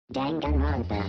Danganronpa.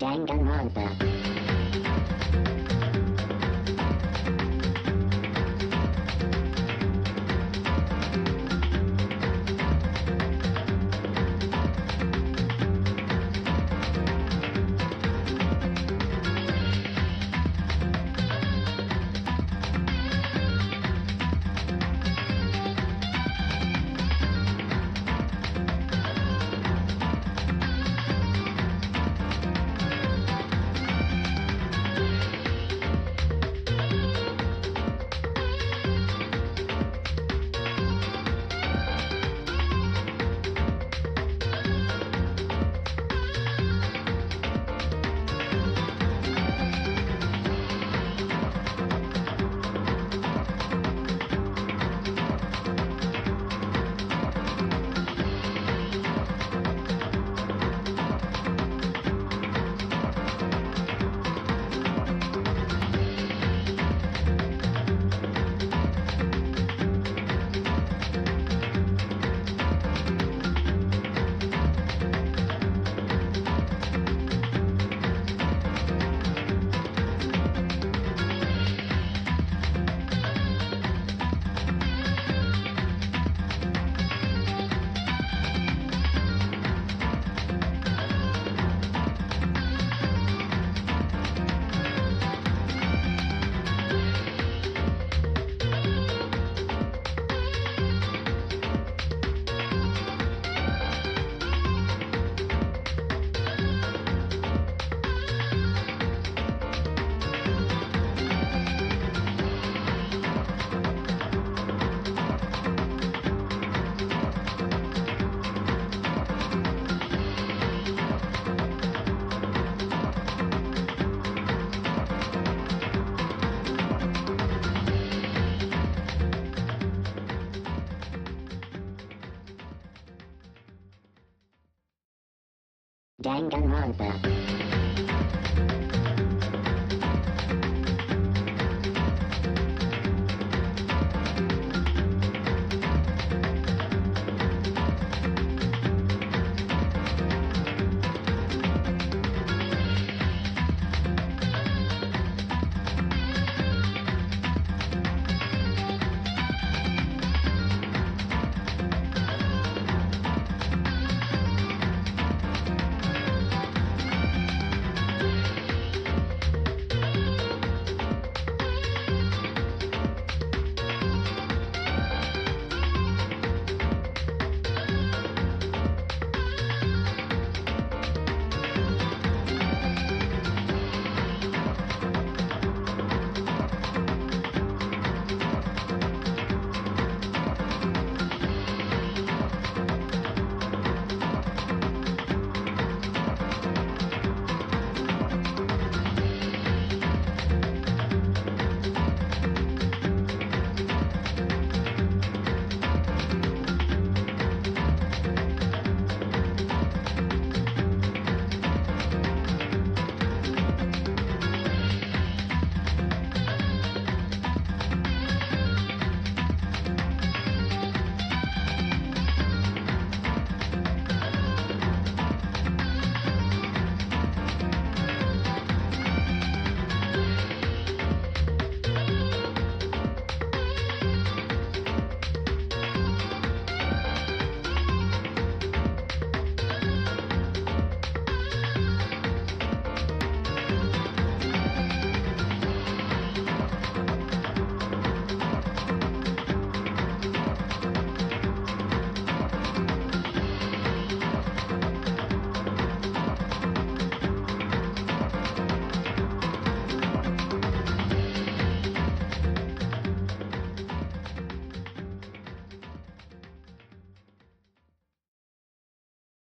Danganronpa. Danganronpa.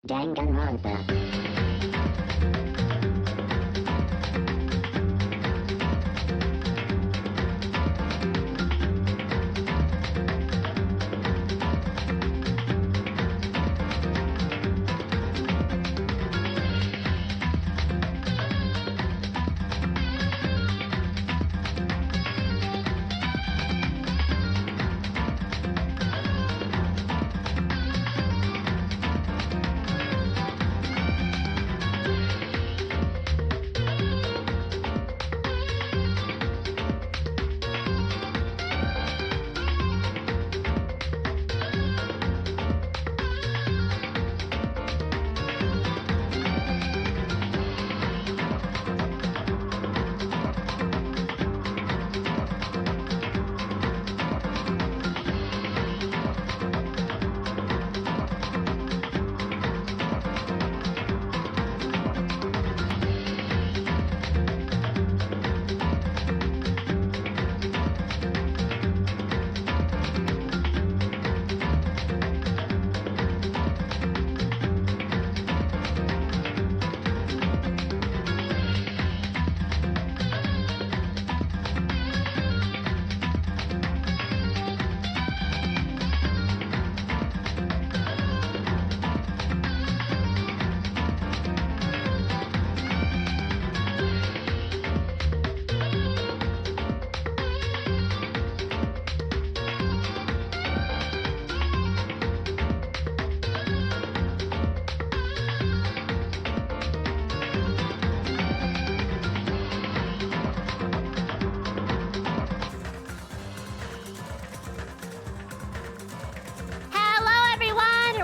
Danganronpa.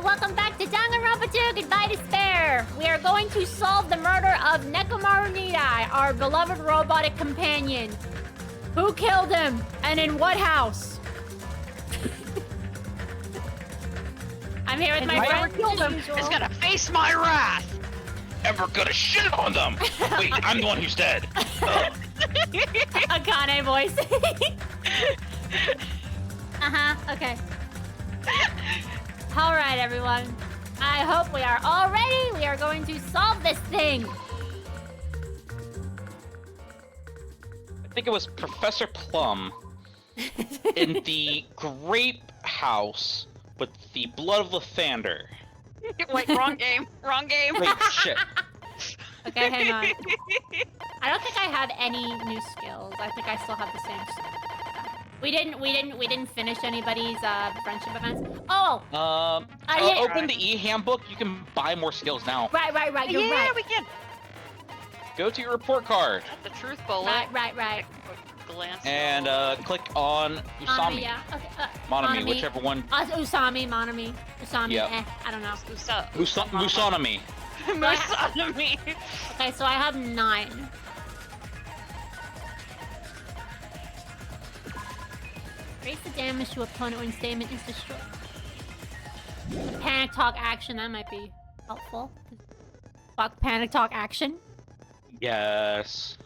Welcome back to Danganronpa 2, Goodbye Despair! We are going to solve the murder of Nekomaru Nidai, our beloved robotic companion. Who killed him? And in what house? I'm here with my friend. Killed him. It's gonna face my wrath! Ever gonna shit on them? Wait, I'm the one who's dead. Akane voice. Okay. Alright, everyone. I hope we are all ready. We are going to solve this thing. I think it was Professor Plum in the grape house with the blood of Lathander. Wait, wrong game. Wrong game. Wait, shit. Okay, hang on. I don't think I have any new skills. I think I still have the same stuff. We didn't finish anybody's friendship events. Oh! Open the e-handbook. You can buy more skills now. Right. You're right. Yeah, we can. Go to your report card. The truth bullet. Right. Glance. And click on Usami. Yeah. Okay. Monami, whichever one. Usami, Monami. Usami, Yep. I don't know. Musanami. Musanami. Okay, so I have 9. Raise the damage to opponent when statement is destroyed. The panic talk action, that might be helpful. Fuck panic talk action. Yes.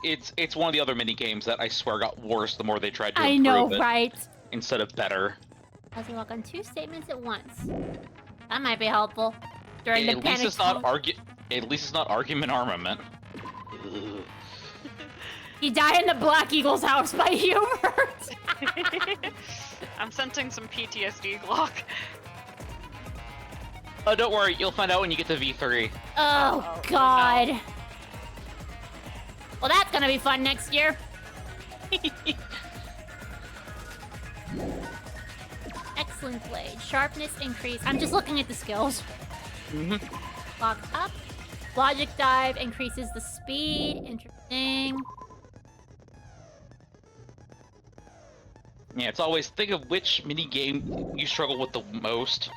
It's one of the other mini games that I swear got worse the more they tried to improve it. Right? Instead of better. As we walk on 2 statements at once. That might be helpful. During the panic talk. At least it's not argument armament. He died in the Black Eagle's house by Hubert. I'm sensing some PTSD, Glock. Oh, don't worry. You'll find out when you get to V3. Oh, God. No. Well, that's gonna be fun next year. Excellent blade. Sharpness increase. I'm just looking at the skills. Lock up. Logic dive increases the speed. Interesting. Yeah, it's always think of which mini game you struggle with the most.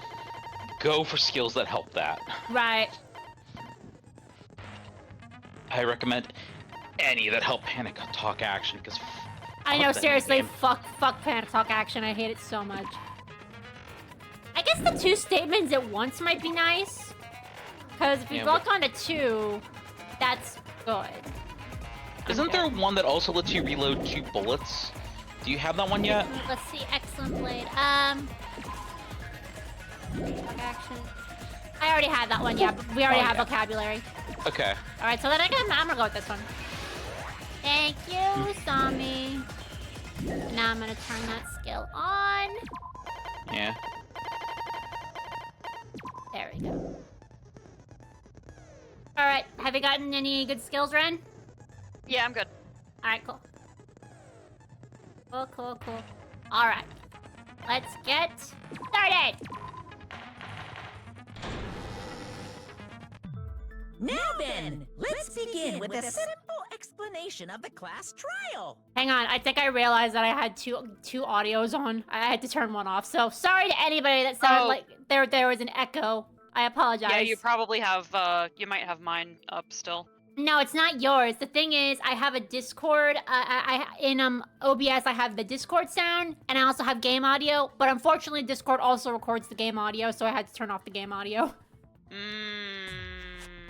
Go for skills that help that. Right. I recommend any that help panic talk action because. I know, seriously, fuck panic talk action. I hate it so much. I guess the 2 statements at once might be nice. Because if you lock onto 2, that's good. Isn't there one that also lets you reload 2 bullets? Do you have that one yet? Let's see, excellent blade. Dog action. I already had that one, yeah. But we already have vocabulary. Okay. All right, so then I'm gonna go with this one. Thank you, Sami. Now I'm gonna turn that skill on. Yeah. There we go. All right, have you gotten any good skills, Ren? Yeah, I'm good. All right, cool. Cool. All right, let's get started. Now then, let's begin with a simple explanation of the class trial. Hang on, I think I realized that I had two audios on. I had to turn one off. So sorry to anybody that sounded like there was an echo. I apologize. Yeah, you probably have, you might have mine up still. No, it's not yours. The thing is, I have a Discord. In OBS, I have the Discord sound, and I also have game audio. But unfortunately, Discord also records the game audio, so I had to turn off the game audio.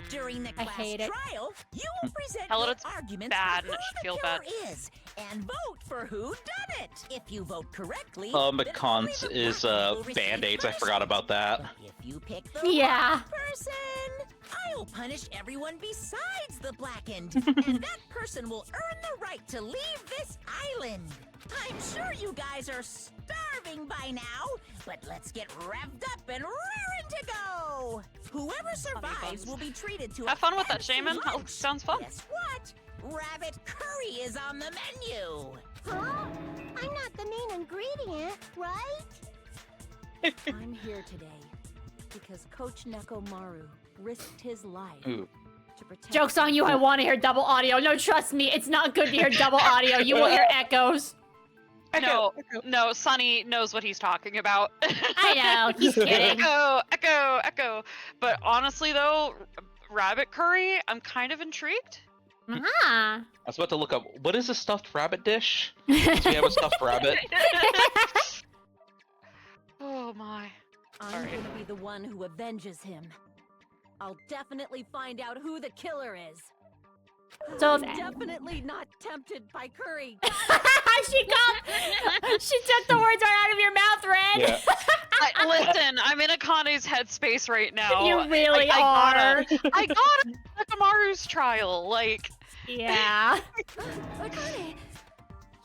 During the I class hate it. trial, you will present Tell it your it's arguments bad for and it who should the feel killer bad. is, and vote for who done it. If you vote correctly, The then only cons the is black will receive band-aids. I forgot punishment. about that. But if you pick the Yeah. wrong person, I'll punish everyone besides the blackened, and that person will earn the right to leave this island. I'm sure you guys are starving by now, but let's get revved up and raring to go. Whoever survives will be treated to Have a fun with that, fancy Shaman. That lunch. sounds fun. Guess what? Rabbit curry is on the menu. Huh? I'm not the main ingredient, right? I'm here today because Coach Nekomaru risked his life Ooh. to protect. Joke's on you, I want to hear double audio. No, trust me, it's not good to hear double audio. You will hear echoes. No, Sunny knows what he's talking about. I know, he's kidding. Echo. But honestly, though, rabbit curry, I'm kind of intrigued. Ah. I was about to look up, what is a stuffed rabbit dish? Since we have a stuffed rabbit. Oh my. I'm Sorry. gonna be the one who avenges him. I'll definitely find out who the killer is. So I'm definitely not tempted by curry. she took the words right out of your mouth, Ren. Yeah. Listen, I'm in Akane's headspace right now. You really I are. I gotta Nakamaru's trial, like. Yeah. Akane,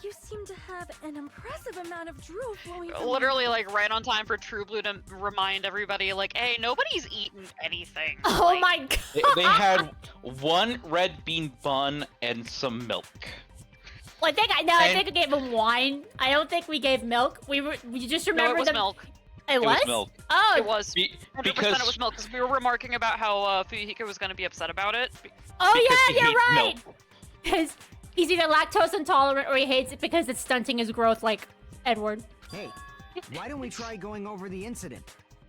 you seem to have an impressive amount of drool flowing from Literally, like, right on time for True Blue to remind everybody, like, hey, nobody's eaten anything. Oh Like, my god. They had one red bean bun and some milk. Well, I think we gave him wine. I don't think we gave milk. We just No, remember it was the milk. It was? milk. Oh, It was. 100% Because it was milk, because we were remarking about how Fuyuhiko was going to be upset about it. oh because yeah, he you're hates right. milk. Because he's either lactose intolerant or he hates it because it's stunting his growth, like Edward. Hey, why don't we try going over the incident?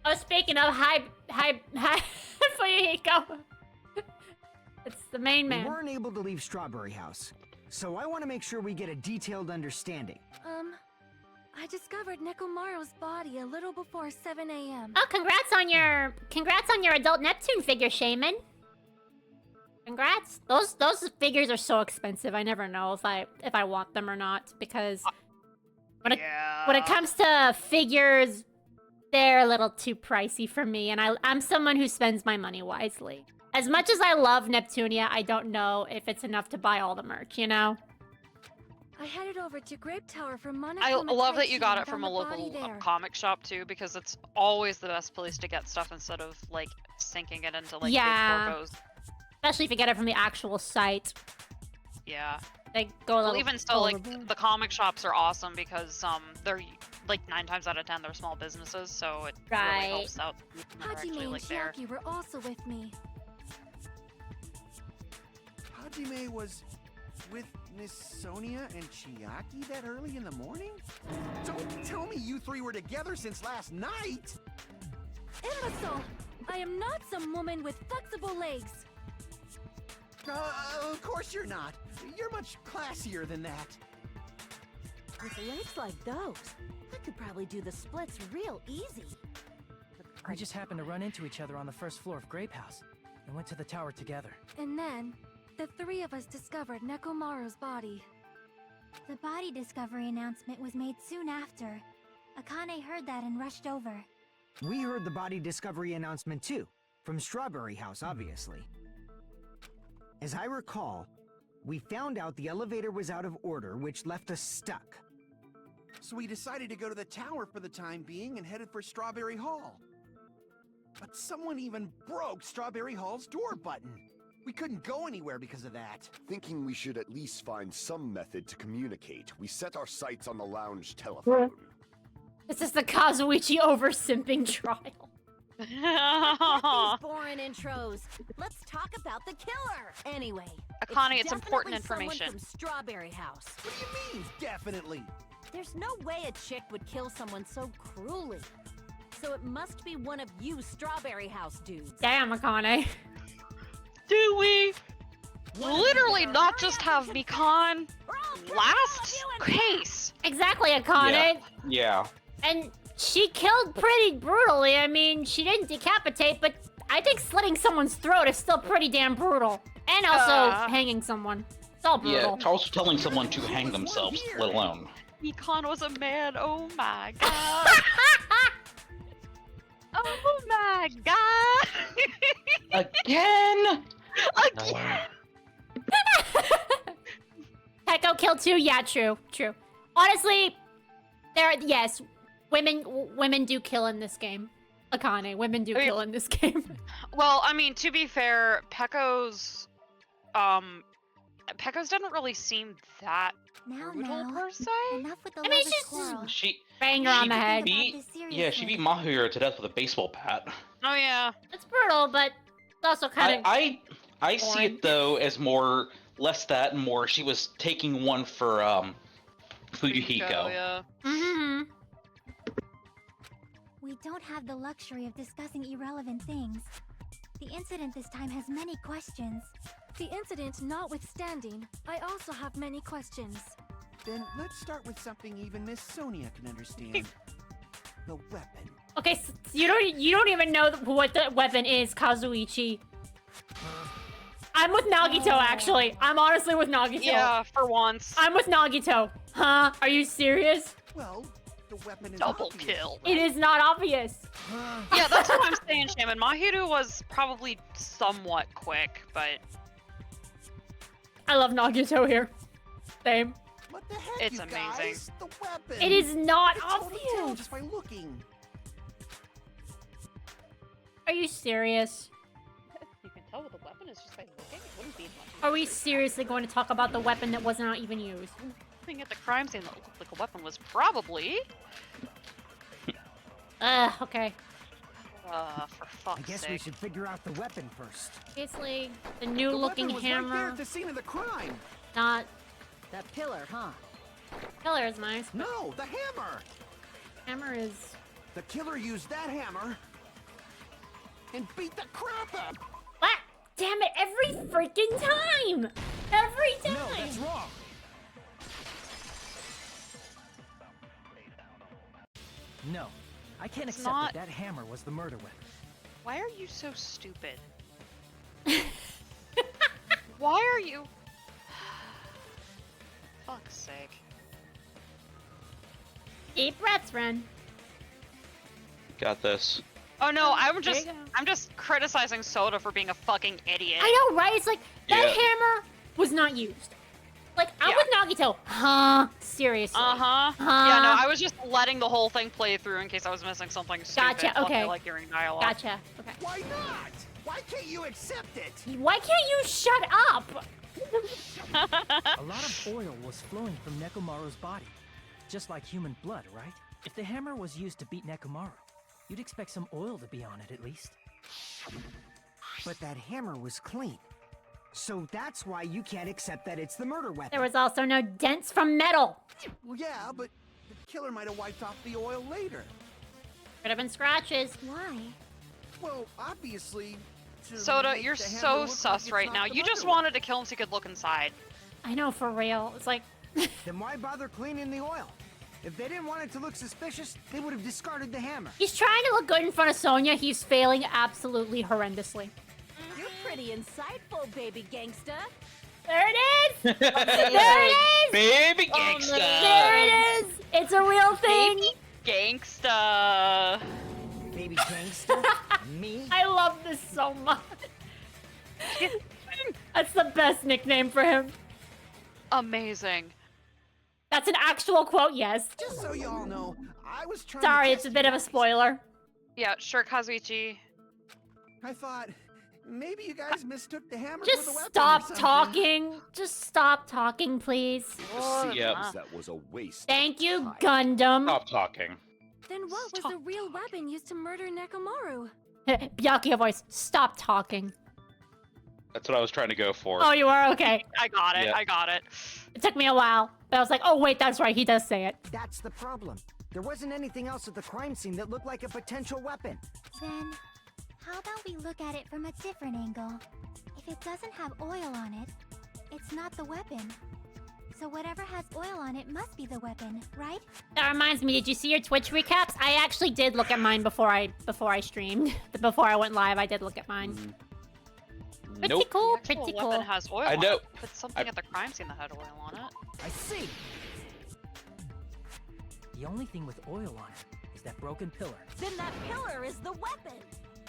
Oh, speaking of, hi, Fuyuhiko. It's the main We man. weren't able to leave Strawberry House, so I want to make sure we get a detailed understanding. I discovered Nekomaru's body a little before 7 a.m. Oh, congrats on your adult Neptune figure, Shaman. Congrats. Those figures are so expensive. I never know if I want them or not because when it comes to figures, they're a little too pricey for me, and I'm someone who spends my money wisely. As much as I love Neptunia, I don't know if it's enough to buy all the merch, you know? I headed over to Grape Tower for Monaco. I love that you got it and from found a the body local there. comic shop too, because it's always the best place to get stuff instead of like sinking it into like Yeah. big corpos. Especially if you get it from the actual site. Yeah. They go a little Well, even still, like overboard. the comic shops are awesome because they're like 9 times out of 10 they're small businesses, so it Right. really helps out. when they're Hajime actually and like there. Chiaki were also with me. Hajime was with Miss Sonia and Chiaki that early in the morning? Don't tell me you three were together since last night! Imbecile! I am not some woman with flexible legs. Of course you're not. You're much classier than that. With legs like those, I could probably do the splits real easy. We just happened to run into each other on the first floor of Grape House and went to the tower together. And then, the three of us discovered Nekomaru's body. The body discovery announcement was made soon after. Akane heard that and rushed over. We heard the body discovery announcement too, from Strawberry House, obviously. As I recall, we found out the elevator was out of order, which left us stuck. So we decided to go to the tower for the time being and headed for Strawberry Hall. But someone even broke Strawberry Hall's door button. We couldn't go anywhere because of that. Thinking we should at least find some method to communicate, we set our sights on the lounge telephone. This is the Kazuichi over-simping trial. Forget these boring intros. Let's talk about the killer. Anyway, Akane, it's important definitely someone information. from Strawberry House. What do you mean, definitely? There's no way a chick would kill someone so cruelly. So it must be one of you Strawberry House dudes. Damn, Akane. Do we literally not just have Mikan last case? Exactly, Akane. Yeah. And she killed pretty brutally. I mean, she didn't decapitate, but I think slitting someone's throat is still pretty damn brutal. And also hanging someone. It's all brutal. Yeah, also telling someone to hang themselves, let alone. Mikan was a man. Oh my god. Oh my god. Again? Again. Peko killed too? Yeah, true. Honestly, yes, women do kill in this game. Akane, women do kill in this game. Well, I mean, to be fair, Pekko's didn't really seem that brutal per se. Enough with the I mean, lovers' quarrel. She Bang her on the head. she beat Mahiro to death with a baseball bat. Oh yeah. It's brutal, but it's also kind of. I see it though as less that and more she was taking one for Fuyuhiko. Yeah. Mm-hmm. We don't have the luxury of discussing irrelevant things. The incident this time has many questions. The incident notwithstanding, I also have many questions. Then let's start with something even Miss Sonia can understand. The weapon. Okay, so you don't even know what the weapon is, Kazuichi. I'm with Nagito, actually. I'm honestly with Nagito. Yeah, for once. I'm with Nagito. Huh? Are you serious? Well, the weapon is Double obvious, kill. It is not obvious. Yeah, that's what I'm saying, Shaman. Mahiru was probably somewhat quick, but I love Nagito here. Same. What the heck, It's you amazing. guys? The weapon. It is not It's hard to tell obvious. just by looking. Are you serious? you can tell with the weapon is just by looking. It wouldn't be much. Are we seriously going to talk about the weapon that was not even used? Looking at the crime scene that looked like a weapon was probably. Okay. For fuck's I guess sake. we should figure out the weapon first. Obviously, the new The looking weapon was right there hammer. at the scene of the crime. Not. That pillar, huh? Killer is nice. No, the hammer. Hammer is. The killer used that hammer and beat the crap out. What? Damn it! Every freaking time! Every time! No, that's wrong. No, I can't It's accept not- that hammer was the murder weapon. Why are you so stupid? Why are you? Fuck's sake. Deep breaths, Ren. Got this. Oh no, There you go. I'm just criticizing Soda for being a fucking idiot. I know, right? It's like that Yeah. hammer was not used. Like I'm Yeah. with Nagito. Huh? Seriously. Uh-huh. Yeah, no, I was just letting the whole thing play through in case I was missing something stupid. Gotcha, plus okay. I like hearing dialogue. Gotcha. Okay. Why not? Why can't you accept it? Why can't you shut up? A lot of oil was flowing from Nekomaru's body. Just like human blood, right? If the hammer was used to beat Nekomaru, you'd expect some oil to be on it at least. But that hammer was clean. So that's why you can't accept that it's the murder weapon. There was also no dents from metal. Well, yeah, but the killer might have wiped off the oil later. Could have been scratches. Why? Well, obviously. to Soda, make you're the hammer so look like sus it's right not now. the You just murder wanted to kill him so you could look inside. I know, for real. It's like, Then why bother cleaning the oil? If they didn't want it to look suspicious, they would have discarded the hammer. he's trying to look good in front of Sonya. He's failing absolutely horrendously. You're pretty insightful, baby gangsta. There it is! There it is! Baby gangsta! There it is! It's a real thing! Gangsta. baby gangster? Me? I love this so much. That's the best nickname for him. Amazing. That's an actual quote, yes. Just so y'all know, I was trying Sorry, to it's a test bit you of a guys. spoiler. Yeah, sure, Kazuichi. I thought maybe you guys mistook the hammer Just for the weapon or stop something. talking. Just stop talking, please. Seems Yep. that was a waste. Thank you, of Gundam. Stop talking. Then what was Stop the real weapon used to murder Nekomaru? Byakuya voice, stop talking. That's what I was trying to go for. Oh, you are? Okay. I got it. Yeah. I got it. It took me a while, but I was like, oh wait, that's right, he does say it. That's the problem. There wasn't anything else at the crime scene that looked like a potential weapon. Then, how about we look at it from a different angle? If it doesn't have oil on it, it's not the weapon. So whatever has oil on it must be the weapon, right? That reminds me, did you see your Twitch recaps? I actually did look at mine before I streamed. Before I went live, I did look at mine. Pretty Nope. cool, The actual pretty weapon cool. has oil I on know. it. But something at the crime scene that had oil on it. I see. The only thing with oil on it is that broken pillar. Then that pillar is the weapon.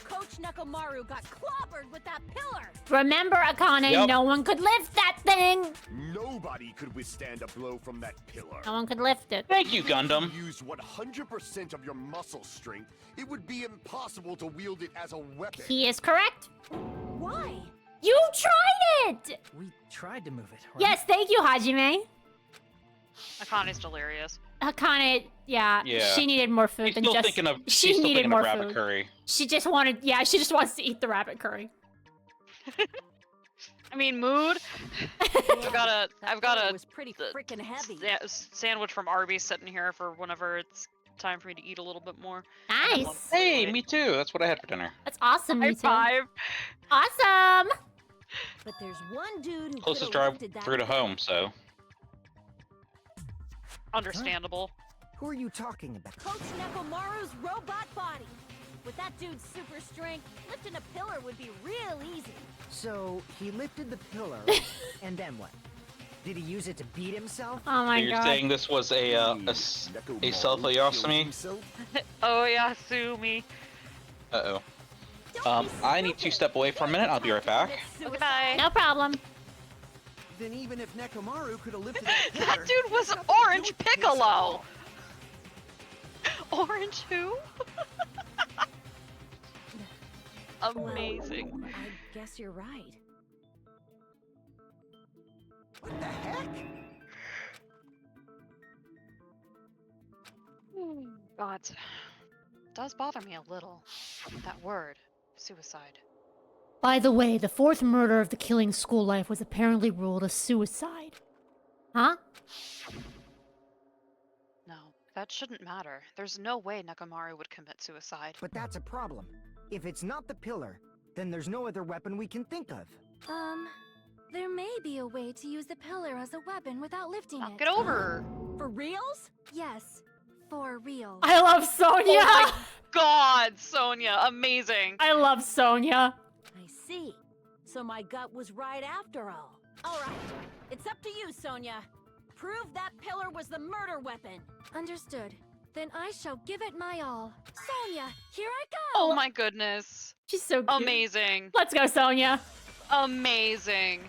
Coach Nekomaru got clobbered with that pillar. Remember, Akane, Yep. no one could lift that thing! Nobody could withstand a blow from that pillar. No one could lift it. Thank you, If you Gundam. used 100% of your muscle strength, it would be impossible to wield it as a weapon. He is correct. Why? You tried it! We tried to move it, right? Yes, thank you, Hajime. Akane's delirious. Akane, yeah, Yeah. she needed more food She's than still just... thinking of. she She's still needed thinking more of rabbit food. curry. She just wanted, yeah, she just wants to eat the rabbit curry. I mean, mood. I've got That a pillar was pretty the- freaking heavy. sandwich from Arby's sitting here for whenever it's time for me to eat a little bit more. Nice. Hey, me too. That's what I had for dinner. That's awesome, High you two. five. Awesome! But there's one dude who Closest could've drive lifted that through to pillar. home, so. Understandable. Who are you talking about? Coach Nekomaru's robot body. With that dude's super strength, lifting a pillar would be real easy. So, he lifted the pillar, and then what? Did he use it to beat himself? Oh my You're god. saying this was a Nekomaru self-iostomy? killed himself? Oh yeah, sue me. Uh-oh. Don't be I need to stupid. step away for a minute. I'll be right back. Okay, bye. No problem. Then even if Nekomaru could have lifted that pillar, That dude was it's nothing to do Orange with the case at Piccolo. all. Orange who? Amazing. Well, I guess you're right. What the heck? God, it does bother me a little. That word, suicide. By the way, the fourth murder of the Killing School Life was apparently ruled a suicide. Huh? No, that shouldn't matter. There's no way Nekomaru would commit suicide. But that's a problem. If it's not the pillar, then there's no other weapon we can think of. There may be a way to use the pillar as a weapon without lifting Knock it. it over. For reals? Yes, for real. I love Sonya! Oh my God, Sonia, amazing. I love Sonya. I see. So my gut was right after all. All right, it's up to you, Sonia. Prove that pillar was the murder weapon. Understood. Then I shall give it my all. Sonia, here I go! Oh my goodness. She's so cute. Amazing. Let's go, Sonya. Amazing.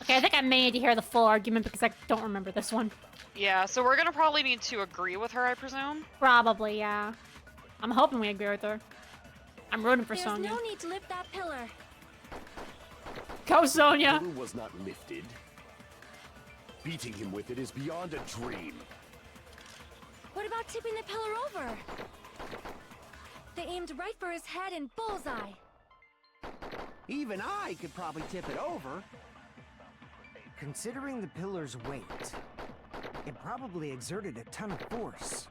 Okay, I think I may need to hear the full argument because I don't remember this one. Yeah, so we're gonna probably need to agree with her, I presume. Probably, yeah. I'm hoping we agree with her. I'm rooting for There's Sonya. no need to lift that pillar. Go, Sonya! The pillar was not lifted. Beating him with it is beyond a dream. What about tipping the pillar over? They aimed right for his head and bullseye. Even I could probably tip it over. Considering the pillar's weight, it probably exerted a ton of force.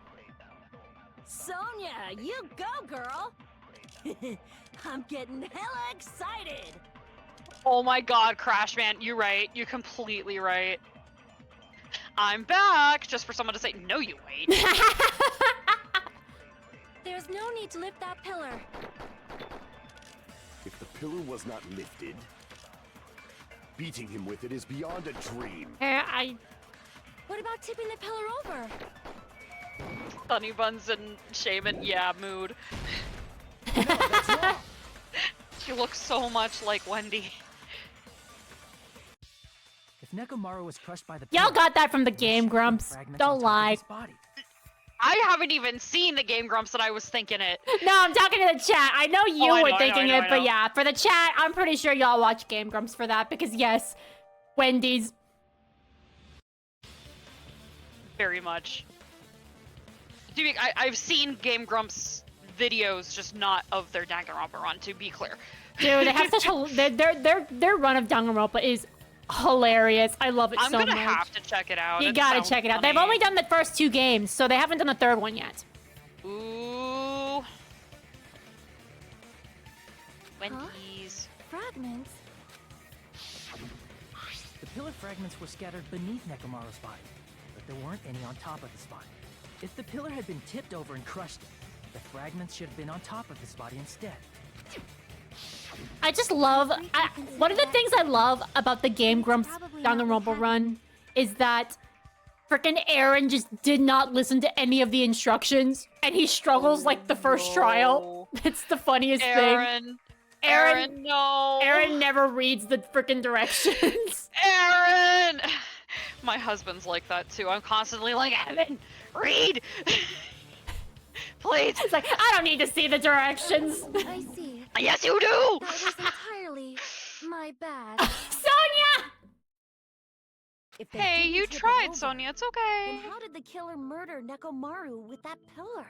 Sonia, you go, girl. I'm getting hella excited. Oh my God, Crash Man, you're right. You're completely right. I'm back, just for someone to say, no, you ain't. There's no need to lift that pillar. If the pillar was not lifted, beating him with it is beyond a dream. I What about tipping the pillar over? Sunny Buns and Shaman, yeah, mood. No, that's wrong. She looks so much like Wendy. If Nekomaru was crushed by the Y'all pillar, got that from the there Game should be Grumps. fragments on Don't top of lie. his body. I haven't even seen the Game Grumps that I was thinking it. No, I'm talking to the chat. I know you I were know, thinking I it, but know. yeah, for the chat, I'm pretty sure y'all watch Game Grumps for that because yes, Wendy's. Very much. I've seen Game Grumps videos, just not of their Danganronpa run, to be clear. Dude, they have such a their run of Danganronpa is hilarious. I love it so much. I'm gonna have to check it out. You It gotta sounds check it out. funny. They've only done the first 2 games, so they haven't done the 3rd one yet. Ooh. Wendy's. Fragments? The pillar fragments were scattered beneath Nekomaru's body, but there weren't any on top of his body. If the pillar had been tipped over and crushed, the fragments should have been on top of his body instead. I just love... one of the things I love about the Game Grumps Danganronpa run is that frickin' Aaron just did not listen to any of the instructions, and he struggles like the first trial. It's the funniest thing. Aaron, no. Aaron never reads the frickin' directions. Aaron! My husband's like that too. I'm constantly like, Evan, read! Please! It's like, I don't need to see the directions. I see. Yes, you do! That was entirely my bad. Sonia! If they Hey, didn't you tip it tried, over, Sonia. It's Then okay. how did the killer murder Nekomaru with that pillar?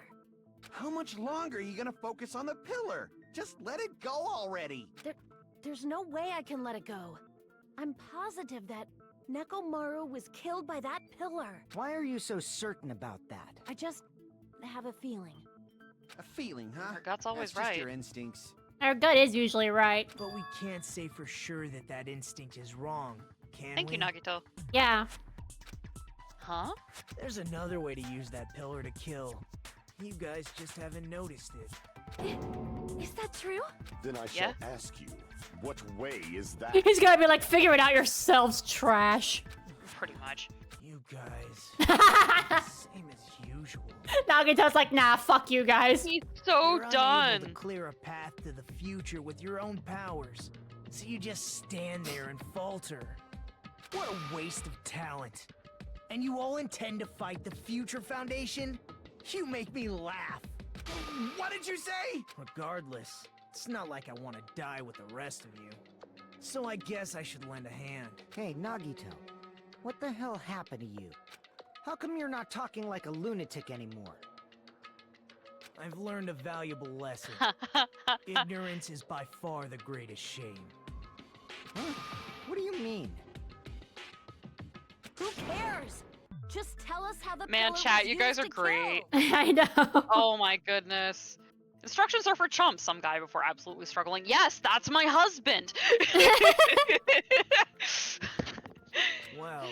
How much longer are you gonna focus on the pillar? Just let it go already. There's no way I can let it go. I'm positive that Nekomaru was killed by that pillar. Why are you so certain about that? I just have a feeling. A feeling, huh? Her gut's always That's just right. your instincts. Our gut is usually right. But we can't say for sure that that instinct is wrong, can Thank we? you, Nagito. Yeah. Huh? There's another way to use that pillar to kill. You guys just haven't noticed it. Is that true? Then I shall ask you, what way is that? He's gonna be like, figure it out yourselves, trash. Pretty much. You guys. Same as usual. Nagito's like, nah, fuck you guys. He's so You're done. unable to clear a path to the future with your own powers. So you just stand there and falter. What a waste of talent. And you all intend to fight the Future Foundation? You make me laugh. What did you say? Regardless, it's not like I want to die with the rest of you. So I guess I should lend a hand. Hey, Nagito, what the hell happened to you? How come you're not talking like a lunatic anymore? I've learned a valuable lesson. Ignorance is by far the greatest shame. Huh? What do you mean? Who cares? Just tell us how the Man, pillar chat, was you guys used are to great. kill. I know. Oh my goodness. Instructions are for chumps, some guy before absolutely struggling. Yes, that's my husband! Well,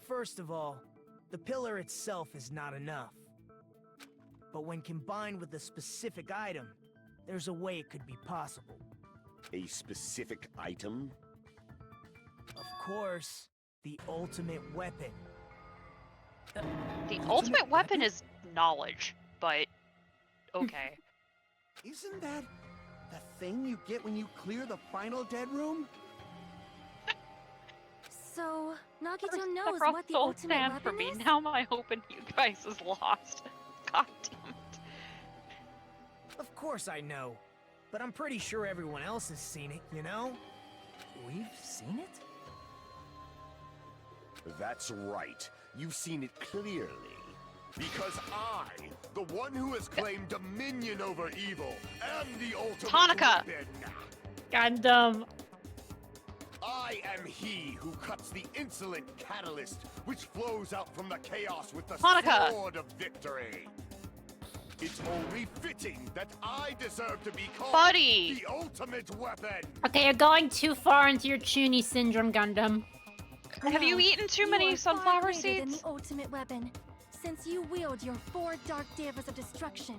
first of all, the pillar itself is not enough. But when combined with a specific item, there's a way it could be possible. A specific item? Of course, the ultimate weapon. The ultimate weapon is knowledge, but okay. Isn't that the thing you get when you clear the final dead room? So, Nagito The knows cross what the soul ultimate stand for weapon me. is? Now my hope in you guys is lost. God damn it. Of course I know. But I'm pretty sure everyone else has seen it, you know? We've seen it? That's right. You've seen it clearly. Because I, the one who has claimed dominion over evil, am the ultimate Hanukkah. weapon. Gundam. I am he who cuts the insolent catalyst which flows out from the chaos with the Hanukkah. sword of victory. It's only fitting that I deserve to be called Buddy. the ultimate weapon. Okay, you're going too far into your Chuny syndrome, Gundam. Have you No, eaten too you many are sunflower far greater than seeds? the ultimate weapon, since you wield your 4 dark davas of destruction.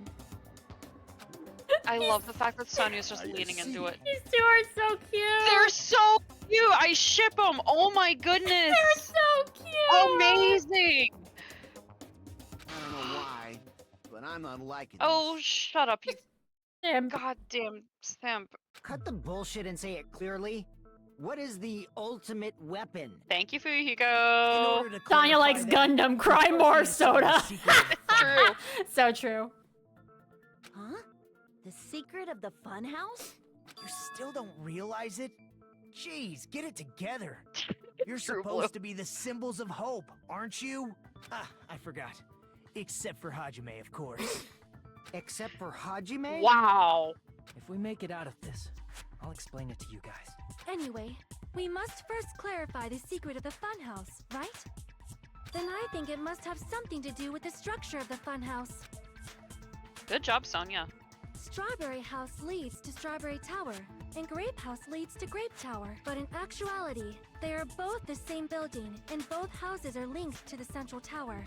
I love the fact that Sonya's just I leaning see. into it. These two are so cute. They're so cute! I ship them! Oh my goodness! They're so cute. Amazing! I don't know why, I'm not liking Oh, this. shut up, you Simp. goddamn simp. Cut the bullshit and say it clearly. What is the ultimate weapon? Thank you, In Fuyuhiko. order to Tanya clarify likes that, Gundam. we Cry first more, need to solve the Soda. secret of the True. So true. Huh? The secret of the funhouse? You still don't realize it? Jeez, get it together. You're True, supposed Blue. to be the symbols of hope, aren't you? Ah, I forgot. Except for Hajime, of course. Except for Hajime? Wow. If we make it out of this, I'll explain it to you guys. Anyway, we must first clarify the secret of the funhouse, right? Then I think it must have something to do with the structure of the funhouse. Good job, Sonia. Strawberry House leads to Strawberry Tower, and Grape House leads to Grape Tower. But in actuality, they are both the same building, and both houses are linked to the central tower.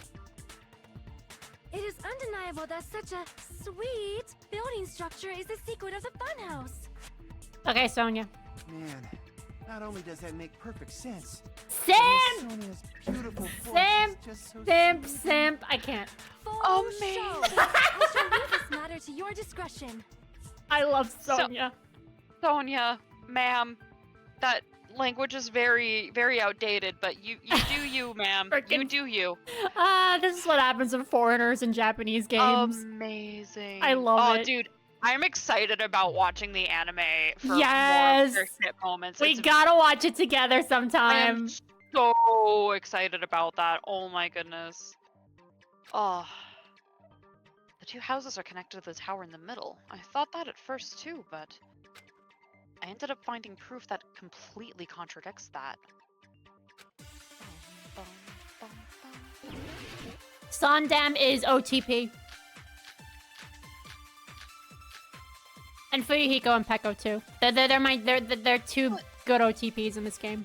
It is undeniable that such a sweet building structure is the secret of the funhouse. Okay, Sonia. Man, not only does that make perfect sense, Simp! but Miss Sonia's beautiful voice Simp! is just so Simp! sweet. Simp! I can't. For Amazing. show. I shall leave this matter to your discretion. I love Sonia. Sonia, ma'am, that language is very, very outdated, but you do you, ma'am. You Frickin- do you. This is what happens with foreigners in Japanese games. Amazing. I love it. it. Dude, I'm excited about watching the anime for Yes. more of their hit moments. We It's- gotta watch it together I am sometime. so excited about that. Oh my goodness. Oh. The two houses are connected to the tower in the middle. I thought that at first too, but I ended up finding proof that completely contradicts that. Sondam is OTP. And Fuyuhiko and Peko too. They're two good OTPs in this game.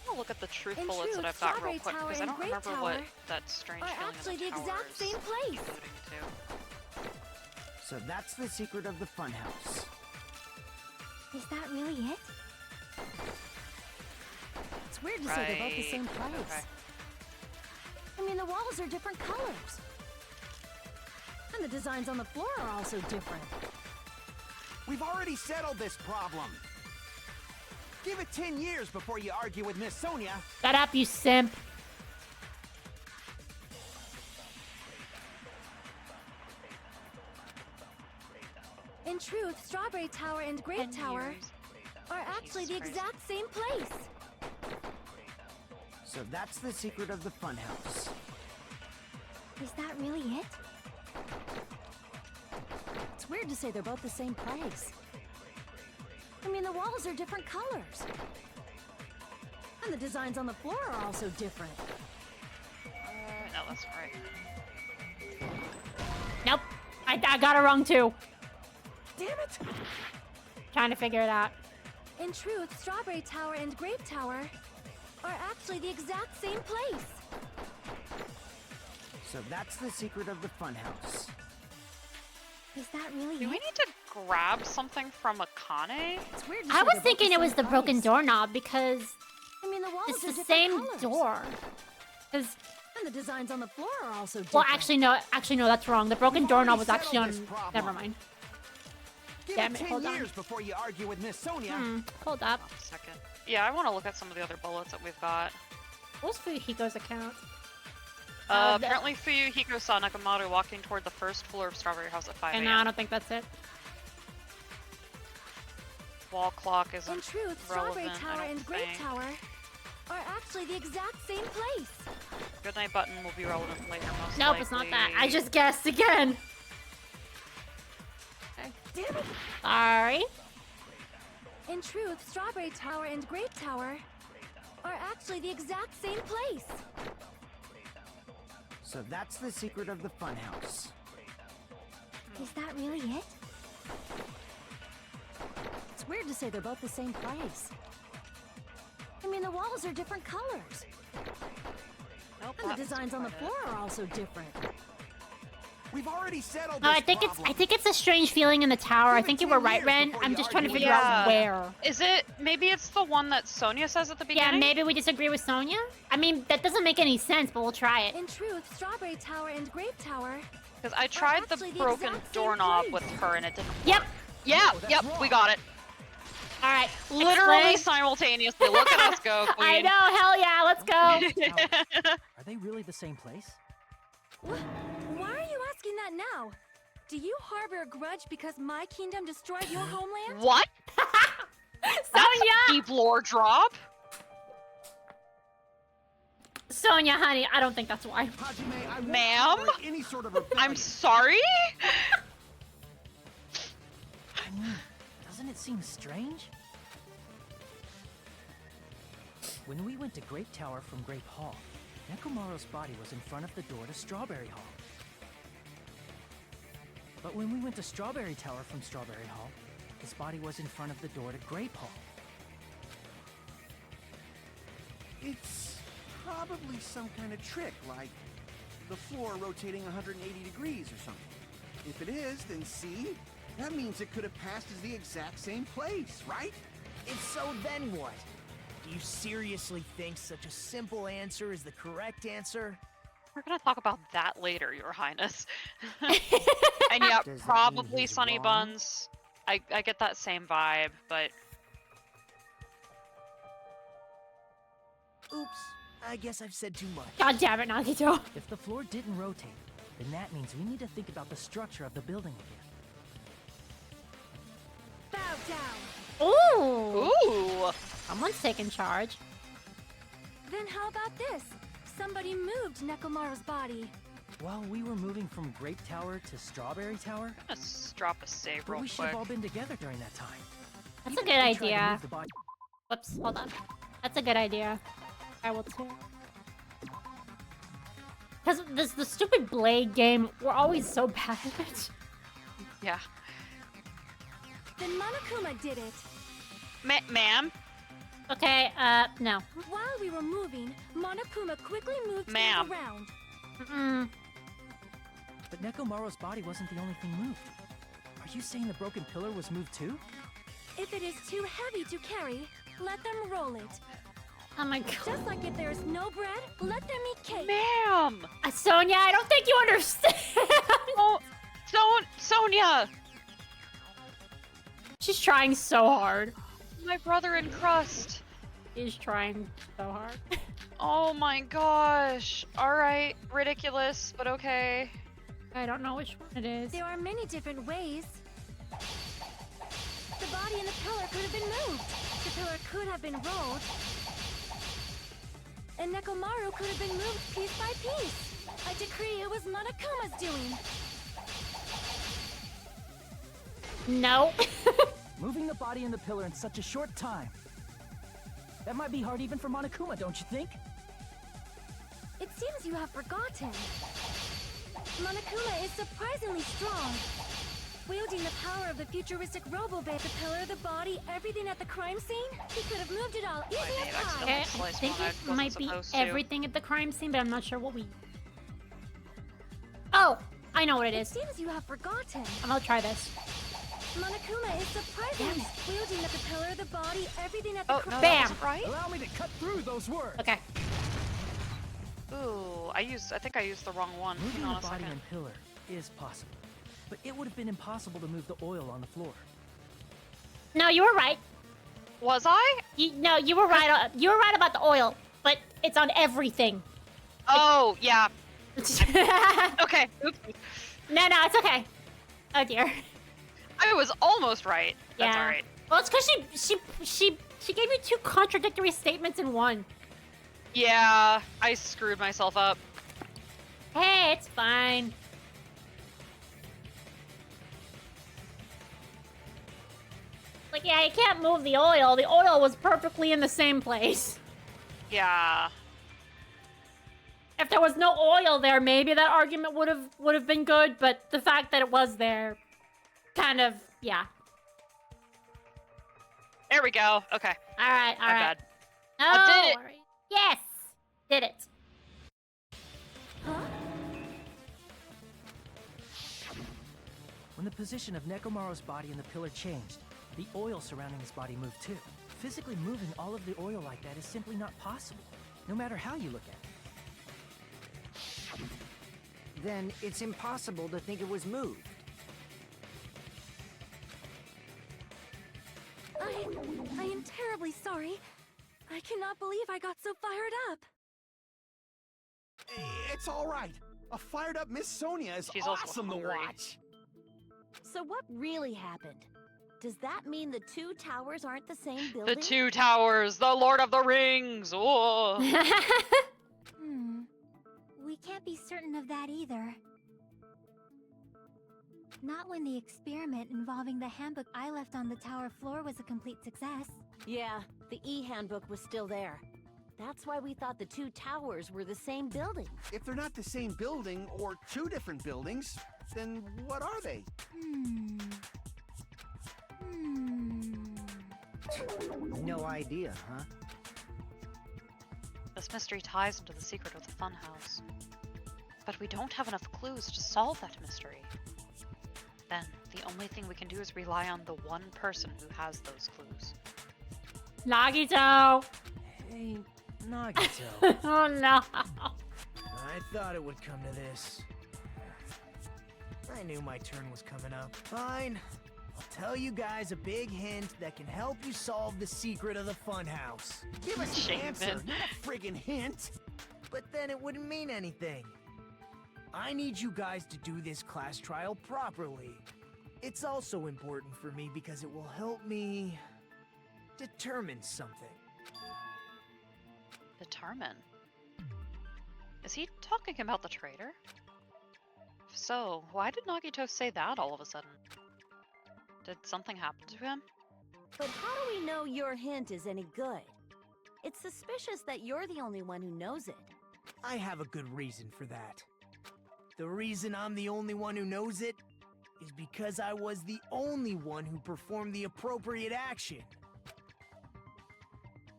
I'm gonna look at the truth In bullets that truth, I've got real Strawberry quick Tower because I and don't Grape remember what Tower that strange are feeling actually in the the tower exact is same place. alluding to. So that's the secret of the funhouse. Is that really it? It's weird to say they're both the same Right, place. okay. I mean, the walls are different colors. And the designs on the floor are also different. We've already settled this problem. Give it 10 years before you argue with Miss Sonia. Shut up, you simp. In truth, Strawberry Tower and Grape 10 Tower years. are actually the Jesus exact same place. So that's the secret of the funhouse. Is that really it? It's weird to say they're both the same place. I mean, the walls are different colors. And the designs on the floor are also different. No, that's right. Nope. I got it wrong too. Damn it! Trying to figure it out. In truth, Strawberry Tower and Grape Tower are actually the exact same place. So that's the secret of the funhouse. Is that really Do it? we need to grab something from Akane? It's weird to I say was they're both thinking it was same the broken place. doorknob because I mean, the walls it's are the different same colors. door. Because And the designs on the floor are also different. well, actually no, that's wrong. The broken We've doorknob already was actually on. settled this problem. Never mind. Give Damn it it, 10 hold on. years before you argue with Miss Sonia. Hold up. One second. Yeah, I want to look at some of the other bullets that we've got. What's Fuyuhiko's account? Apparently Fuyuhiko saw Nakamaru walking toward the first floor of Strawberry House at 5 And a.m. no, I don't think that's it. Wall clock isn't In truth, Strawberry relevant, Tower I don't and Grape think. Tower are actually the exact same place. Goodnight button will be relevant later, most Nope, likely. it's not that. I just guessed again. Damn it! Sorry. In truth, Strawberry Tower and Grape Tower are actually the exact same place. So that's the secret of the funhouse. Is that really it? It's weird to say they're both the same place. I mean, the walls are different colors. Nope, And the that was designs on the quite it. floor are also different. We've already settled No, this I think problem. it's a strange feeling in the tower. I Give it think you 10 were right, years Ren. before I'm you just trying to argue figure with out where. Is it, maybe it's the one that Sonia says at the Yeah, beginning? maybe we disagree with Sonia? I mean, that doesn't make any sense, but we'll try it. In truth, Strawberry Tower and Grape Tower Because I tried the actually the broken exact same doorknob place. with her and it didn't Yep. work. Yeah, yep, we got it. All right. Literally explain. simultaneously. Look at us go, I queen. know. Hell yeah. Let's go. Are they really the same place? Why are you asking that now? Do you harbor a grudge because my kingdom destroyed your homeland? What? That's a deep lore drop. Sonia, honey, I don't think that's why. Hajime, I won't Ma'am? tolerate any sort of rebellion. I'm sorry? I mean, doesn't it seem strange? When we went to Grape Tower from Grape Hall, Nekomaru's body was in front of the door to Strawberry Hall. But when we went to Strawberry Tower from Strawberry Hall, his body was in front of the door to Grape Hall. It's probably some kind of trick, like the floor rotating 180 degrees or something. If it is, then see? That means it could have passed as the exact same place, right? If so, then what? Do you seriously think such a simple answer is the correct answer? We're gonna talk about that later, Your Highness. And yeah, Does that mean probably he's Sunny wrong? Buns. I get that same vibe, but Oops, I guess I've said too much. God damn it, Nagito. If the floor didn't rotate, then that means we need to think about the structure of the building again. Bow down. Ooh. ooh, Someone's taking charge. Then how about this? Somebody moved Nekomaru's body. While we were moving from Grape Tower to Strawberry Tower, let's drop a save but real we should quick. have all been together during that time. That's a Even good if we tried to idea. move the body- Whoops, hold on. That's a good idea. I will too. Because the stupid Blade game, we're always so bad at it. Yeah, Then Monokuma did it. ma'am, Okay, no. While we were moving, Monokuma quickly moved things Ma'am. around. Mm-mm. But Nekomaru's body wasn't the only thing moved. Are you saying the broken pillar was moved too? If it is too heavy to carry, let them roll it. Oh my god. Just like if there is no bread, let them eat cake. ma'am. Sonia, I don't think you understand. Oh, Sonia, She's trying so hard. my brother in crust. She's trying so hard. Oh my gosh. All right, ridiculous, but okay. I don't know which one it is. There are many different ways. The body and the pillar could have been moved. The pillar could have been rolled. And Nekomaru could have been moved piece by piece. I decree it was Monokuma's doing. No. Moving the body and the pillar in such a short time. That might be hard even for Monokuma, don't you think? It seems you have forgotten. Monokuma is surprisingly strong. Wielding the power of the futuristic robo-bay, the pillar, the body, everything at the crime scene, he could have moved it all easy may as have pie. Okay, I Slice think one I it wasn't might be supposed to. everything at the crime scene, but I'm not sure what we... Oh, I know what it It is. seems you have forgotten. I'm gonna try this. Monokuma is surprisingly wielding the pillar, the body, everything at the Oh, crime no, Bam. that wasn't right? Allow me to cut through those words. Okay. Ooh, I think I used the wrong one. Moving Hang on the a body second. and pillar is possible, but it would have been impossible to move the oil on the floor. No, you were right. Was I? No, you were right. You were right about the oil, but it's on everything. Oh, yeah. no, Okay. Oops. it's okay. Oh dear. I was almost right. That's Yeah. all right. Well, it's because she gave you two contradictory statements in one. Yeah, I screwed myself up. Hey, it's fine. Like, yeah, you can't move the oil. The oil was perfectly in the same place. Yeah. If there was no oil there, maybe that argument would have been good, but the fact that it was there, kind of, yeah. There we go. Okay. All right, all My right. bad. Oh, I did it. all right. Yes, did it. Huh? When the position of Nekomaru's body and the pillar changed, the oil surrounding his body moved too. Physically moving all of the oil like that is simply not possible, no matter how you look at it. then it's impossible to think it was moved. I am terribly sorry. I cannot believe I got so fired up. It's all right. A fired up Miss Sonia is She's also awesome to hungry. watch. So what really happened? Does that mean the two towers aren't the same building? The two towers, the Lord of the Rings. Oh. We can't be certain of that either. Not when the experiment involving the handbook I left on the tower floor was a complete success. Yeah, the e-handbook was still there. That's why we thought the two towers were the same building. If they're not the same building or two different buildings, then what are they? No idea, huh? This mystery ties into the secret of the funhouse. But we don't have enough clues to solve that mystery. Then, the only thing we can do is rely on the one person who has those clues. Nagito! Hey, Nagito. Oh no! I thought it would come to this. I knew my turn was coming up. Fine. I'll tell you guys a big hint that can help you solve the secret of the funhouse. Give us an Shaman. answer, not a friggin' hint. But then it wouldn't mean anything. I need you guys to do this class trial properly. It's also important for me because it will help me determine something. Determine? Is he talking about the traitor? If so, why did Nagito say that all of a sudden? Did something happen to him? But how do we know your hint is any good? It's suspicious that you're the only one who knows it. I have a good reason for that. The reason I'm the only one who knows it is because I was the only one who performed the appropriate action.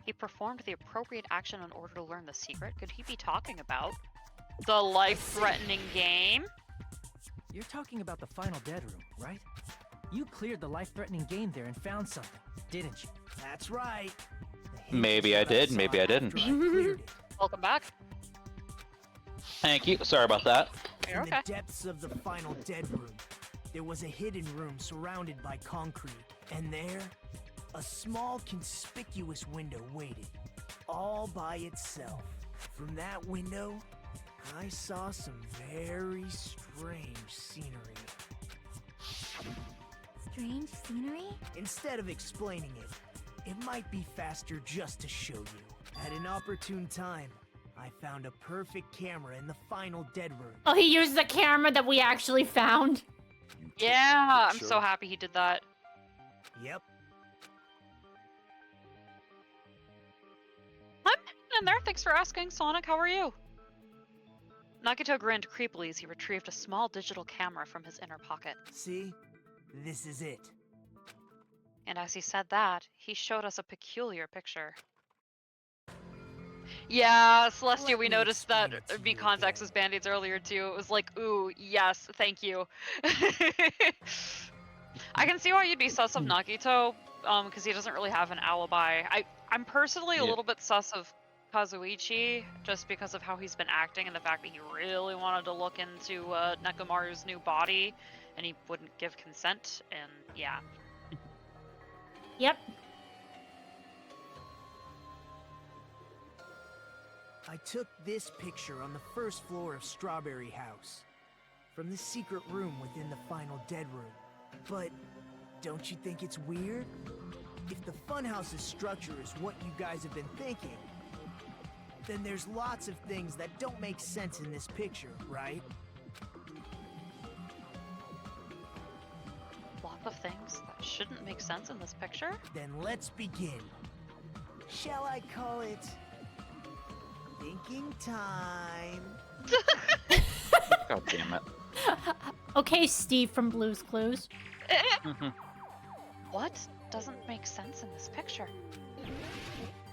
He performed the appropriate action in order to learn the secret? Could he be talking about the life-threatening game? You're talking about the final dead room, right? You cleared the life-threatening game there and found something, didn't you? That's right. Maybe I did, maybe I didn't. Welcome back. Thank you. Sorry about that. You're In okay. the depths of the final dead room, there was a hidden room surrounded by concrete. And there, a small conspicuous window waited, all by itself. From that window, I saw some very strange scenery. Strange scenery? Instead of explaining it, it might be faster just to show you. At an opportune time, I found a perfect camera in the final dead room. Oh, he used the camera that we actually found. Yeah, I'm so happy he did that. Yep. I'm in there. Thanks for asking, Sonic. How are you? Nagito grinned creepily as he retrieved a small digital camera from his inner pocket. See? This is it. And as he said that, he showed us a peculiar picture. Yeah, Celestia, we noticed that V-Context's band-aids earlier too. It was like, ooh, yes, thank you. I can see why you'd be sus of Nagito, because he doesn't really have an alibi. I'm personally a little bit sus of Kazuichi, just because of how he's been acting and the fact that he really wanted to look into Nekomaru's new body, and he wouldn't give consent, and yeah. Yep. I took this picture on the first floor of Strawberry House, from the secret room within the final dead room. But don't you think it's weird? If the funhouse's structure is what you guys have been thinking, then there's lots of things that don't make sense in this picture, right? Lot of things that shouldn't make sense in this picture? Then let's begin. Shall I call it thinking time? God damn it. Okay, Steve from Blue's Clues. What doesn't make sense in this picture?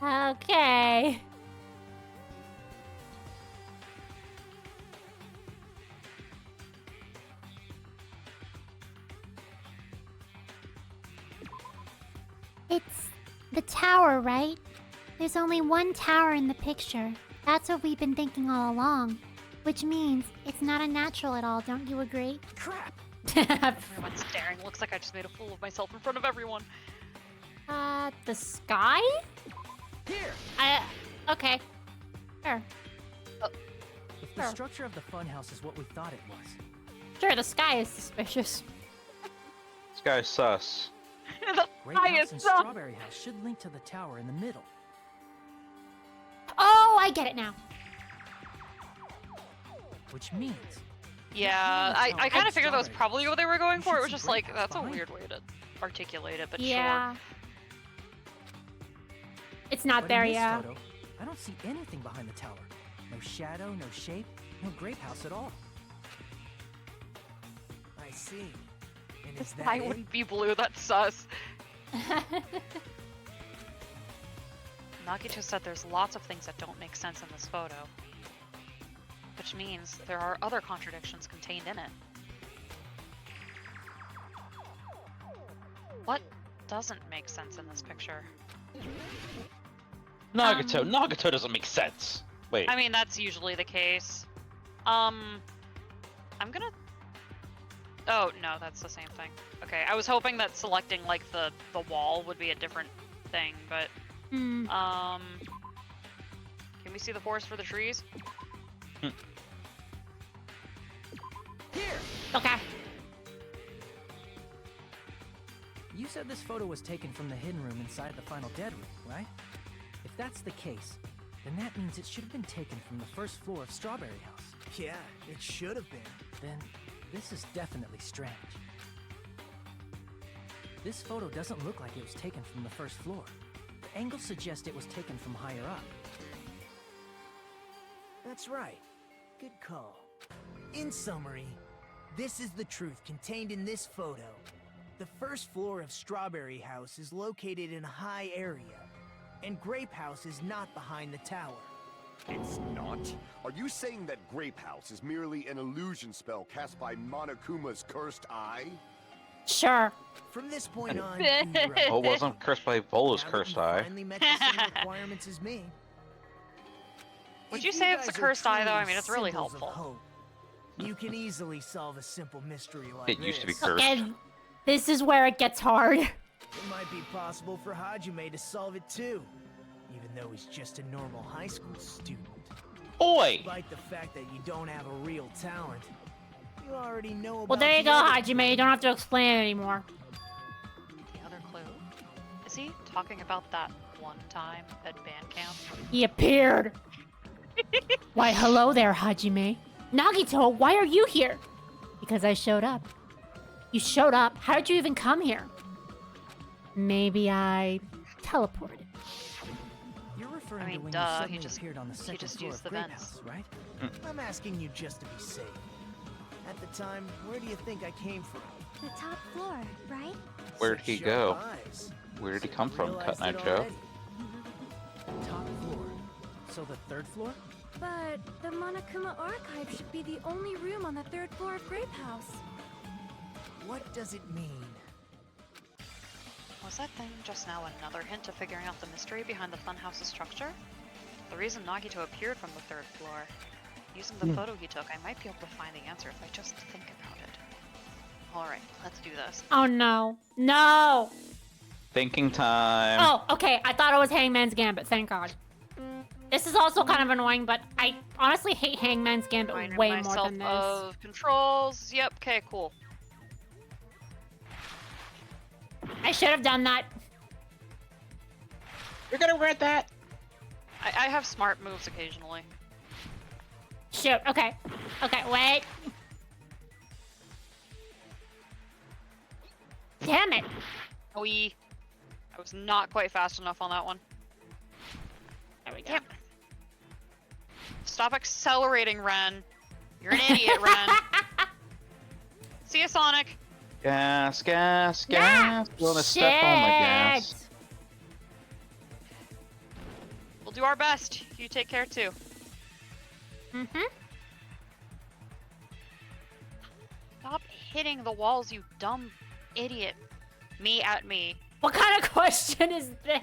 Okay. It's the tower, right? There's only one tower in the picture. That's what we've been thinking all along. Which means it's not unnatural at all, don't you agree? Crap! Everyone's staring. Looks like I just made a fool of myself in front of everyone. The sky? Here! Okay. Sure. If the structure of the funhouse is what we thought it was, Sure, the sky is suspicious. This guy's sus. Great sky House is and sus. Strawberry House should link to the tower in the middle. Oh, I get it now. Which means Yeah, I kind of figured that was probably what they were going You for. should It was see just Great like, House that's a behind weird it. way to articulate it, but Yeah. sure. It's not but there, in this yeah. photo, I don't see anything behind the tower. No shadow, no shape, no grape house at all. I see. And This is that sky it? wouldn't be blue, that's sus. Nagito said there's lots of things that don't make sense in this photo. Which means there are other contradictions contained in it. What doesn't make sense in this picture? Nagato. Nagato doesn't make sense. Wait. I mean, that's usually the case. I'm gonna... Oh, no, that's the same thing. Okay, I was hoping that selecting, like, the wall would be a different thing, but... Hmm. Can we see the forest for the trees? Here! Okay. You said this photo was taken from the hidden room inside the final dead room, right? If that's the case, then that means it should have been taken from the first floor of Strawberry House. Yeah, it should have been. Then this is definitely strange. This photo doesn't look like it was taken from the first floor. The angles suggest it was taken from higher up. That's right. Good call. In summary, this is the truth contained in this photo. The first floor of Strawberry House is located in a high area, and Grape House is not behind the tower. It's not? Are you saying that Grape House is merely an illusion spell cast by Monokuma's cursed eye? Sure. From this point on, you're right. Oh, it wasn't cursed by Vola's Now that cursed you eye. finally met the same requirements as me. Would If you say it's a guys are cursed eye, though? I truly mean, it's really symbols of helpful. hope, you can easily solve a simple mystery like It used to be this. cursed. And this is where it gets hard. It might be possible for Hajime to solve it too, even though he's just a normal high school student. Oi! Despite the fact that you don't have a real talent, you already know about Well, there you the go, other Hajime. You don't have to explain it anymore. The other clue? Is he talking about that one time at band camp? He appeared. Why, hello there, Hajime. Nagito, why are you here? Because I showed up. You showed up? How did you even come here? Maybe I teleported. You're referring I mean, to when duh, you he suddenly just- appeared on the he second just floor used of the Grape vents. House, right? I'm asking you just to be safe. At the time, where do you think I came from? The top floor, right? Where'd Such he sharp go? eyes. Where did he come from, Realized Cut it Knight Joe? already. Top floor. So the third floor? But the Monokuma Archive should be the only room on the third floor of Grape House. What does it mean? Was that thing just now another hint to figuring out the mystery behind the funhouse's structure? The reason Nagito appeared from the third floor. Using the photo he took, I might be able to find the answer if I just think about it. Alright, let's do this. Oh, no. No! Thinking time. Oh, okay. I thought it was Hangman's Gambit. Thank God. This is also kind of annoying, but I honestly hate Hangman's Gambit Reminding way more myself than this. of controls. Yep, okay, cool. I should have done that. You're gonna regret that. I have smart moves occasionally. Shoot. Okay. Okay, wait. Damn it. I was not quite fast enough on that one. There we go. Yep. Stop accelerating, Ren. You're an idiot, Ren. See ya, Sonic. Gas, gas, Yeah. gas. Gonna step on my gas. Shit. We'll do our best. You take care, too. Mm-hmm. Stop hitting the walls, you dumb idiot. Me at me. What kind of question is this?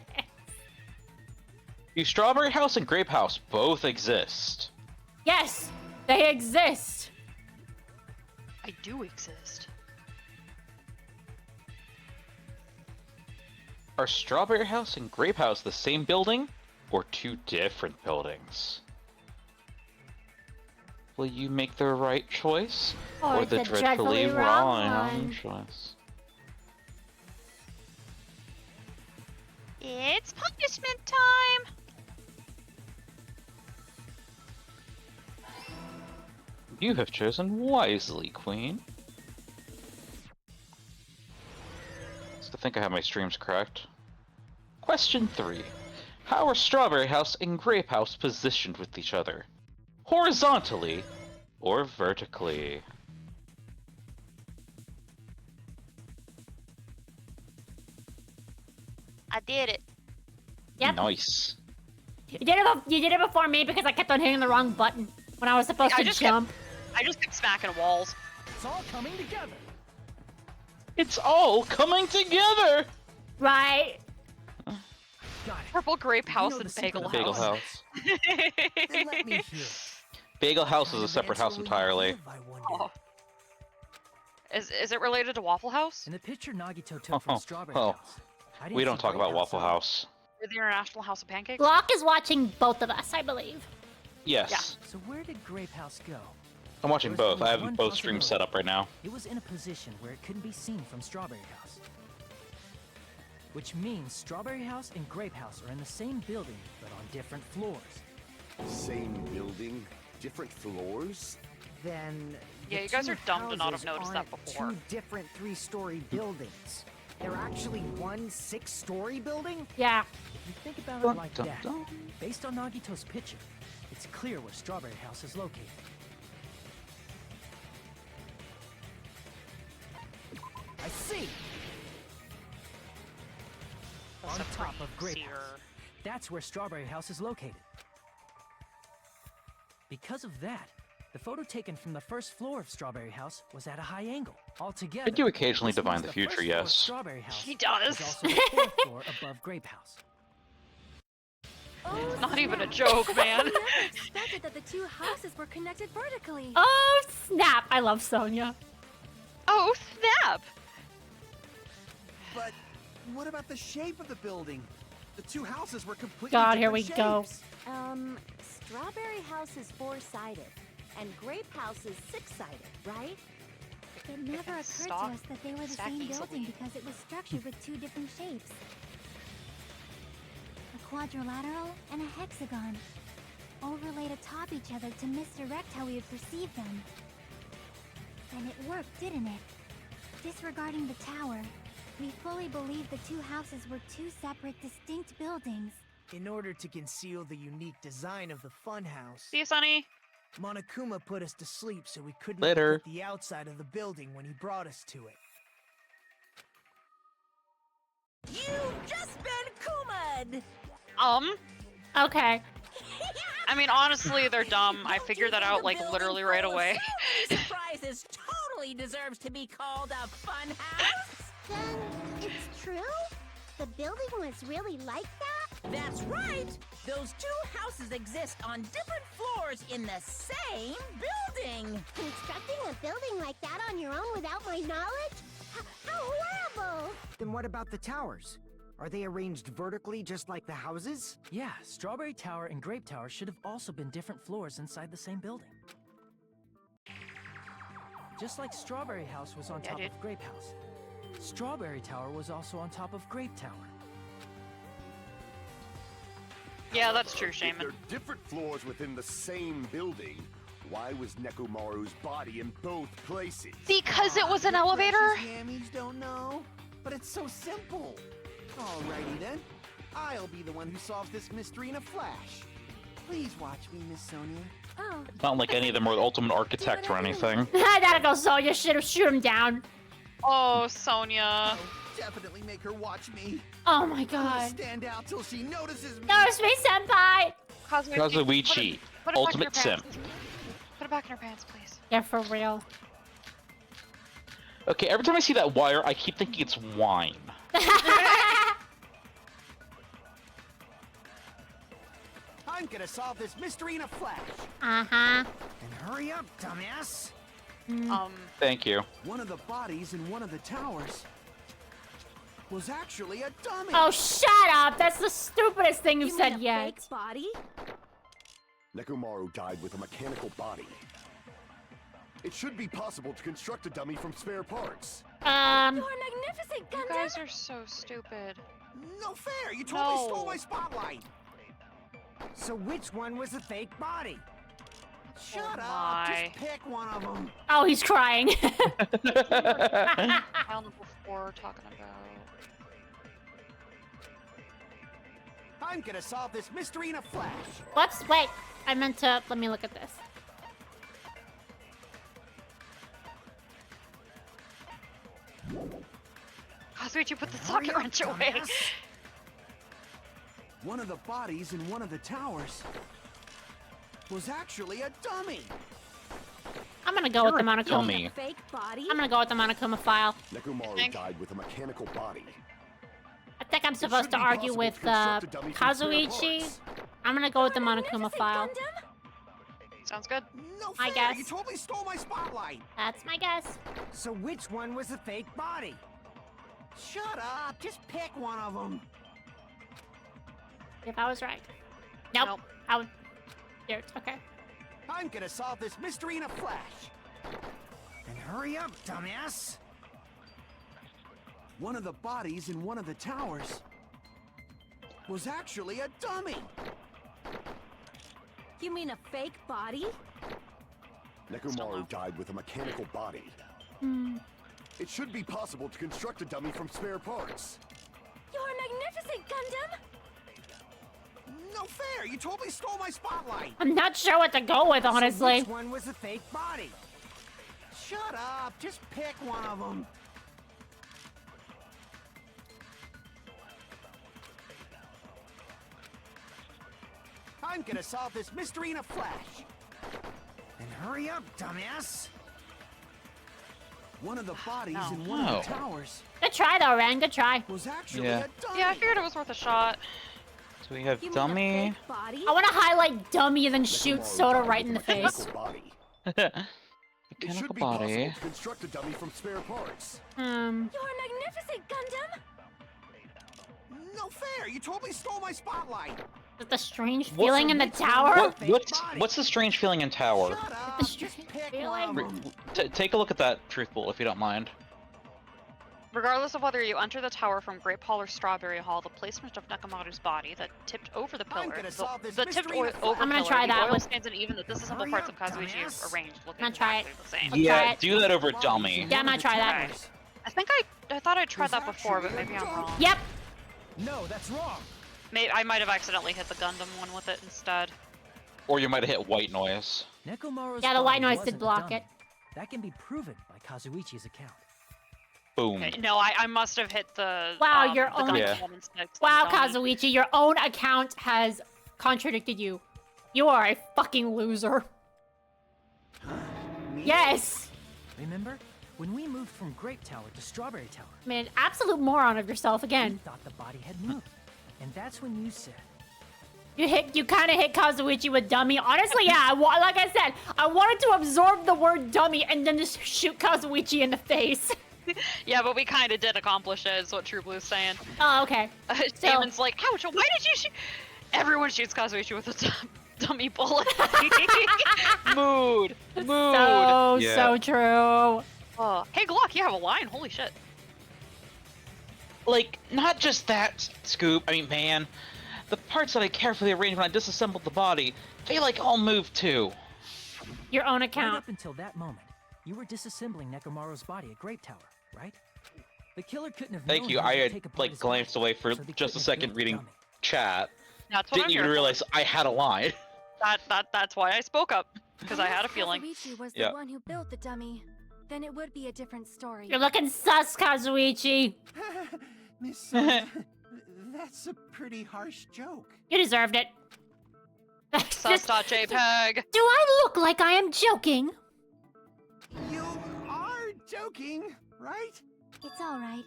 The Strawberry House and Grape House both exist. Yes. They exist. I do exist. Are Strawberry House and Grape House the same building, or two different buildings? Will you make the right choice, or the dreadfully wrong choice? It's punishment time! You have chosen wisely, Queen. I think I have my streams correct. Question 3. How are Strawberry House and Grape House positioned with each other? Horizontally or vertically? I did it. Yep. Nice. You did it before me because I kept on hitting the wrong button when I was supposed to jump. I just kept smacking walls. It's all coming together. It's all coming together! Right. Purple Grape House know and the secret Bagel of Bagel House. House. Then let me hear it. Bagel House is a separate house entirely. Oh. Is it related to Waffle House? In the picture Nagito took from Strawberry Oh. House, I didn't We don't see talk Grape about Waffle either. House. Or the International House of Pancakes? Block is watching both of us, I believe. Yes. So where did Grape House go? I'm watching There was both. I only have one both streams set up right now. It was in a position where it couldn't be seen from Strawberry House. Which means Strawberry House and Grape House are in the same building, but on different floors. Same building, different floors? Then Yeah, the you guys two are dumb to not have houses noticed that aren't before. Two different 3-story buildings. They're actually one 6-story building? Yeah. If you think about it like that, based on Nagito's picture, it's clear where Strawberry House is located. I see! On Except top for of Grape Crazier. House. That's where Strawberry House is located. Because of that, the photo taken from the first floor of Strawberry House was at a high angle. Altogether, I do occasionally this divine means the future, first floor of yes. Strawberry House He does. is also the fourth floor above Grape House. Oh, Not even a snap. joke, man. I never expected that the two houses were connected vertically. Oh, snap. I love Sonia. Oh, snap! But what about the shape of the building? The two houses were completely God, here different we go. shapes. Strawberry House is 4-sided, and Grape House is 6-sided, right? It never occurred to Stop. us that they were the Stack same easily. building because it was structured with two different shapes. A quadrilateral and a hexagon, overlaid atop each other to misdirect how we would perceive them. And it worked, didn't it? Disregarding the tower, we fully believed the two houses were two separate, distinct buildings. In order to conceal the unique design of the funhouse, See you, Sonny. Monokuma put us to sleep so we couldn't Later. look at the outside of the building when he brought us to it. You've just been Kuma'd! Okay. I mean, honestly, they're dumb. I Don't figured you that think out, a like, building literally right full of away. so many surprises totally deserves to be called a fun house? Then it's true? The building was really like that? That's right! Those two houses exist on different floors in the same building! Constructing a building like that on your own without my knowledge? How horrible! Then what about the towers? Are they arranged vertically just like the houses? Yeah, Strawberry Tower and Grape Tower should have also been different floors inside the same building. Just like Strawberry House was on Yeah, top dude. of Grape House, Strawberry Tower was also on top of Grape Tower. Yeah, that's true, If Shaman. they're different floors within the same building, why was Nekomaru's body in both places? Because it was an Your elevator? precious Hammies don't know, but it's so simple. Alrighty then, I'll be the one who solves this mystery in a flash. Please watch me, Miss Sonia. Oh, It's not like any of them were the ultimate architect or anything. That'll go, Sonia. Shoot him down. Oh, Sonia. I'll definitely make her watch me. Oh my I'm gonna god. stand out till she notices me. Notice me, senpai! Kazuichi, put it back in ultimate your pants. simp. Put it back in her pants, please. Yeah, for real. Okay, every time I see that wire, I keep thinking it's wine. I'm gonna solve this mystery in a flash. Uh-huh. And hurry up, dumbass. Thank you. One of the bodies in one of the towers was actually a dummy. Oh, shut up! That's the stupidest thing you've You said mean a yet. fake body? Nekomaru died with a mechanical body. It should be possible to construct a dummy from spare parts. You're magnificent, You Gundam! guys are so stupid. No fair! You totally No. stole my spotlight! So which one was the fake body? Shut up! my. Just pick one of them. Oh, he's crying. File number 4 talking about. I'm gonna solve this mystery in a flash. Whoops, wait. I meant to... Let me look at this. Kazuichi, put the Hurry socket up, wrench away. dumbass. One of the bodies in one of the towers was actually a dummy. I'm gonna go with the Monokuma. Dummy. Fake body? I'm gonna go with the Monokuma file. Nekomaru died with a mechanical body. I think I'm supposed to argue with Kazuichi. I'm gonna go with the Monokuma file. Sounds good. No I fair! guess. You totally stole my spotlight. That's my guess. So which one was the fake body? Shut up! Just pick one of them. If I was right. Nope. Nope. I would... Here, okay. I'm gonna solve this mystery in a flash. And hurry up, dumbass. One of the bodies in one of the towers was actually a dummy. You mean a fake body? Nekomaru died with a mechanical body. It should be possible to construct a dummy from spare parts. You're magnificent, Gundam! No fair! You totally stole my spotlight. I'm not sure what to go with, So honestly. which one was the fake body? Shut up! Just pick one of them. I'm gonna solve this mystery in a flash. And hurry up, dumbass. One of the bodies No. in one of the towers Good try, though, Ren. Good try. was actually Yeah. a dummy. Yeah, I figured it was worth a shot. So we have You mean a dummy. fake body? I want to highlight dummy and then shoot Nekomaru Soda died right with in a the face. mechanical body. It Mechanical should be body. possible to construct a dummy from spare parts. You're magnificent, Gundam! No fair! You totally stole my spotlight. Is the strange What- feeling in the tower? What's the strange feeling in tower? Shut up! The Just strange pick feeling. one of them. Take a look at that truth bowl if you don't mind. Regardless of whether you enter the tower from Grape Hall or Strawberry Hall, the placement of Nekomaru's body that tipped over the I'm pillar, gonna solve this the tipped mystery in a over I'm gonna pillar, try the that oil one. stains, and even the disassembled Hurry parts up, of Kazuichi dumbass. arranged look I'm gonna try exactly the same. Let's try Yeah, it. do that over Bodies dummy. in Yeah, one I'm gonna of the try that. towers I think I thought I tried was that before, but actually maybe a I'm wrong. dummy. Yep. No, that's wrong. Maybe I might have accidentally hit the Gundam one with it instead. Or you might have hit white noise. Nekomaru's Yeah, the white body noise did wasn't a block dummy. it. That can be proven by Kazuichi's account. Boom. Okay, no, I must have hit the Wow, your the own- Gundam Yeah. one instead, 'cause Wow, I'm dummy. Kazuichi, your own account has contradicted you. You are a fucking loser. Yes! Remember? When we moved from Grape Tower to Strawberry Tower, Man, absolute moron of yourself we again. thought the body had moved. And that's when you said, You kind of hit Kazuichi with dummy. Honestly, yeah, like I said, I wanted to absorb the word dummy and then just shoot Kazuichi in the face. Yeah, but we kind of did accomplish it, is what True Blue's saying. Oh, okay. Damon's like, ouch, why did you shoot? Everyone shoots Kazuichi with a dummy bullet. Mood. So, Yeah. so true. Oh. Hey, Glock, you have a line. Holy shit. Like, not just that, Scoop. I mean, man. The parts that I carefully arranged when I disassembled the body, they like all moved too. Your own right account. up until that moment, you were disassembling Nekomaru's body at Grape Tower, right? The killer couldn't have Thank known you. how I to had take apart like his glanced body, away for so they just a couldn't have second built reading dummy. chat. That's what Didn't I'm even here for. realize I had a line. That's why I spoke up. Because I had a If feeling. Kazuichi was Yeah. the one who built the dummy, then it would be a different story. You're looking sus, Kazuichi. Miss Sonia, that's a pretty harsh joke. You deserved it. Sus.jpg. Do I look like I am joking? You are joking, right? It's alright.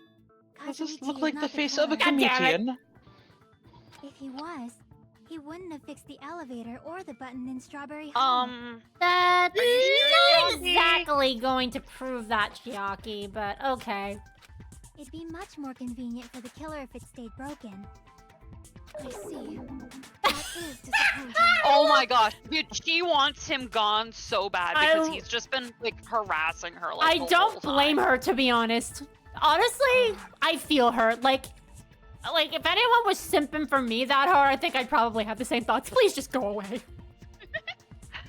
Does this Kazuichi look is like not the face of a killer. God damn it. comedian? If he was, he wouldn't have fixed the elevator or the button in Strawberry Hall. That's not Chiaki? exactly going to prove that, Chiaki, but okay. It'd be much more convenient for the killer if it stayed broken. I see. That is disappointing. Oh my gosh, dude, she wants him gone so bad because I- he's just been like harassing her. Like, I the don't whole blame time. her, to be honest. Honestly, I feel her. Like, if anyone was simping for me that hard, I think I'd probably have the same thoughts. Please just go away.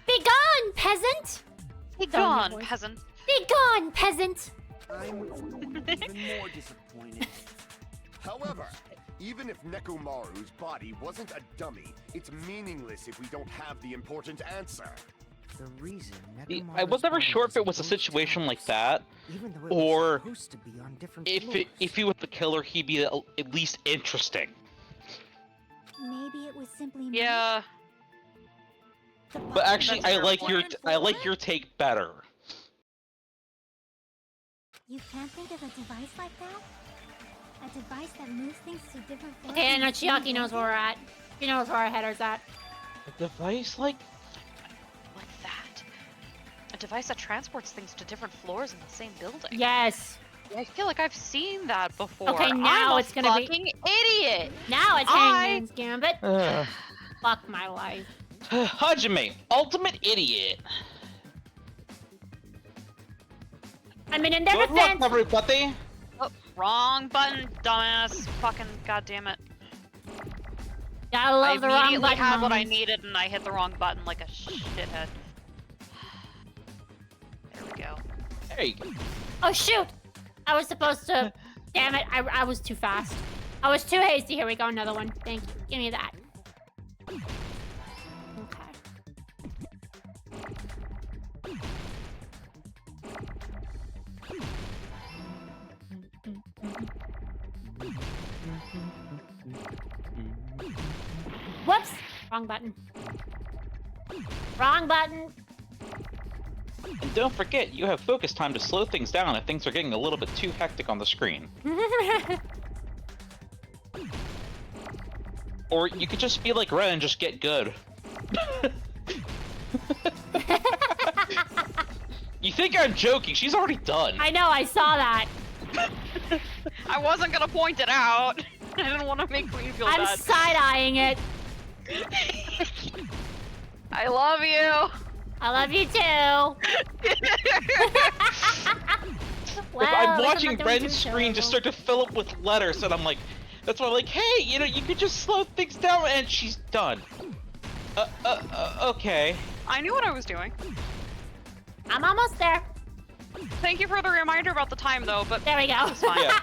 Be gone, peasant! Be Done, gone, boys. peasant. Be gone, peasant! I'm even more disappointed. However, even if Nekomaru's body wasn't a dummy, it's meaningless if we don't have the important answer. The reason I was never sure if it was a situation like that, or if he was the killer, he'd be at least interesting. Maybe it was simply Yeah. But actually, That's I like fair your take better. You can't think of a device like that? A device that moves things to different floors? Okay, I know and Chiaki knows where we're at. She knows where our header's at. A device like that. A device that transports things to different floors in the same building. Yes. I feel like I've seen that before. Okay, now I'm it's gonna be- fucking idiot. Now it's Hangman's Gambit. Ugh. Fuck my life. Hajime, ultimate idiot. I mean, in their Good defense... luck, everybody. Oh, wrong button, dumbass. Fucking goddamn it. Gotta love the I wrong immediately button had what I moments. needed and I hit the wrong button like a shithead. There we go. There you go. Oh, shoot! I was supposed to... Damn it, I was too fast. I was too hasty. Here we go, another one. Thank you. Give me that. Okay. Whoops! Wrong button. Wrong button. And don't forget, you have focus time to slow things down if things are getting a little bit too hectic on the screen. Or you could just be like Ren and just get good. You think I'm joking? She's already done. I know, I saw that. I wasn't gonna point it out. I didn't want to make Queen feel I'm bad. side-eyeing it. I love you. I love you too. Well, I'm at least watching not doing Ren's too screen just terrible. start to fill up with letters, and I'm like, that's why I'm like, hey, you know, you could just slow things down, and she's done. Okay. I knew what I was doing. I'm almost there. Thank you for the reminder about the time, though, but There we go. it's fine. Yeah.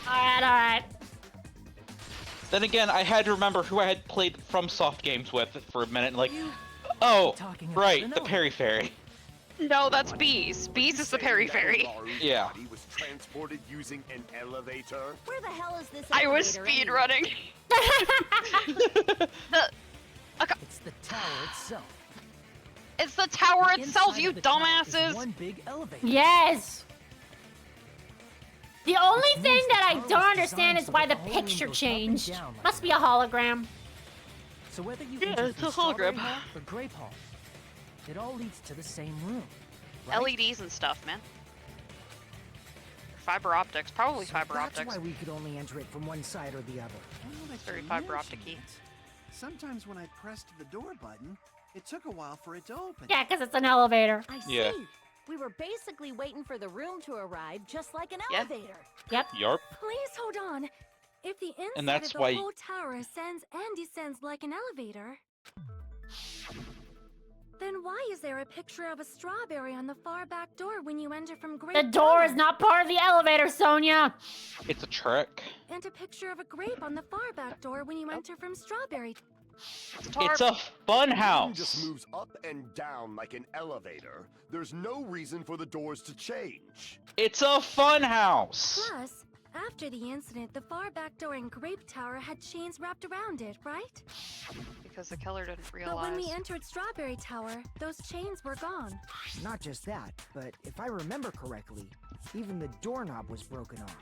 Alright. Then again, I had to remember who I had played FromSoft games with for a minute, and like, oh, right, the Perry Fairy. No, that's Bees. Bees is the Perry Fairy. Nekomaru's Yeah. body was transported using an elevator. Where the hell is this I was elevator speed anyway? running. It's the tower itself. It's the tower itself, Inside you of the tower is dumbasses. one big elevator. Yes. The only Which thing means that the I tower don't was understand designed is so why that the the whole room picture goes up and changed. down like Must be a hologram. So whether you Yeah, enter it's through a Strawberry hologram. Hall or Grape Hall, it all leads to the same room. Right? LEDs and stuff, man. Fiber optics, probably So fiber that's optics. why we could only enter it from one side or the other. Now that Very you fiber mention optic-y. it, sometimes when I pressed the door button, it took a while for it to open. Yeah, because it's an elevator. I see. Yeah. We were basically waiting for the room to arrive, just like an Yeah. elevator. Yep. Yarp. Please hold on. If the inside And that's of the why- whole tower ascends and descends like an elevator, then why is there a picture of a strawberry on the far back door when you enter from Grape The door is Tower? not part of the elevator, Sonia. It's a trick. And a picture of a grape on the far back door when you enter from Strawberry. It's a fun The room house. just moves up and down like an elevator. There's no reason for the doors to change. It's a fun house. Plus, after the incident, the far back door in Grape Tower had chains wrapped around it, right? Because the killer didn't But realize. when we entered Strawberry Tower, those chains were gone. Not just that, but if I remember correctly, even the doorknob was broken off.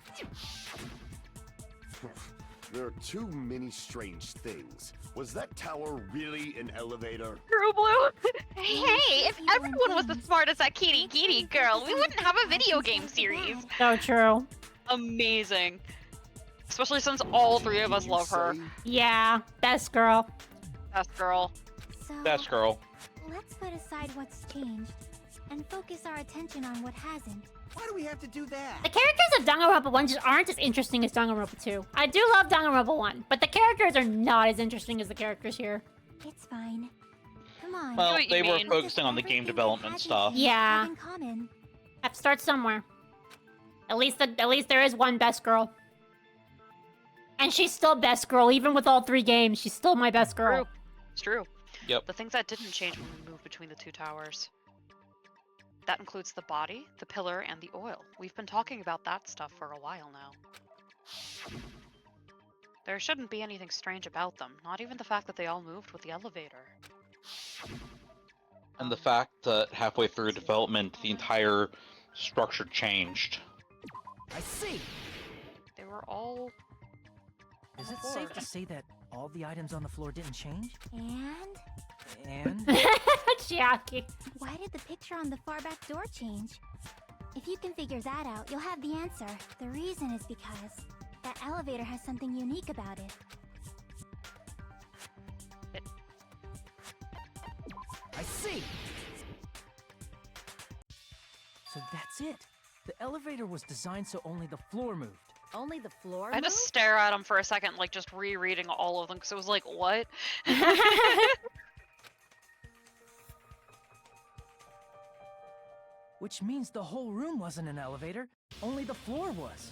There are too many strange things. Was that tower really an elevator? True Blue. Hey, if everyone was as smart as that kitty kitty girl, we wouldn't have a video game series. So true. Amazing. Especially since all three of us love her. Yeah, best girl. Best girl. So, Best girl. let's put aside what's changed and focus our attention on what hasn't. Why do we have to do that? The characters of Danganronpa 1 just aren't as interesting as Danganronpa 2. I do love Danganronpa 1, but the characters are not as interesting as the characters here. It's fine. Come on. Well, what you they were mean. focusing on the game development stuff. Yeah. Have in common. Have to start somewhere. At least there is one best girl. And she's still best girl, even with all 3 games. She's still my best girl. True. It's true. Yep. The things that didn't change when we moved between the 2 towers. That includes the body, the pillar, and the oil. We've been talking about that stuff for a while now. There shouldn't be anything strange about them, not even the fact that they all moved with the elevator. And the fact that halfway through development, the entire structure changed. I see. They were all... Is it safe to say that all the items on the floor didn't change? And? Chiaki. Why did the picture on the far back door change? If you can figure that out, you'll have the answer. The reason is because that elevator has something unique about it. I see. So that's it. The elevator was designed so only the floor moved. Only the floor I had to moved? stare at them for a second, like just rereading all of them, because it was like, what? Which means the whole room wasn't an elevator, only the floor was.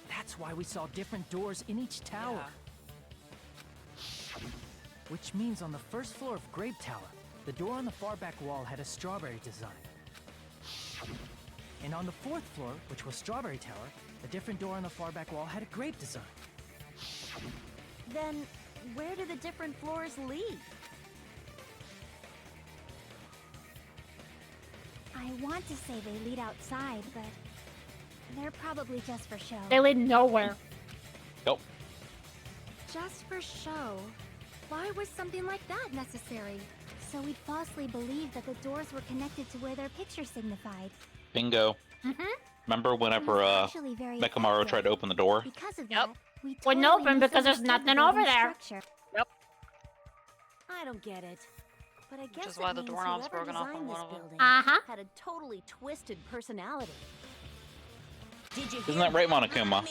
That's why we saw different doors in each tower. Which means on the first floor of Grape Tower, the door on the far back wall had a strawberry design. And on the 4th floor, which was Strawberry Tower, a different door on the far back wall had a grape design. Then, where do the different floors lead? I want to say they lead outside, but they're probably just for show. They lead nowhere. Nope. Just for show. Why was something like that necessary? So we'd falsely believe that the doors were connected to where their picture signified. Bingo. Remember whenever Actually very Nekomaru effective. tried to open the door? Because of Yep. that, we Wouldn't totally open because there's misunderstood nothing the over building's there. structure. I don't get it. But I guess is why it the means doorknob's whoever broken off on designed one this of them. building Uh-huh. had a totally twisted personality. Did you Isn't hear that right, that, Monokuma? Mommy?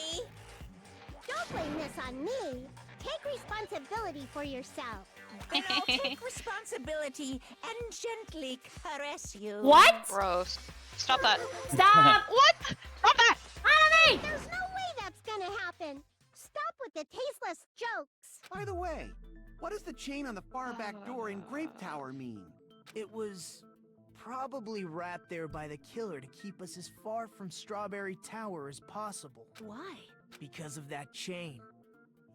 Don't blame this on me. Take responsibility for yourself. And I'll take responsibility and gently caress you. What? Gross. Stop that. Stop! What? Stop that! Mommy! There's no way that's gonna happen. Stop with the tasteless jokes. By the way, what does the chain on the far back door in Grape Tower mean? It was probably wrapped there by the killer to keep us as far from Strawberry Tower as possible. Why? Because of that chain.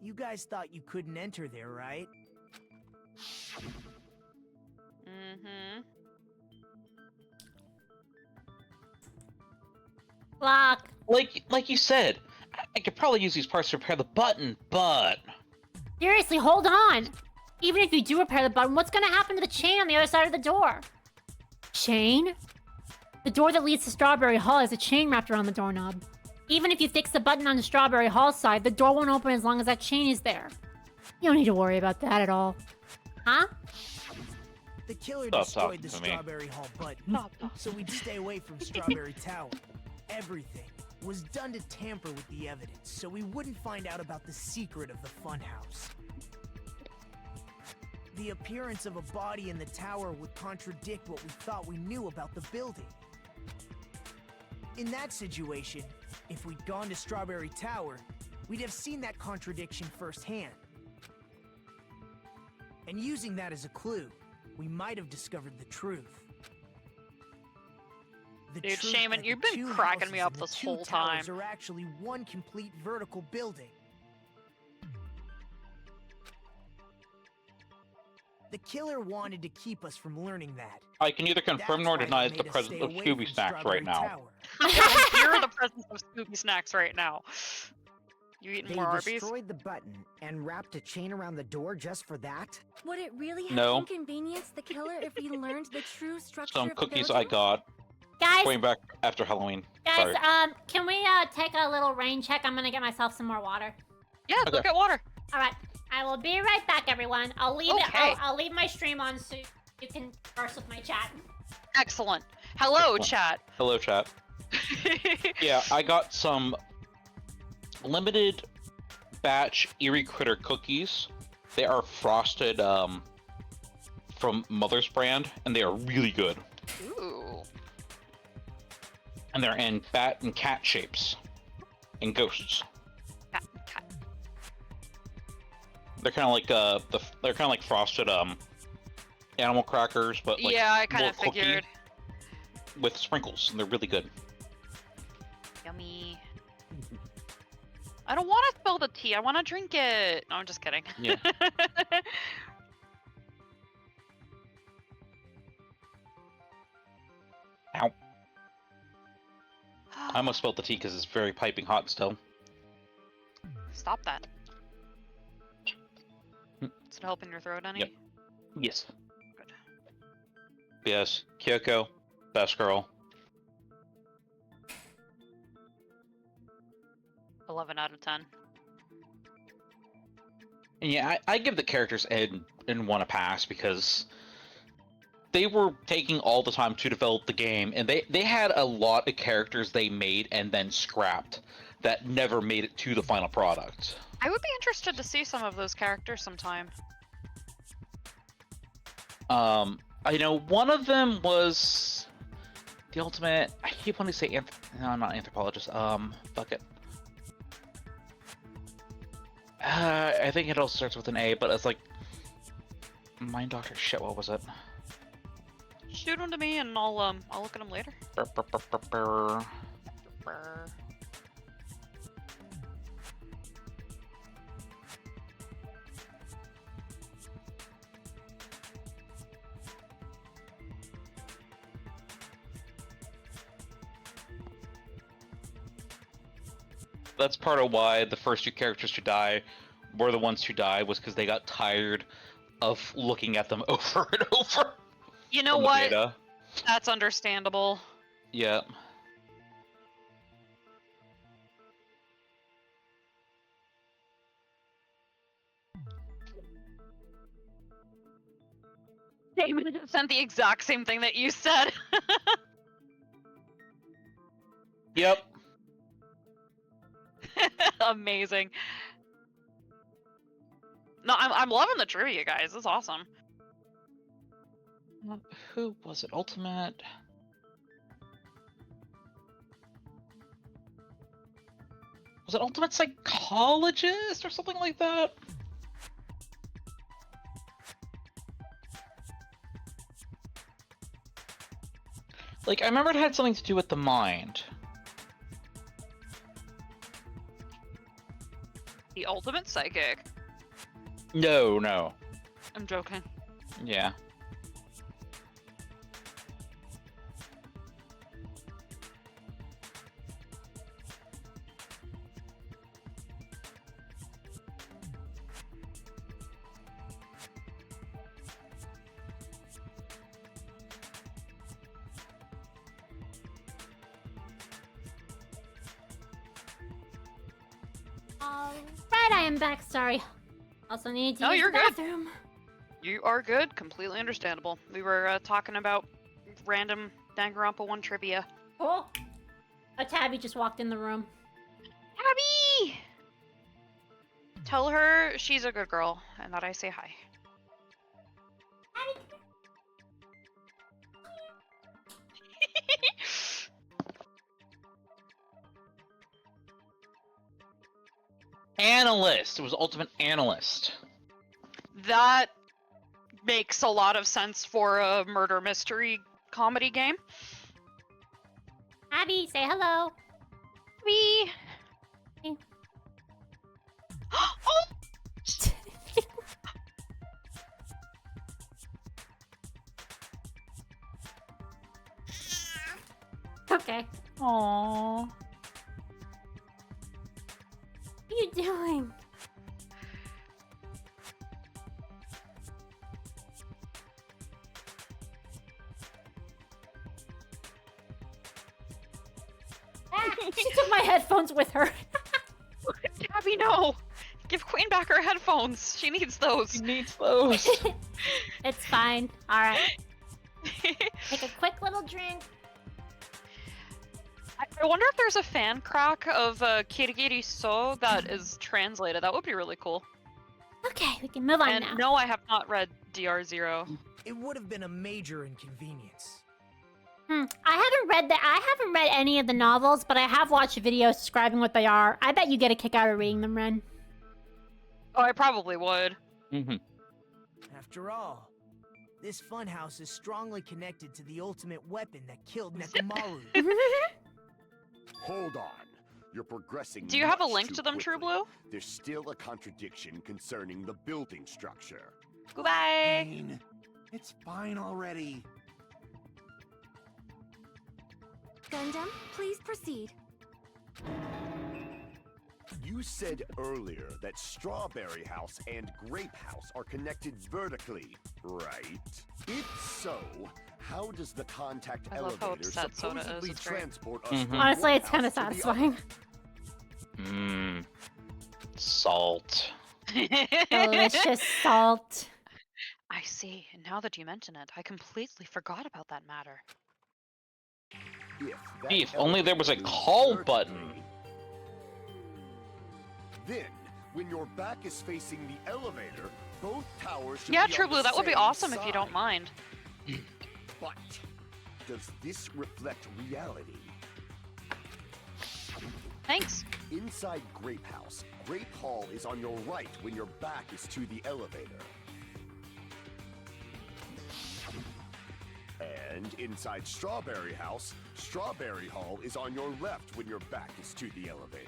You guys thought you couldn't enter there, right? Mm-hmm. Lock. Like you said, I could probably use these parts to repair the button, but... Seriously, hold on. Even if you do repair the button, what's gonna happen to the chain on the other side of the door? Chain? The door that leads to Strawberry Hall has a chain wrapped around the doorknob. Even if you fix the button on the Strawberry Hall side, the door won't open as long as that chain is there. You don't need to worry about that at all. Huh? The killer Stop destroyed the talking to me. Strawberry Hall button, so we'd stay away from Strawberry Tower. Everything was done to tamper with the evidence, so we wouldn't find out about the secret of the funhouse. The appearance of a body in the tower would contradict what we thought we knew about the building. In that situation, if we'd gone to Strawberry Tower, we'd have seen that contradiction firsthand. And using that as a clue, we might have discovered the truth. The Dude, truth Shaman, that you've the been two cracking me houses up and the this two whole towers time. are actually one complete vertical building. The killer wanted to keep us from learning that. I can neither confirm That's nor why he deny made the us presence stay of away Scooby from Snacks Strawberry right now. Tower. I can hear the presence of Scooby Snacks right now. You eating They more Arby's? destroyed the button and wrapped a chain around the door just for that? Would it really have No. inconvenienced the killer if we learned the true structure Some of the cookies building? I got. Guys, Going back after Halloween. guys, Sorry. can we take a little rain check? I'm gonna get myself some more water. Yeah, Okay. look at water. All right, I will be right back, everyone. I'll leave it. Okay. I'll leave my stream on so you can converse with my chat. Excellent. Hello, Excellent. chat. Hello, chat. Yeah, I got some limited batch Eerie Critter cookies. They are frosted from Mother's brand, and they are really good. Ooh. And they're in bat and cat shapes, and ghosts. Cat. They're kind of like they're kind of like frosted animal crackers, but like Yeah, I kind more of figured. with sprinkles, and they're really good. Yummy. I don't want to spill the tea. I want to drink it. No, I'm just kidding. Yeah. Ow. I almost spilled the tea because it's very piping hot still. Stop that. Is it helping your throat any? Yep. Yes. Good. Yes. Kyoko, best girl. 11 out of 10. And yeah, I give the characters in one a pass because they were taking all the time to develop the game, and they had a lot of characters they made and then scrapped that never made it to the final product. I would be interested to see some of those characters sometime. I know one of them was the ultimate. I keep wanting to say no, I'm not anthropologist. Fuck it. I think it all starts with an A, but it's like Mind Doctor. Shit, what was it? Shoot them to me, and I'll look at them later. Brr. That's part of why the first two characters to die were the ones who died, was because they got tired of looking at them over and over. You know from the what? data. That's understandable. Yeah. Damon just sent the exact same thing that you said. Yep. Amazing. No, I'm loving the trivia, guys. This is awesome. Who was it? Ultimate? Was it Ultimate Psychologist or something like that? Like, I remember it had something to do with the mind. The ultimate psychic. No, no. I'm joking. Yeah. Alright, I am back. Sorry. Also need to No, use you're the good. bathroom. You are good. Completely understandable. We were talking about random Danganronpa 1 trivia. Cool. A Tabby just walked in the room. Abby! Tell her she's a good girl and that I say hi. Analyst! It was Ultimate Analyst. That makes a lot of sense for a murder mystery comedy game. Abby, say hello. Abby! Hey. Oh! Okay. Aww. What are you doing? Ah, she took my headphones with her. Gabby, no! Give Queen back her headphones. She needs those. She needs those. It's fine. Alright. Take a quick little drink. I wonder if there's a fan crack of Kirigiri So that is translated. That would be really cool. Okay, we can move on And now. no, I have not read DR0. It would have been a major inconvenience. I haven't read any of the novels, but I have watched videos describing what they are. I bet you get a kick out of reading them, Ren. Oh, I probably would. After all, this funhouse is strongly connected to the ultimate weapon that killed Nekomaru. Hold on. You're progressing. Do you have a much link too to them, quickly. True Blue? There's still a contradiction concerning the building structure. Goodbye. Fine. It's fine already. Gundam, please proceed. You said earlier that Strawberry House and Grape House are connected vertically, right? If so, how does the contact I love how elevator upset Soda is, supposedly it's great. transport us from Honestly, one it's kind of house to the satisfying. Salt. Delicious salt. I see. And now that you mention it, I completely forgot about that matter. If only there was a call button. Then, when your back is facing the elevator, both towers should Yeah, be True on Blue, the that would be same awesome if you don't side. mind. But does this reflect reality? Thanks. Inside Grape House, Grape Hall is on your right when your back is to the elevator. And inside Strawberry House, Strawberry Hall is on your left when your back is to the elevator.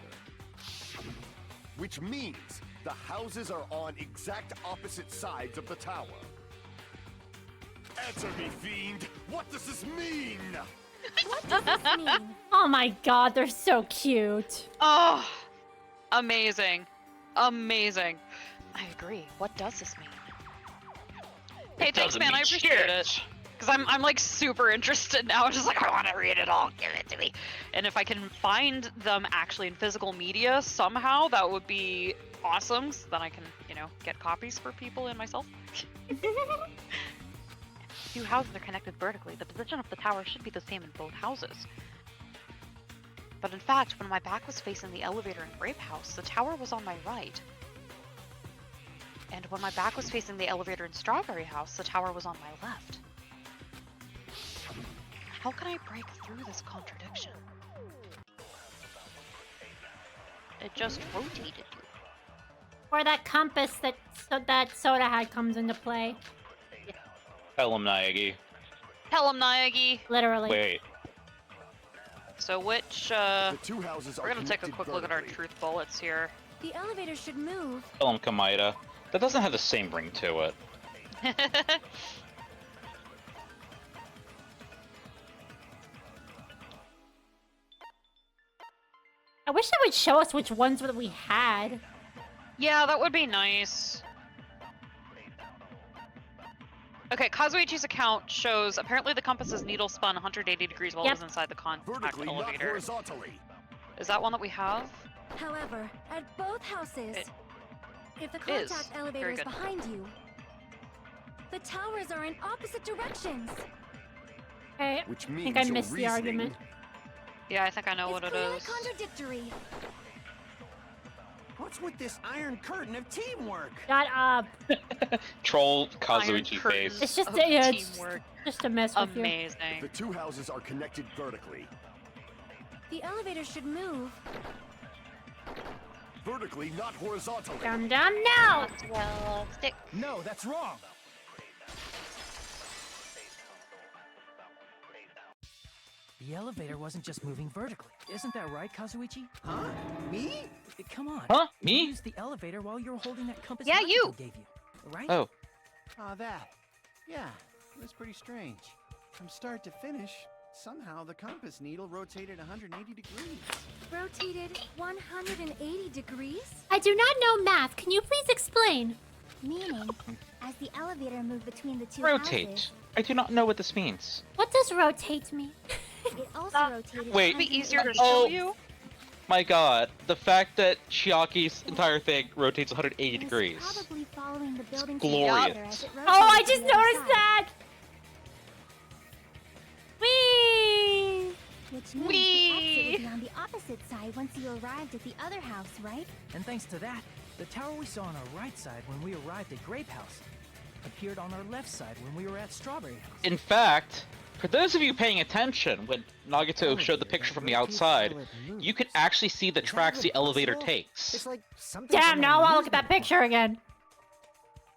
Which means the houses are on exact opposite sides of the tower. Answer me, fiend! What does this mean? What does this mean? Oh my god, they're so cute. Oh, amazing. Amazing. I agree. What does this mean? Hey, thanks, doesn't man. I mean appreciate shit. it. Because I'm like super interested now. I'm just like, I want to read it all. Give it to me. And if I can find them actually in physical media somehow, that would be awesome. So then I can, you know, get copies for people and myself. Two houses are connected vertically. The position of the tower should be the same in both houses. But in fact, when my back was facing the elevator in Grape House, the tower was on my right. And when my back was facing the elevator in Strawberry House, the tower was on my left. How can I break through this contradiction? It just rotated. Or that compass that Soda had comes into play. Tell him, Naegi. Tell him, Naegi. Literally. Wait. So which, The two houses we're are gonna take a connected quick look at our vertically. truth bullets here. The elevator should move. Tell him, Kamaida. That doesn't have the same ring to it. I wish they would show us which ones that we had. Yeah, that would be nice. Okay, Kazuichi's account shows apparently the compass's needle spun 180 degrees while it was inside the contact Vertically, not elevator. horizontally. Is that one that we have? However, at both houses, if the is. contact elevator Very is good. behind you, the towers are in opposite directions. Okay, Which I means think I your missed the reasoning- argument. Yeah, I think I know It's what it clearly is. contradictory. What's with this iron curtain of teamwork? Shut up. Troll Iron Kazuichi curtain face. It's just of yeah, it's teamwork. just to mess with you. Amazing. The two houses are connected vertically. The elevator should move. Vertically, not horizontally. Dum dum no! Well, stick. No, that's wrong. The elevator wasn't just moving vertically. Isn't that right, Kazuichi? Huh? Me? Come on. Huh? You Me? used the elevator while you were holding that compass Yeah, Naruto you. gave you, right? Oh. Ah, that. Yeah, it was pretty strange. From start to finish, somehow the compass needle rotated 180 degrees. Rotated 180 degrees? I do not know math. Can you please explain? Meaning, as the elevator moved between the two Rotate. houses, I do not know what this means. What does rotate mean? it also rotated. Wait. It'd be easier to 180 show Oh. you. My god, the fact that Chiaki's entire thing rotates 180 It was degrees. probably following the building glorious. together as it Oh, I rotated just to the other noticed side, that! Whee! Which means Whee! the exit would be on the opposite side once you arrived at the other house, right? And thanks to that, the tower we saw on our right side when we arrived at Grape House appeared on our left side when we were at Strawberry House. In fact, for those of you paying attention, when Nagito showed the picture from the outside, you could actually see the tracks the elevator takes. It's like something Damn, from now an I look at that amusement picture again.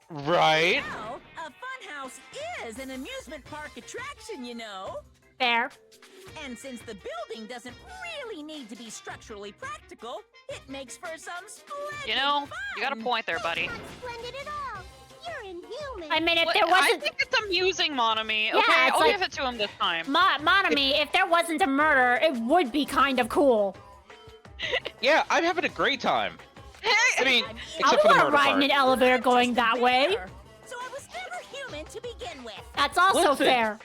Right? Now, a funhouse is an amusement park attraction, you know. Fair. And since the building doesn't really need to be structurally practical, it makes for some splendid You know, fun. you got a point there, buddy. Not splendid at all. You're inhuman. I mean, if What- there I wasn't... think it's amusing, Monami. Yeah, Okay, it's I'll like- give it to him this time. Monami, if there wasn't a murder, it would be kind of cool. Yeah, I'm having a great time. I mean, I except for the want to murder ride in an part. elevator going that way. So I was never human to begin with. That's also Listen. fair.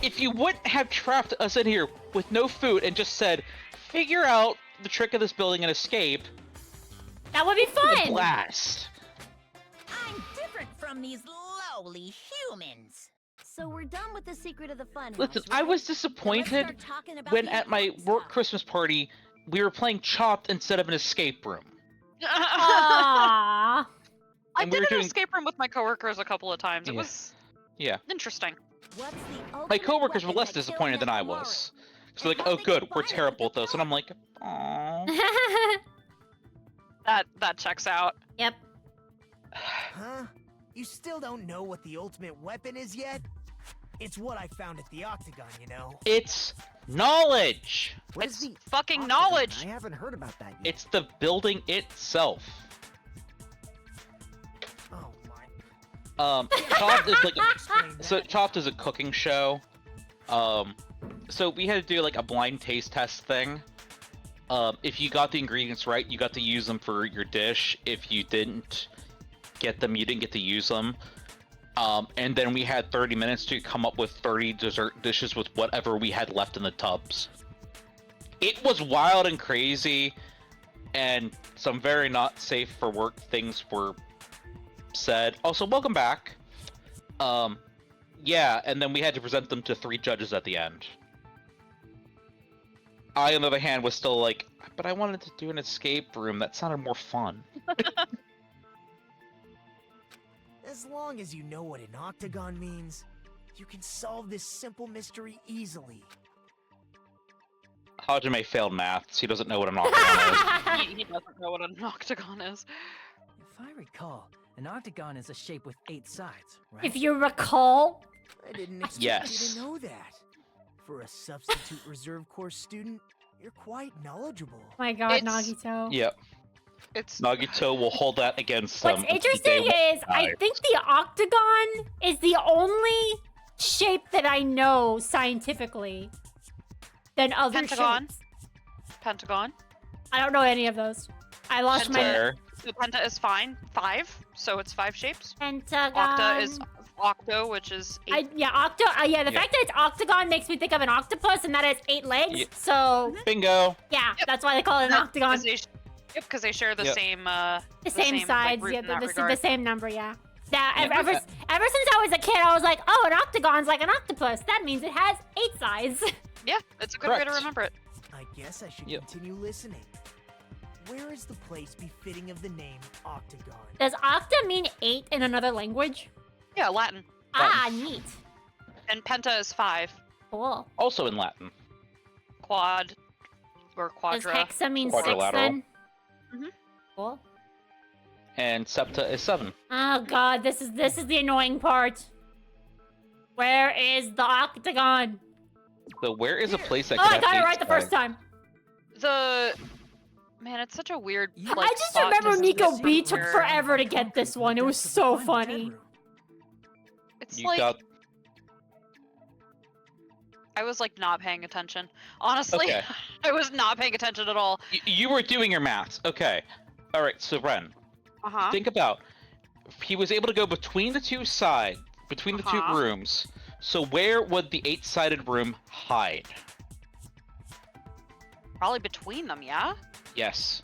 If you wouldn't have trapped us in here with no food and just said, figure out the trick of this building and escape, That would be it would be a fun. blast. I'm different from these lowly humans. So we're done with the secret of the fun. Listen, I was disappointed when at my work Christmas party, we were playing Chopped instead of an escape room. Aww. I And we did were an doing- escape room with my coworkers a couple of times. It Yeah. was Yeah. interesting. My coworkers were less disappointed than I was. So like, oh good, we're terrible at this. And I'm like, aww. That checks out. Yep. Huh? You still don't know what the ultimate weapon is yet? It's what I found at the Octagon, you know. It's knowledge! What is It's the fucking Octagon? knowledge. I haven't heard about that yet. It's the building itself. Oh my. Chopped is like Explain so that. Chopped is a cooking show. So we had to do like a blind taste test thing. If you got the ingredients right, you got to use them for your dish. If you didn't get them, you didn't get to use them. And then we had 30 minutes to come up with 30 dessert dishes with whatever we had left in the tubs. It was wild and crazy, and some very not safe for work things were said. Also, welcome back. Yeah, and then we had to present them to 3 judges at the end. I, on the other hand, was still like, but I wanted to do an escape room. That sounded more fun. As long as you know what an octagon means, you can solve this simple mystery easily. Hajime failed maths. He doesn't know what an octagon is. He doesn't know what an octagon is. If I recall, an octagon is a shape with 8 sides, right? If you recall. I didn't expect Yes. you to know that. For a substitute reserve course student, you're quite knowledgeable. My god, It's- Nagito. Yep. It's Nagito will hold that against them. What's interesting is, I think the octagon is the only shape that I know scientifically than other Pentagon. shapes. Pentagon. I don't know any of those. I lost my Fair. The penta is 5, so it's 5 shapes. pentagon. Octa is octo, which is 8. The Yeah. fact that it's octagon makes me think of an octopus, and that has 8 legs. Yeah. So Bingo. yeah, Yep. that's why they call it an octagon. Because they share the Yep. same The same like, sides, root yeah, in that the regard. same number, yeah. Yeah, Yeah. ever since I was a kid, I was like, oh, an octagon's like an octopus. That means it has 8 sides. Yeah, it's a good way to Correct. remember it. I guess I should Yep. continue listening. Where is the place befitting of the name Octagon? Does octa mean 8 in another language? Yeah, Latin. Ah, neat. And penta is 5. Cool. Also in Latin. Quad or Does quadra. hexa mean 6 Quadrilateral. then? Mhm. Cool. And Septa is 7. Oh god, this is the annoying part. Where is the octagon? So where is a place that Oh, could I have got it 8 right the first sides? time. Man, it's such a weird. Yeah. Like, I just spot remember to Nico sit B took here. forever to get this one. It was so funny. It's You like got I was like not paying attention. Honestly, Okay. I was not paying attention at all. You were doing your maths. Okay. All right. So Ren, Uh-huh. think about. He was able to go between the two the two rooms. So where would the 8-sided room hide? Probably between them, yeah? Yes.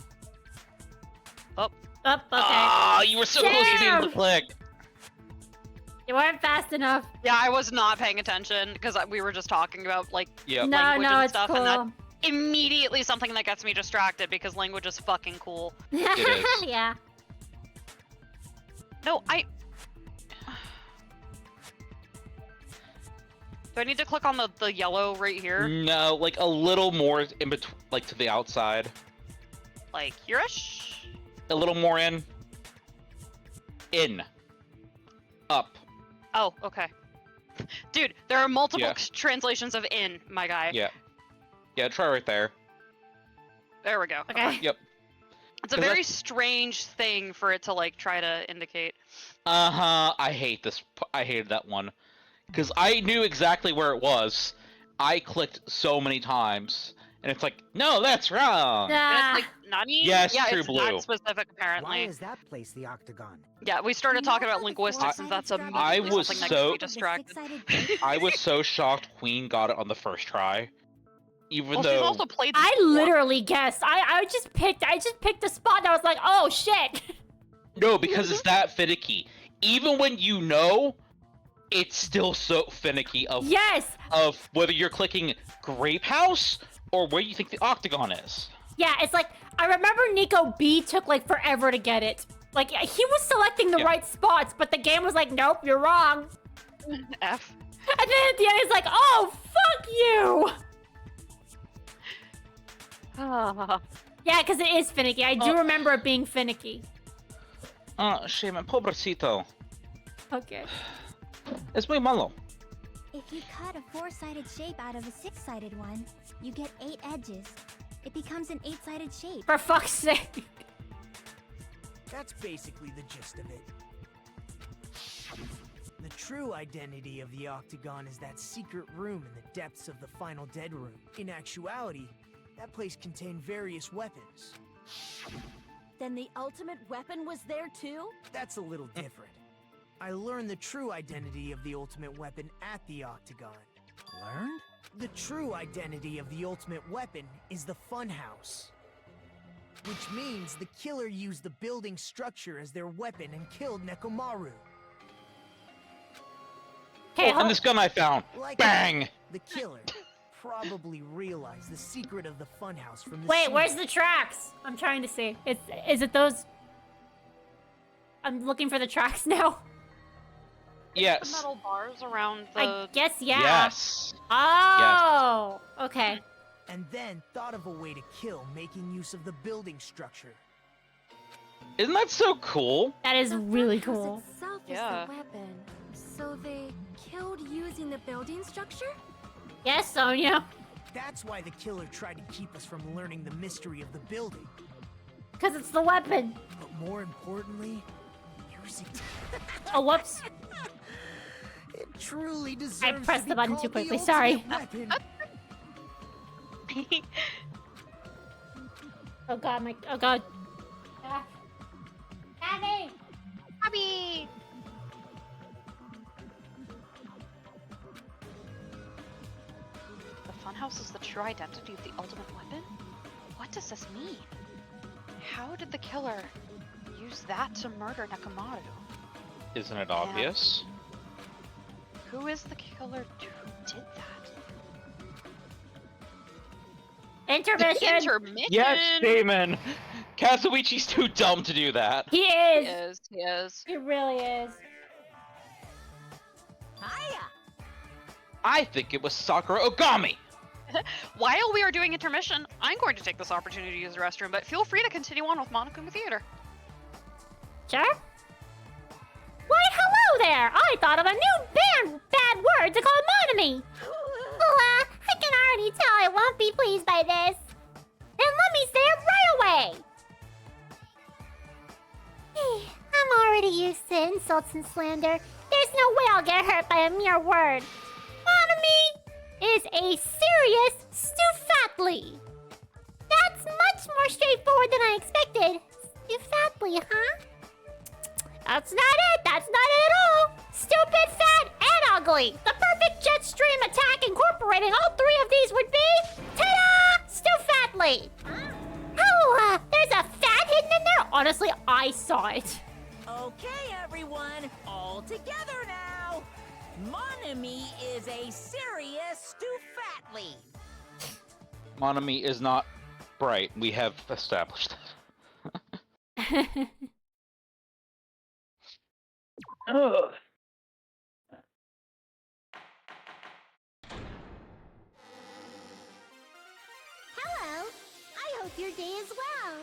Up, okay. Ah, you were so close to being able to click. You weren't fast enough. Yeah, I was not paying attention because we were just talking about like Yep. language and it's stuff, cool. and that immediately something that gets me distracted because language is fucking cool. It is. Yeah. No, Do I need to click on the yellow right here? No, like a little more in between, like to the outside. Like here-ish? A little more in. In. Up. Oh, okay. Dude, there are multiple Yeah. translations of in, my guy. Yeah. Yeah, try right there. There we go. Okay. Yep. It's a 'Cause very that's- strange thing for it to like try to indicate. I hate this. I hated that one. Because I knew exactly where it was. I clicked so many times. And it's like, no, that's wrong. And Ah. it's like, Nani? Yes, yeah, True it's Blue. not specific Why apparently. is that place the octagon? Yeah, we started You know talking how about the linguistics, and that's four-sided I immediately was something that so- gets me distracted. I was so shocked Queen got it on the first try. Even Well, she's though... also played this I before. literally guessed. I just picked a spot and I was like, oh shit. No, because it's that finicky. Even when you know, it's still so finicky of Yes. of whether you're clicking Grape House or where you think the octagon is. Yeah, it's like I remember Nico B took like forever to get it. Like he was selecting the Yeah. right spots, but the game was like, nope, you're wrong. F. And then at the end, it's like, oh fuck you. Yeah, because it is finicky. I do remember it being finicky. Shame, pobrecito. Okay. Es muy malo. If you cut a 4-sided shape out of a 6-sided one, you get 8 edges. It becomes an 8-sided shape. For fuck's sake. That's basically the gist of it. The true identity of the octagon is that secret room in the depths of the final dead room. In actuality, that place contained various weapons. Then the ultimate weapon was there too? That's a little different. I learned the true identity of the ultimate weapon at the octagon. Learned? The true identity of the ultimate weapon is the funhouse. Which means the killer used the building structure as their weapon and killed Nekomaru. Okay, And this gun I found. Like Bang! The killer probably realized the secret of the funhouse from the Wait, scene. where's the tracks? I'm trying to see. Is it those? I'm looking for the tracks now. The Yes. metal bars around the. I guess yeah. Yes. Oh. Okay. And then thought of a way to kill, making use of the building structure. Isn't that so cool? That is The really funhouse cool. itself Yeah. is the weapon. So they killed using the building structure? Yes, Sonia. That's why the killer tried to keep us from learning the mystery of the building. Because it's the weapon. But more importantly, using Oh, whoops. it truly deserves pressed to be the button called too the quickly, ultimate sorry. weapon. Oh god, oh god. Abby! Abby! The funhouse is the true identity of the ultimate weapon? What does this mean? How did the killer use that to murder Nekomaru? Isn't it obvious? Who is the killer who did that? Intermission! Intermission! Yes, Damon! Kazuichi's too dumb to do that. He He is! is, he is. He really is. Hiya! I think it was Sakura Ogami! While we are doing intermission, I'm going to take this opportunity to use the restroom, but feel free to continue on with Monokuma Theater. Sure? Why, hello there! I thought of a new bad word to call Monomy! Well, I can already tell I won't be pleased by this. Then let me say it right away! I'm already used to insults and slander. There's no way I'll get hurt by a mere word. Monomy! is a serious Stufatli. That's much more straightforward than I expected. Stufatli, huh? That's not it. That's not it at all. Stupid, fat, and ugly. The perfect jet stream attack incorporating all three of these would be... Ta-da! Stufatli. Oh, there's a fat hidden in there? Honestly, I saw it. Okay, everyone, all together now. Mon ami is a serious Stufatli. Monami is not bright. We have established that. Ugh. Hello. I hope your day is well.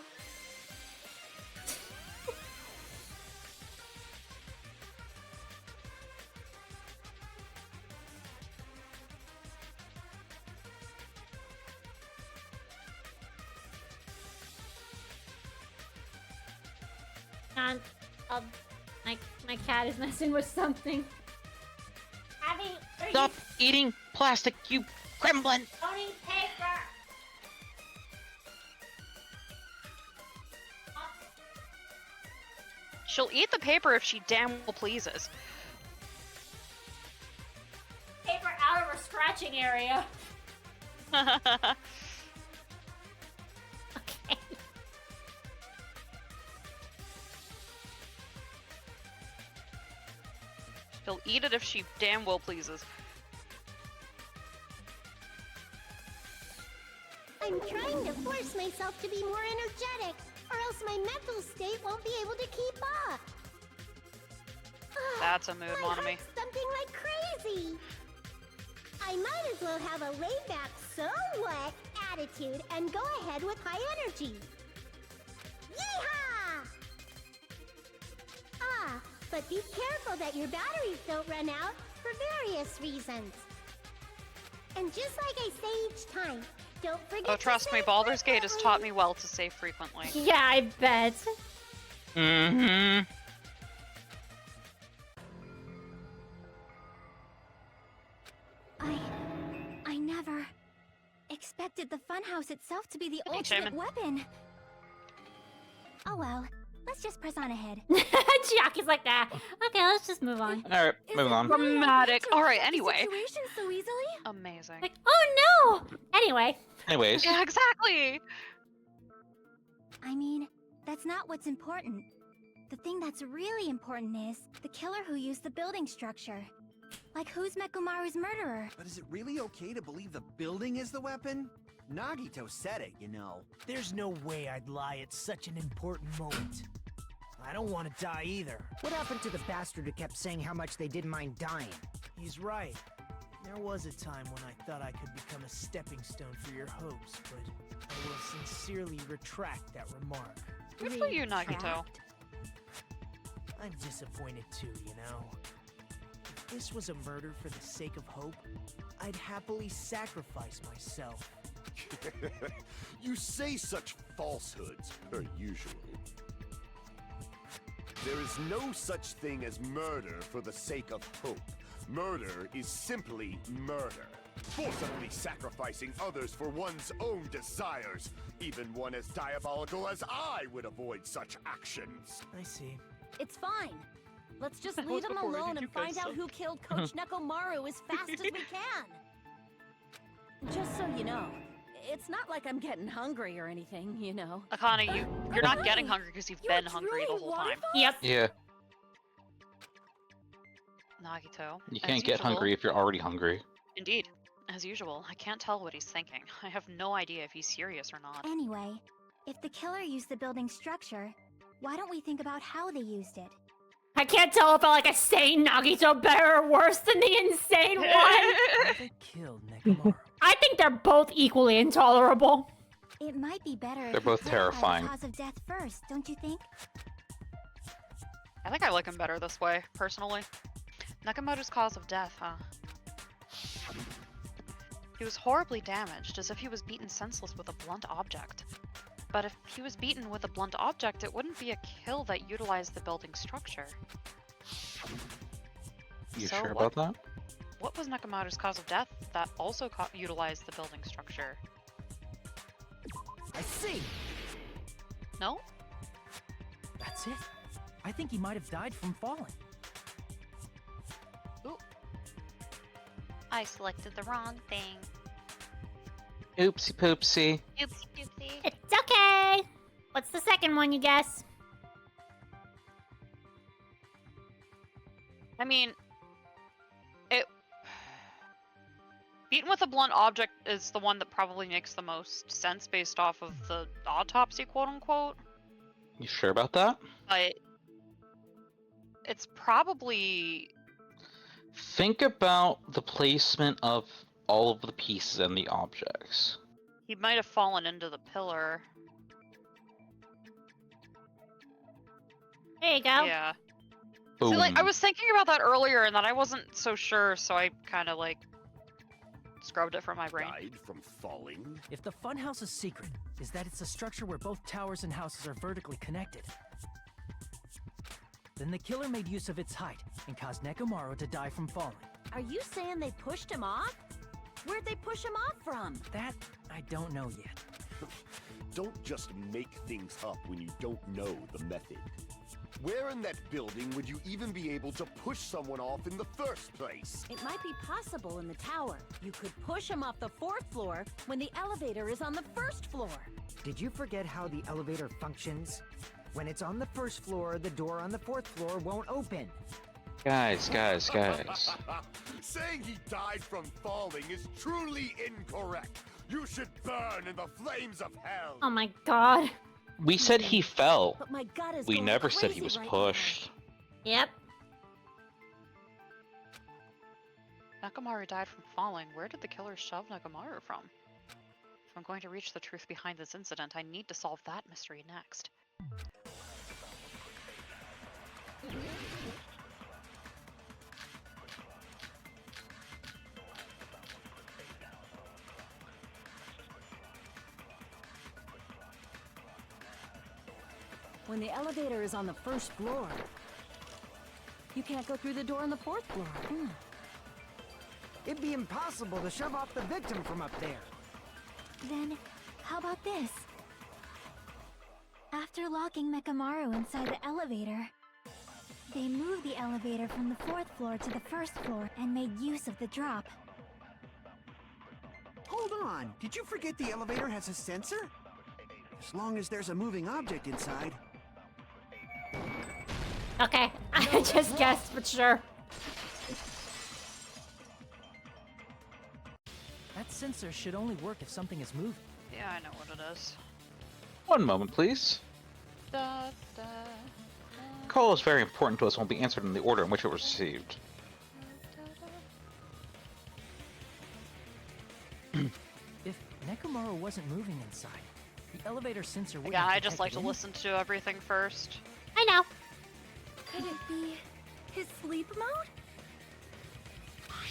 My cat is messing with something. Abby, Stop eating plastic, you gremlin! Don't eat paper. She'll eat the paper if she damn well pleases. Paper out of her scratching area. Okay. She'll eat it if she damn well pleases. I'm trying to force myself to be more energetic, or else my mental state won't be able to keep up. That's a mood, My Monami. heart's thumping like crazy. I might as well have a laid-back, so what attitude and go ahead with high energy. Yeehaw! Ah, but be careful that your batteries don't run out for various reasons. And just like I say each time, don't forget Oh, trust me, Baldur's Gate has taught me well to save frequently. Yeah, I bet. Mm-hmm. I never expected the funhouse itself to be the Hey, ultimate Shaman. weapon. Oh well, let's just press on ahead. Jack is like that. Okay, let's just move on. Alright, moving on. Dramatic. Alright, The anyway. situation so easily? Amazing. Like, oh no! Anyway. Anyways, Yeah, exactly! I mean, that's not what's important. The thing that's really important is the killer who used the building structure. Like, who's Mekumaru's murderer? But is it really okay to believe the building is the weapon? Nagito said it, you know. There's no way I'd lie at such an important moment. I don't want to die either. What happened to the bastard who kept saying how much they didn't mind dying? He's right. There was a time when I thought I could become a stepping stone for your hopes, but I will sincerely retract that remark. Good for you, Nagito. I'm disappointed too, you know. If this was a murder for the sake of hope, I'd happily sacrifice myself. You say such falsehoods, per usual. There is no such thing as murder for the sake of hope. Murder is simply murder. Forcibly sacrificing others for one's own desires. Even one as diabolical as I would avoid such actions. I see. It's fine. Let's just That leave was him before any alone of and you guys find out suck. who killed Coach Nekomaru as fast as we can. Just so you know, it's not like I'm getting hungry or anything, you know. Akane, you're not getting hungry because you've been hungry the whole time. Yep. yeah, Nagito. you as can't get usual- hungry if you're already hungry. Indeed. As usual, I can't tell what he's thinking. I have no idea if he's serious or not. Anyway, if the killer used the building structure, why don't we think about how they used it? I can't tell if I like a sane Nagito better or worse than the insane one. How they killed Nekomaru. I think they're both equally intolerable. It might be better if They're we both clarify terrifying. the cause of death first, don't you think? I think I like him better this way, personally. Nakamoto's cause of death, huh? He was horribly damaged, as if he was beaten senseless with a blunt object. But if he was beaten with a blunt object, it wouldn't be a kill that utilized the building structure. You So sure what- about that? what was Nekomaru's cause of death that also utilized the building structure? I see. No? That's it. I think he might have died from falling. Ooh. I selected the wrong thing. Oopsie poopsie. Oopsie doopsie. It's okay. What's the second one, you guess? I mean, beaten with a blunt object is the one that probably makes the most sense based off of the autopsy, quote unquote. You sure about that? But it's probably. Think about the placement of all of the pieces and the objects. He might have fallen into the pillar. There you go. Yeah. Boom. See, like, I was thinking about that earlier and then I wasn't so sure, so I kind of like scrubbed it from my brain. Died from falling? If the funhouse's secret is that it's a structure where both towers and houses are vertically connected, then the killer made use of its height and caused Nekomaru to die from falling. Are you saying they pushed him off? Where'd they push him off from? That I don't know yet. Don't just make things up when you don't know the method. Where in that building would you even be able to push someone off in the first place? It might be possible in the tower. You could push him off the 4th floor when the elevator is on the 1st floor. Did you forget how the elevator functions? When it's on the 1st floor, the door on the 4th floor won't open. Guys. Saying he died from falling is truly incorrect. You should burn in the flames of hell. Oh my god. We said he fell. But my gut is We going never said he crazy was right pushed. Yep. Nekomaru died from falling. Where did the killer shove Nekomaru from? If I'm going to reach the truth behind this incident, I need to solve that mystery next. When the elevator is on the 1st floor, you can't go through the door on the 4th floor. It'd be impossible to shove off the victim from up there. Then, how about this? After locking Nekomaru inside the elevator, they moved the elevator from the 4th floor to the 1st floor and made use of the drop. Hold on, did you forget the elevator has a sensor? As long as there's a moving object inside. Okay. I just guessed, but sure. That sensor should only work if something is moving. Yeah, I know what it is. One moment, please. Da, da, Call is very important to us and will be answered in the order in which it was received. If Nekomaru wasn't moving inside, the elevator sensor wouldn't Yeah, have I just like to detected listen to everything first. I know. Could it be his sleep mode?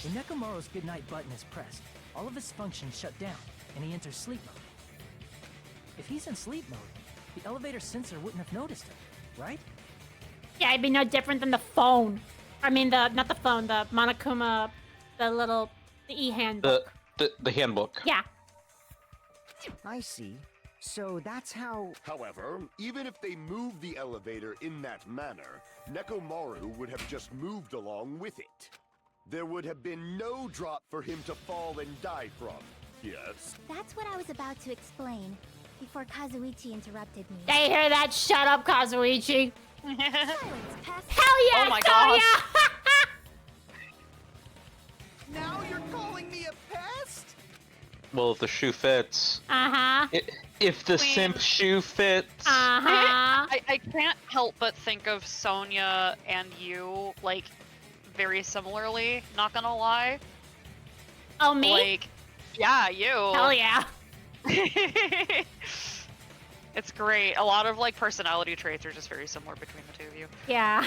When Nekomaru's goodnight button is pressed, all of his functions shut down, and he enters sleep mode. If he's in sleep mode, the elevator sensor wouldn't have noticed him, right? Yeah, it'd be no different than the phone. I mean, not the phone, the Monokuma, the e-handbook. The handbook. Yeah. I see. So that's how... However, even if they moved the elevator in that manner, Nekomaru would have just moved along with it. There would have been no drop for him to fall and die from. Yes? That's what I was about to explain before Kazuichi interrupted me. They hear that? Shut up, Kazuichi. Silence, pest. Hell yeah, Oh my Sonya! Now you're calling me a pest? Well, if the shoe fits. Uh-huh. If the Queen. simp shoe fits. Uh-huh. I can't help but think of Sonya and you, like, very similarly, not gonna lie. Oh, me? Like, yeah, you. Hell yeah. It's great. A lot of, like, personality traits are just very similar between the two of you. Yeah.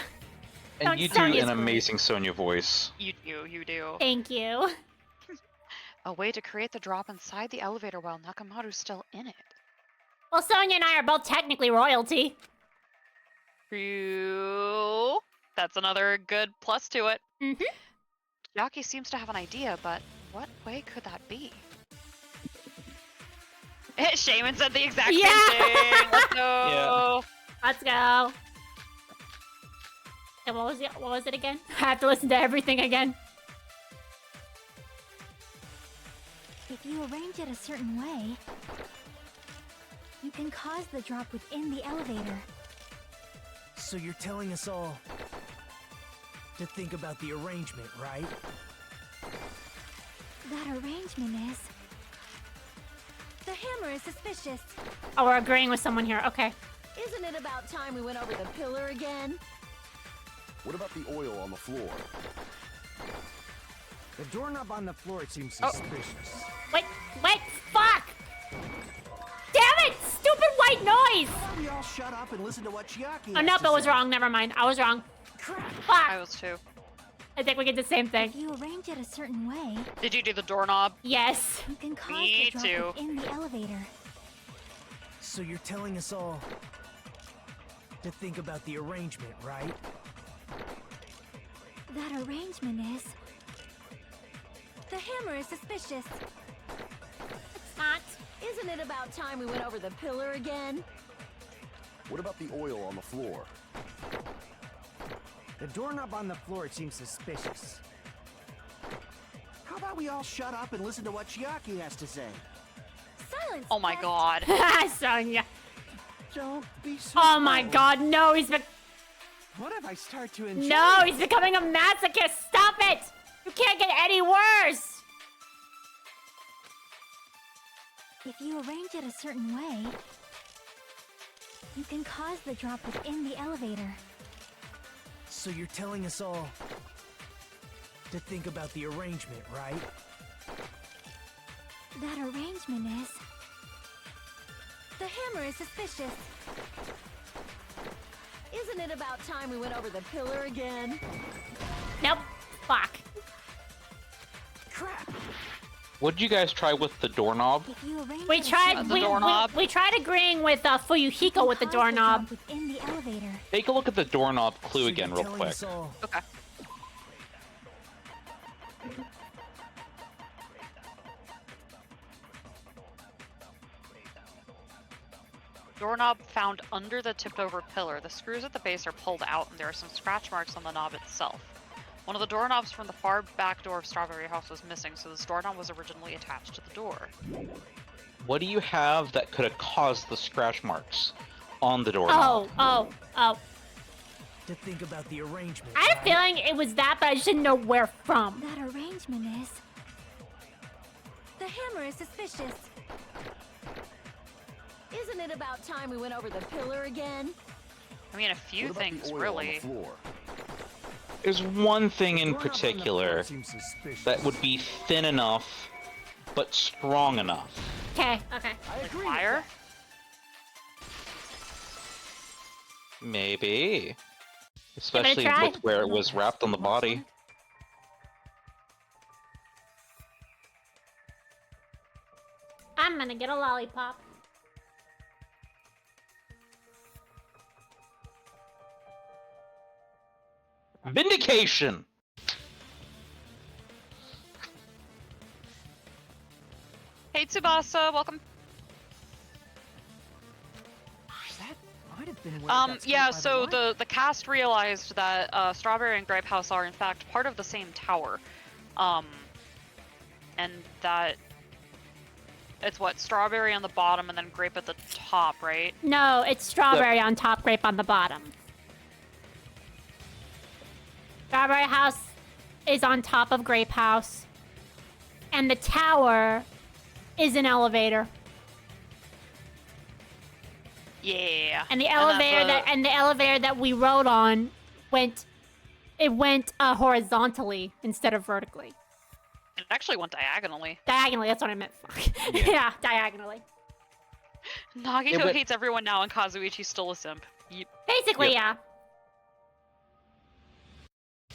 And you do Sonya's an great. amazing Sonya voice. You do. Thank you. A way to create the drop inside the elevator while Nakamaru's still in it. Well, Sonya and I are both technically royalty. True. That's another good plus to it. Mm-hmm. Yaki seems to have an idea, but what way could that be? Shaman said the exact Yeah! same thing. Let's go. Let's go. And what was it again? I have to listen to everything again. If you arrange it a certain way, you can cause the drop within the elevator. So you're telling us all to think about the arrangement, right? That arrangement is... The hammer is suspicious. Oh, we're agreeing with someone here. Okay. Isn't it about time we went over the pillar again? What about the oil on the floor? The doorknob on the floor seems suspicious. Wait, fuck! Damn it! Stupid white noise! Why don't we all shut up and listen to what Chiaki Oh, nope, I was wrong. Never mind. I was wrong. I Fuck! was too. I think we get the same thing. If you arrange it a certain way, Did you do the doorknob? Yes. you can cause Me the too. drop within the elevator. So you're telling us all to think about the arrangement, right? That arrangement is... The hammer is suspicious. It's not. Isn't it about time we went over the pillar again? What about the oil on the floor? The doorknob on the floor seems suspicious. How about we all shut up and listen to what Chiaki has to say? Silence! Oh my god. Sonya. Don't be so Oh my bold. god, no, What if I start to enjoy No, it? he's becoming a masochist. Stop it! You can't get any worse. If you arrange it a certain way, you can cause the drop within the elevator. So you're telling us all to think about the arrangement, right? That arrangement is... The hammer is suspicious. Isn't it about time we went over the pillar again? Nope. Fuck. Crap! What'd you guys try with the doorknob? If you arrange We it a tried. certain The We, doorknob? we tried agreeing with Fuyuhiko with the cause doorknob. drop within the elevator. Take a look at the doorknob clue So again you're real telling quick. us all Okay. Doorknob found under the tipped over pillar. The screws at the base are pulled out and there are some scratch marks on the knob itself. One of the doorknobs from the far back door of Strawberry House was missing, so this doorknob was originally attached to the door. What do you have that could have caused the scratch marks on the doorknob? Oh. to think about the arrangement, I had a right? feeling it was that, but I just didn't know where from. That arrangement is... The hammer is suspicious. Isn't it about time we went over the pillar again? I mean, a few What about things, the oil really. on the floor? There's one thing in Doorknob on the floor particular seems suspicious. that would be thin enough, but strong enough. Okay. I Like agree fire? Maybe. Especially try? with where it was wrapped on the body. I'm gonna get a lollipop. Vindication! Hey, Tsubasa, welcome. That might have been where it got Yeah, split by so light. the cast realized that Strawberry and Grape House are in fact part of the same tower. And that it's what, Strawberry on the bottom and then Grape at the top, right? No, it's strawberry on top, grape on the bottom. Strawberry House is on top of Grape House. And the tower is an elevator. Yeah. And the elevator the elevator that we rode on went horizontally instead of vertically. It actually went diagonally. Diagonally, that's what I meant. Fuck. Yeah, diagonally. Nagito Yeah, but- hates everyone now and Kazuichi's still a simp. Yep. Basically, Yep. yeah.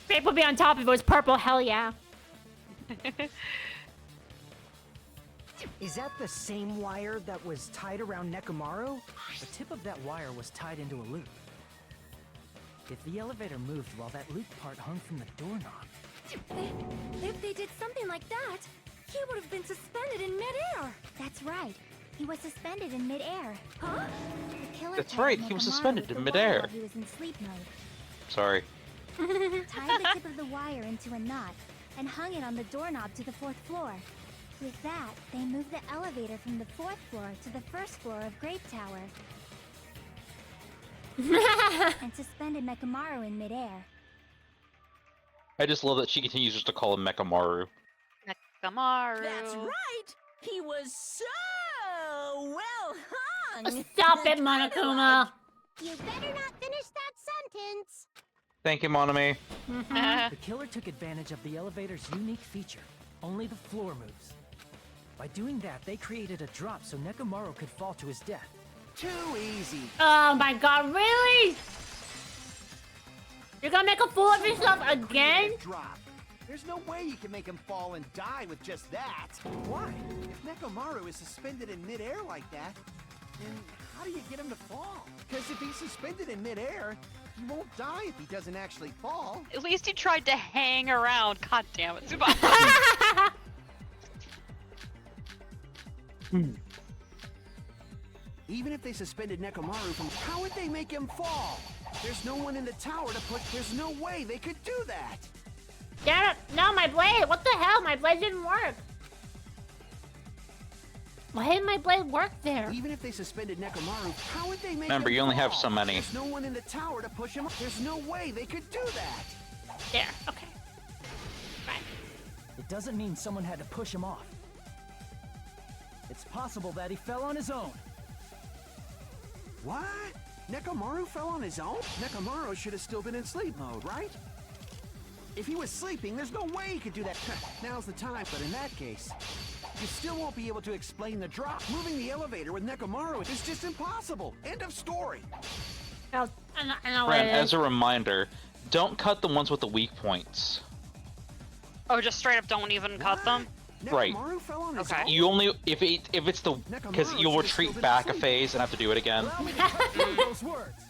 Grape would be on top if it was purple, hell yeah. Is that the same wire that was tied around Nekomaru? The tip of that wire was tied into a loop. If the elevator moved while that loop part hung from the doorknob, If they did something like that, he would have been suspended in midair. That's right. He was suspended in midair. Huh? The killer That's tied right, he Nekomaru was suspended with in the wire midair. while he was in sleep mode. Sorry. Tied the tip of the wire into a knot and hung it on the doorknob to the 4th floor. With that, they moved the elevator from the 4th floor to the 1st floor of Grape Tower. And suspended Nekomaru in midair. I just love that she continues just to call him Mekamaru. Mekamaru. That's right! He was so well hung! Stop it, Monokuma! You better not finish that sentence. Thank you, Monami. The killer took advantage of the elevator's unique feature. Only the floor moves. By doing that, they created a drop so Nekomaru could fall to his death. Too easy. Oh my god, really? You're gonna make a fool of yourself again? Drop. There's no way you can make him fall and die with just that. Why? If Nekomaru is suspended in midair like that, then how do you get him to fall? Because if he's suspended in midair, he won't die if he doesn't actually fall. At least he tried to hang around. God damn it, Tsubasa. Even if they suspended Nekomaru from, how would they make him fall? There's no one in the tower to put. There's no way they could do that. Damn it! No, my blade! What the hell? My blade didn't work. Why didn't my blade work there? Even if they suspended Nekomaru, how would they make Remember, him you only have fall? so many. There's no one in the tower to push him. There's no way they could do that. There, okay. Right. It doesn't mean someone had to push him off. It's possible that he fell on his own. What? Nekomaru fell on his own? Nekomaru should have still been in sleep mode, right? If he was sleeping, there's no way he could do that. Now's the time, but in that case, you still won't be able to explain the drop. Moving the elevator with Nekomaru is just impossible. End of story. I know what Friend, it as is. a reminder, don't cut the ones with the weak points. Oh, just straight up don't even cut them? Right. Nekomaru fell on his Okay. own? You only if it's the because Nekomaru you'll should have still retreat been back a asleep. phase and have to do it again. Allow me to cut through those words.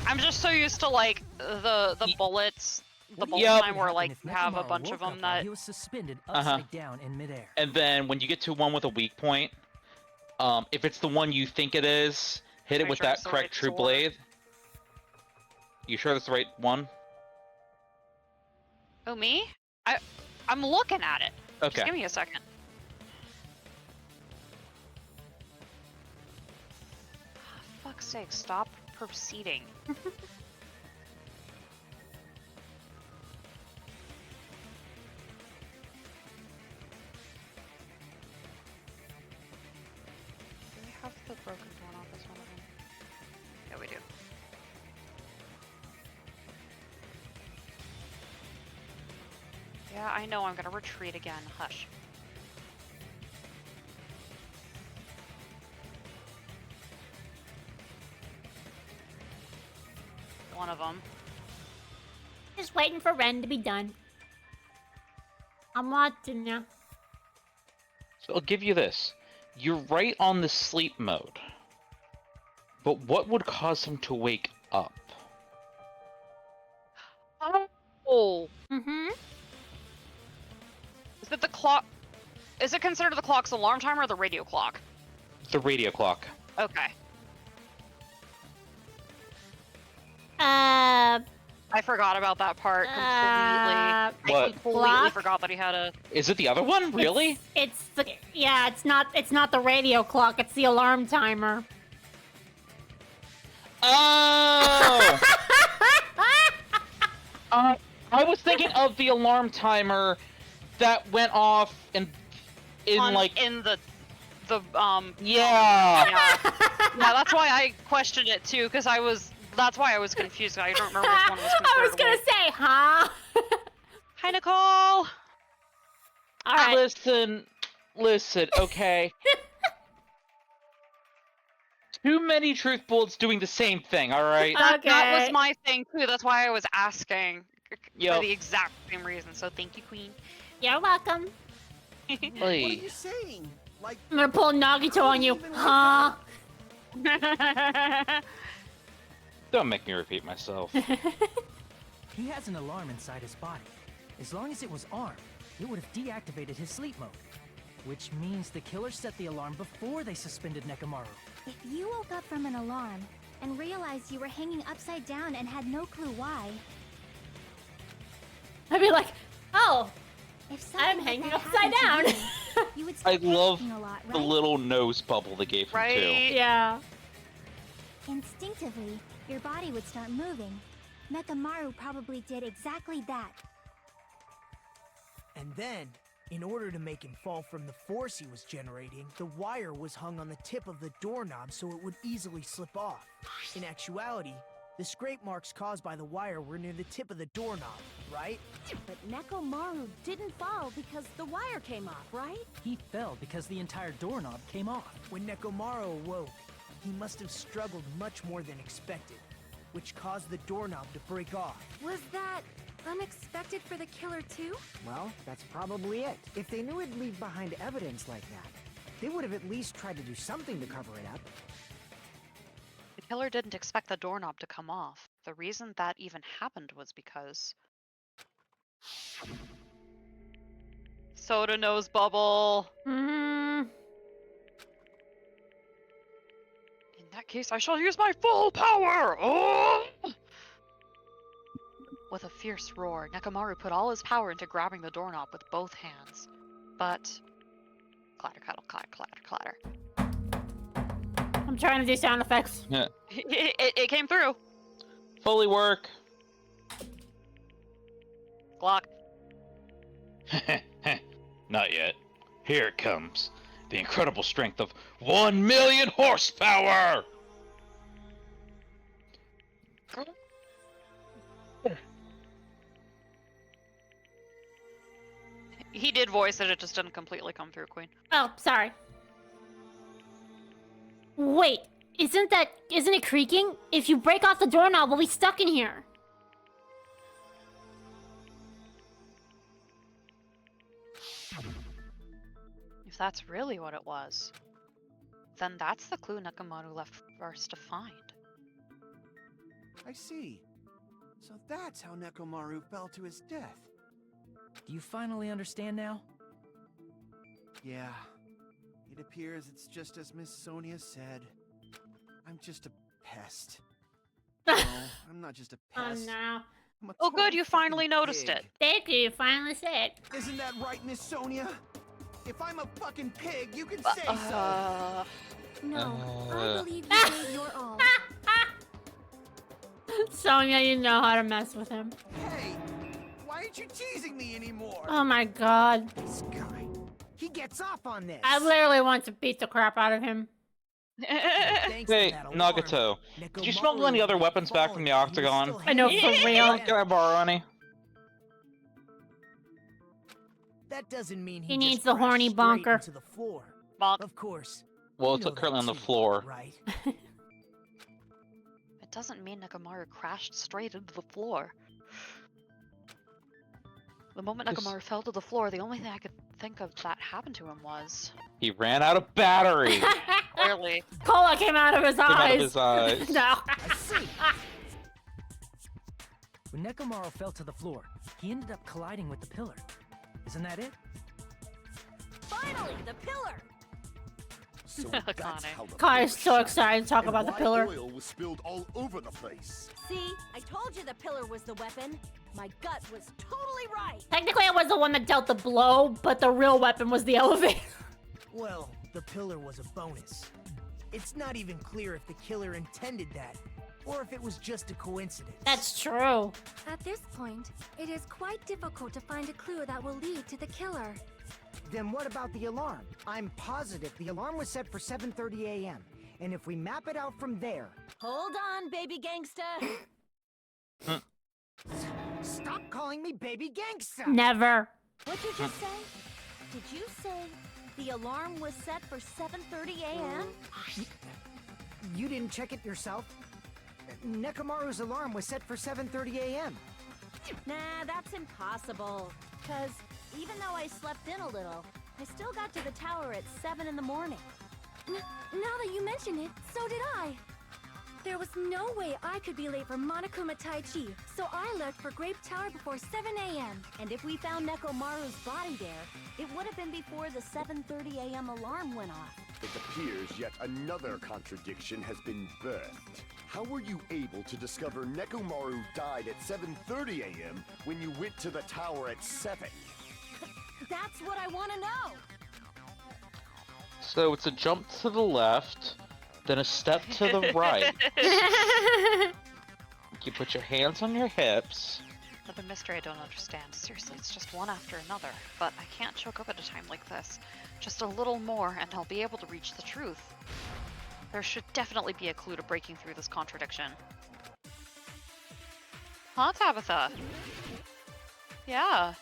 I'm just so used to like the bullets, the bullet Yep. time where like If you have a Nekomaru bunch of woke them up while that he was suspended upside down in midair. And then when you get to one with a weak point, if it's the one you think it is, hit it Make with sure that it's the correct right true sword. blade. You sure that's the right one? Oh, me? I'm looking at it. Okay. Just give me a second. Fuck's sake, stop proceeding. Do we have the broken doorknob as one of them? Yeah, we do. Yeah, I know, I'm gonna retreat again. Hush. One of them. Just waiting for Ren to be done. I'm watching ya. So I'll give you this. You're right on the sleep mode. But what would cause him to wake up? Oh. Mm-hmm. Is it the clock? Is it considered the clock's alarm timer or the radio clock? The radio clock. Okay. I I forgot about that part completely. I What? completely Clock? forgot that he had a. Is it the other one? Really? It's the yeah. It's not the radio clock. It's the alarm timer. Oh! I was thinking of the alarm timer that went off in like in the yeah. yeah. Yeah, that's why I questioned it too, because that's why I was confused. I don't remember which one was considered. I was gonna say, huh? Hi, Nicole. All right. Listen, okay. Too many truth bullets doing the same thing, alright? Okay. That was my thing too. That's why I was asking Yup. for the exact same reason. So thank you, Queen. You're welcome. What are you saying? Like, I'm gonna pull Nagito on you, huh? Don't make me repeat myself. He has an alarm inside his body. As long as it was armed, it would have deactivated his sleep mode. Which means the killer set the alarm before they suspended Nekomaru. If you woke up from an alarm and realized you were hanging upside down and had no clue why, I'd be like, oh, if I'm something like hanging that upside happened down. to you, you would I start love panicking a lot, the right? little nose bubble they gave him too. Yeah. Instinctively, your body would start moving. Nekomaru probably did exactly that. And then, in order to make him fall from the force he was generating, the wire was hung on the tip of the doorknob so it would easily slip off. In actuality, the scrape marks caused by the wire were near the tip of the doorknob, right? But Nekomaru didn't fall because the wire came off, right? He fell because the entire doorknob came off. When Nekomaru awoke, he must have struggled much more than expected, which caused the doorknob to break off. Was that unexpected for the killer too? Well, that's probably it. If they knew it'd leave behind evidence like that, they would have at least tried to do something to cover it up. The killer didn't expect the doorknob to come off. The reason that even happened was because... Soda nose bubble! Mm. In that case, I shall use my full power! Oh! With a fierce roar, Nekomaru put all his power into grabbing the doorknob with both hands. But... Clatter, clatter, clatter, clatter, clatter. I'm trying to do sound effects. Yeah. It came through! Fully work. Glock. Not yet. Here it comes. The incredible strength of 1 million horsepower! He did voice it, it just didn't completely come through, Queen. Oh, sorry. Wait, isn't it creaking? If you break off the doorknob, we'll be stuck in here. If that's really what it was, then that's the clue Nekomaru left for us to find. I see. So that's how Nekomaru fell to his death. Do you finally understand now? Yeah. It appears it's just as Miss Sonia said. I'm just a pest. No, I'm not just a pest. Oh no. I'm a Oh good, total you finally fucking noticed pig. it. Thank you, you finally said. Isn't that right, Miss Sonia? If I'm a fucking pig, you can say so. No, I believe you gave your all. Sonia, you know how to mess with him. Hey, why aren't you teasing me anymore? Oh my god. This guy, he gets off on this. I literally want to beat the crap out of him. Thanks to Hey, that alarm, Nagato, did you smuggle any other weapons back from the Nekomaru was Octagon? still I know, hanging for on. real. Can I borrow any? That doesn't mean He he needs just the horny crashed straight bonker. into the floor. Bonk. Of course. Well, you it's know currently on that the too, floor. right? It doesn't mean Nekomaru crashed straight into the floor. The moment Just- Nekomaru fell to the floor, the only thing I could think of that happened to him was... He ran out of battery! Clearly. Cola came out of his Came eyes. out of his eyes. No. I see. When Nekomaru fell to the floor, he ended up colliding with the pillar. Isn't that it? Finally, the pillar! So Connie. that's how the Kai pillar is so shattered, excited to talk and about the why pillar. Oil was spilled all over the place. See, I told you the pillar was the weapon. My gut was totally right. Technically, I was the one that dealt the blow, but the real weapon was the elevator. Well, the pillar was a bonus. It's not even clear if the killer intended that, or if it was just a coincidence. That's true. At this point, it is quite difficult to find a clue that will lead to the killer. Then what about the alarm? I'm positive the alarm was set for 7:30 a.m. And if we map it out from there... Hold on, baby gangsta. Stop calling me baby gangsta! Never. What'd you just say? Did you say the alarm was set for 7:30 a.m.? You didn't check it yourself? Nekomaru's alarm was set for 7:30 a.m. Nah, that's impossible. Cause even though I slept in a little, I still got to the tower at 7 in the morning. Now that you mention it, so did I. There was no way I could be late for Monokuma Tai Chi, so I left for Grape Tower before 7 a.m. And if we found Nekomaru's body there, it would have been before the 7:30 a.m. alarm went off. It appears yet another contradiction has been birthed. How were you able to discover Nekomaru died at 7:30 a.m. when you went to the tower at 7? That's what I want to know! So it's a jump to the left, then a step to the right. You put your hands on your hips. The mystery I don't understand. Seriously, it's just one after another. But I can't choke up at a time like this. Just a little more and I'll be able to reach the truth. There should definitely be a clue to breaking through this contradiction. Huh, Tabitha? Yeah.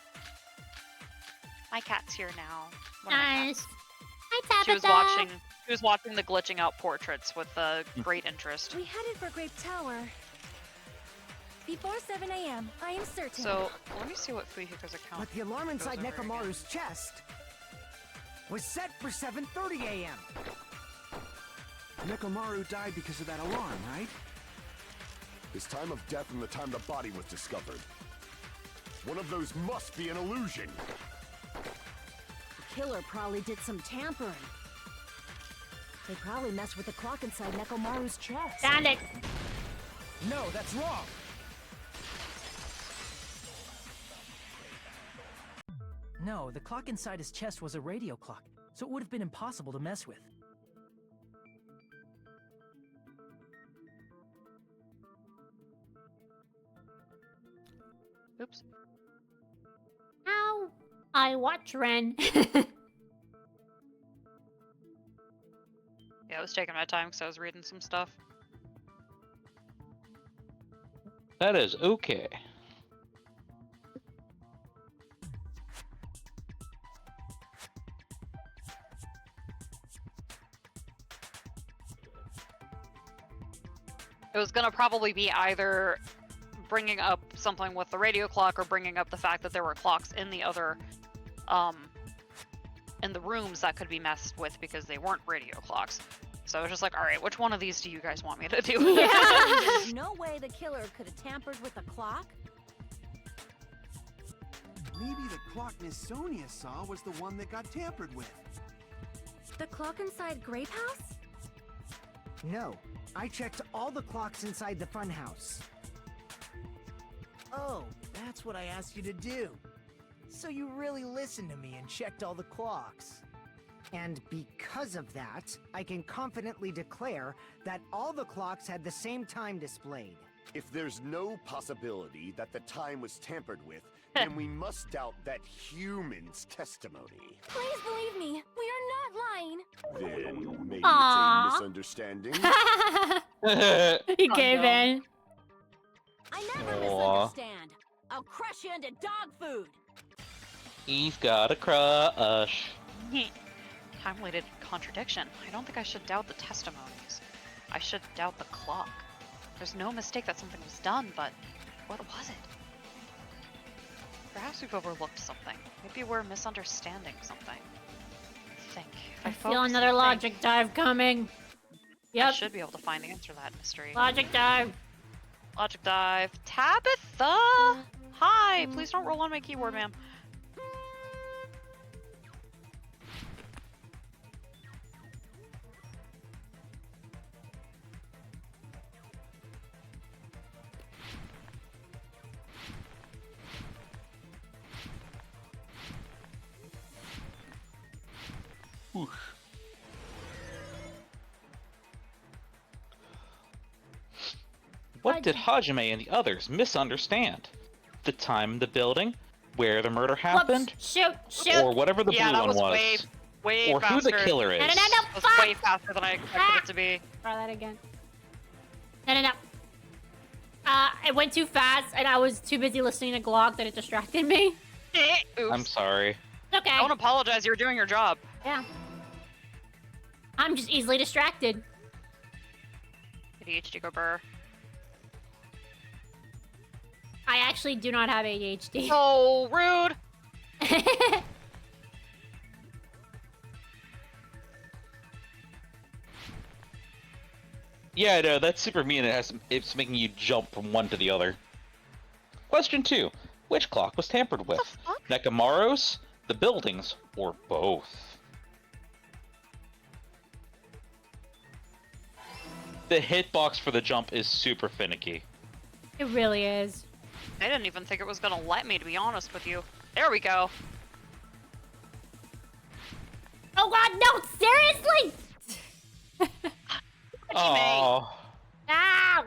My cat's here now. One of my cats. Nice. Hi, Tabitha. She was watching the glitching out portraits with great interest. We headed for Grape Tower. Before 7 a.m., I am certain. So, let me see what Fuyuhiko's account But the alarm inside goes over Nekomaru's chest was set for 7:30 a.m. Nekomaru died because of that alarm, right? His time of death and the time the body was discovered. One of those must be an illusion. The killer probably did some tampering. They probably messed with the clock inside Nekomaru's chest. Found it. No, that's wrong. No, the clock inside his chest was a radio clock, so it would have been impossible to mess with. Oops. Ow. I watch Ren. Yeah, I was taking my time because I was reading some stuff. That is okay. It was gonna probably be either bringing up something with the radio clock or bringing up the fact that there were clocks in the other, in the rooms that could be messed with because they weren't radio clocks. So I was just like, alright, which one of these do you guys want me to do? There's no way the killer could have tampered with the clock. Maybe the clock Miss Sonia saw was the one that got tampered with. The clock inside Grape House? No, I checked all the clocks inside the funhouse. Oh, that's what I asked you to do. So you really listened to me and checked all the clocks. And because of that, I can confidently declare that all the clocks had the same time displayed. If there's no possibility that the time was tampered with, then we must doubt that human's testimony. Please believe me, we are not lying. Then maybe Aww. it's a misunderstanding. He gave in. I never Aw. misunderstand. I'll crush you into dog food. He's got a crush. Time-related contradiction. I don't think I should doubt the testimonies. I should doubt the clock. There's no mistake that something was done, but what was it? Perhaps we've overlooked something. Maybe we're misunderstanding something. Think. If I feel focus another and logic think, dive coming. I Yep. should be able to find the answer to that mystery. Logic dive. Logic dive. Tabitha! Hi! Please don't roll on my keyboard, ma'am. What did Hajime and the others misunderstand? The time, the building, where the murder happened, Whoops. Shoot, shoot. or whatever the Yeah, blue that one was was, way or faster. who the killer is. No, no, no, no, That was fuck! way faster than I expected it to be. Try that again. No, no, no. It went too fast, and I was too busy listening to Glock that it distracted me. Oops. I'm sorry. It's okay. Don't apologize, you're doing your job. Yeah. I'm just easily distracted. ADHD go burr. I actually do not have ADHD. So rude! Yeah, no, that's super mean. It's making you jump from one to the other. Question 2. Which clock was tampered with? Nekomaru's, the buildings, or both? The hitbox for the jump is super finicky. It really is. I didn't even think it was gonna let me, to be honest with you. There we go. Oh god, no! Seriously? Oh. Ah!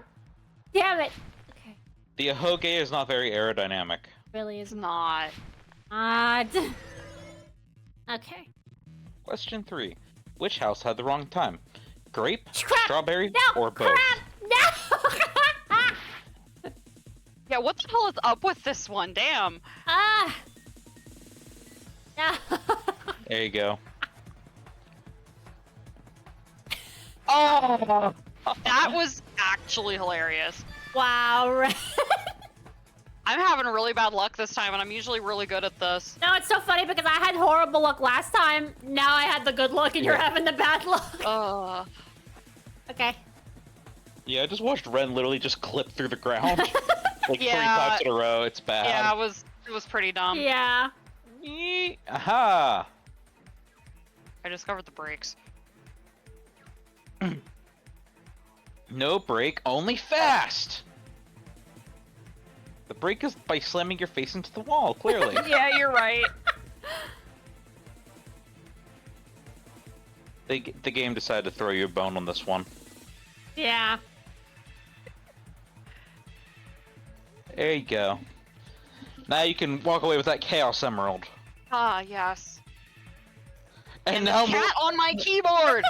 Damn it. Okay. The Ahoge is not very aerodynamic. Really is It's not. Okay. Question 3. Which house had the wrong time? Grape, Crap! strawberry, No! or both? Crap! No! Yeah, what the hell is up with this one? Damn. Ah! No. There you go. Oh! That was actually hilarious. Wow. I'm having really bad luck this time, and I'm usually really good at this. No, it's so funny because I had horrible luck last time. Now I had the good luck, and you're having the bad luck. Okay. Yeah, I just watched Ren literally just clip through the ground. Like 3 Yeah. times in a row. It's bad. Yeah, it was pretty dumb. Yeah. Aha! I discovered the brakes. No brake, only fast! The brake is by slamming your face into the wall, clearly. Yeah, you're right. The game decided to throw you a bone on this one. Yeah. There you go. Now you can walk away with that Chaos Emerald. Ah, yes. And the now cat on my keyboard!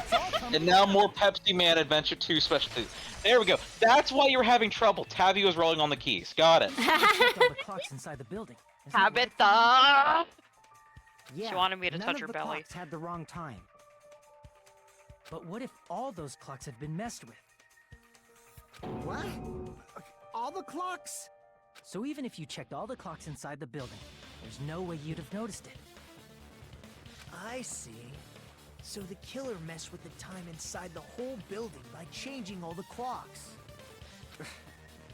And now more Pepsi Man Adventure 2 specialties. There we go. That's why you were having trouble. Tabby was rolling on the keys. Got it. Checked all the clocks inside the building. Isn't it right? Tabitha! Yeah, She wanted me to none touch of her the belly. clocks had the wrong time. But what if all those clocks have been messed with? What? All the clocks? So even if you checked all the clocks inside the building, there's no way you'd have noticed it. I see. So the killer messed with the time inside the whole building by changing all the clocks.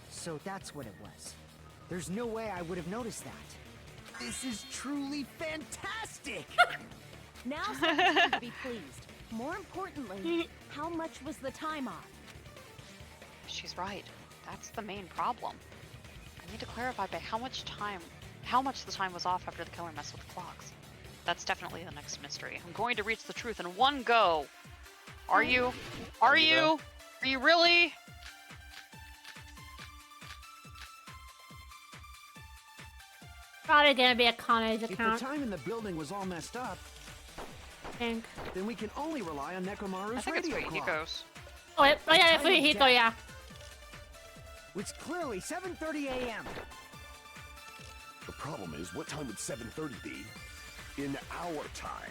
So that's what it was. There's no way I would have noticed that. This is truly fantastic! Now someone seemed to be pleased. More importantly, how much was the time off? She's right. That's the main problem. I need to clarify by how much the time was off after the killer messed with the clocks. That's definitely the next mystery. I'm going to reach the truth in one go. Are you? Are you? Are you really? Probably gonna be a Kane's If the account. time in the building was all messed up, I think. then we can only rely on Nekomaru's I think it's radio clock. Fujihiko's. Oh, yeah, Fujihiko, yeah. It's clearly 7:30 a.m. The problem is, what time would 7:30 be? In our time.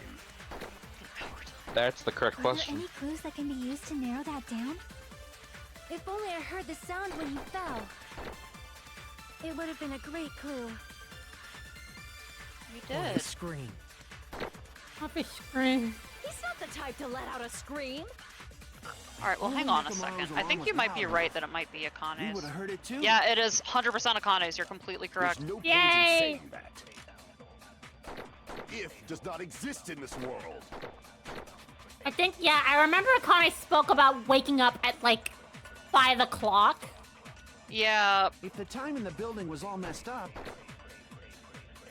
That's the correct Are there question. any clues that can be used to narrow that down? If only I heard the sound when you fell. It would have been a great clue. You Or the did. scream. Happy scream. He's not the type to let out a scream. Alright, well, hang on a second. I think you might be right that it might be We Akane's. would have heard it too. Yeah, it is 100% Akane's. You're completely correct. There's no point Yay! in saying that. If does not exist in this world. I think, yeah, I remember Akane spoke about waking up at like 5 o'clock. Yeah, If the time in the building was all messed up,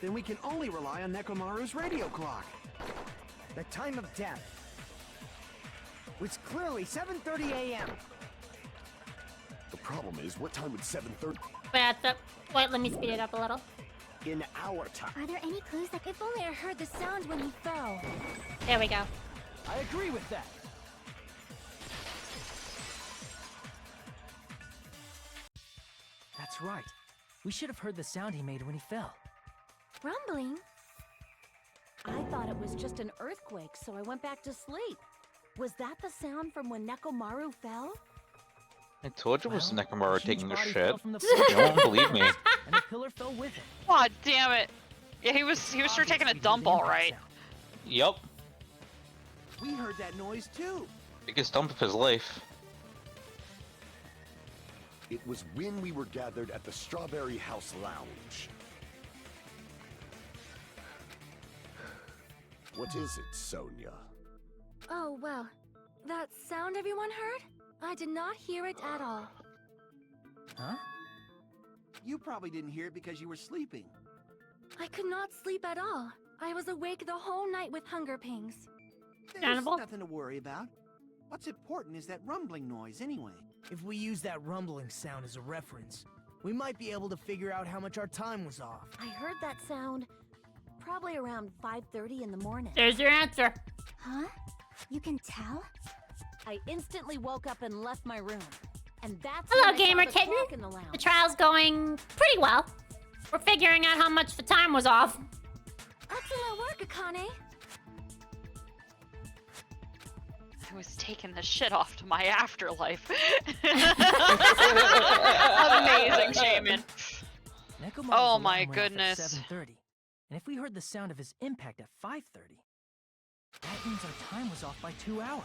then we can only rely on Nekomaru's radio clock. The time of death was clearly 7:30 a.m. The problem is, what time would 7:30? Wait, let me speed it up a little. In our time. Are there any clues that if only I heard the sound when you fell? There we go. I agree with that. That's right. We should have heard the sound he made when he fell. Rumbling? I thought it was just an earthquake, so I went back to sleep. Was that the sound from when Nekomaru fell? I told you it was Well, Nekomaru huge taking a body shit. fell from the floor. You won't believe me. And the pillar fell with it. God damn it. Yeah, he was sure taking a Obviously, dump, the impact alright. sound. Yup. We heard that noise too. Biggest dump of his life. It was when we were gathered at the Strawberry House Lounge. What is it, Sonia? Oh, well. That sound everyone heard? I did not hear it at all. Huh? You probably didn't hear it because you were sleeping. I could not sleep at all. I was awake the whole night with hunger pangs. There's Hannibal? nothing to worry about. What's important is that rumbling noise anyway. If we use that rumbling sound as a reference, we might be able to figure out how much our time was off. I heard that sound probably around 5:30 in the morning. There's your answer. Huh? You can tell? I instantly woke up and left my room. And that's Hello, when I saw Gamer the Kitten. clock in the lounge. The trial's going pretty well. We're figuring out how much the time was off. Excellent work, Akane. I was taking the shit off to my afterlife. Amazing, Shaman. Nekomaru's Oh alarm my went off at goodness. 7:30, and if we heard the sound of his impact at 5:30, that means our time was off by 2 hours.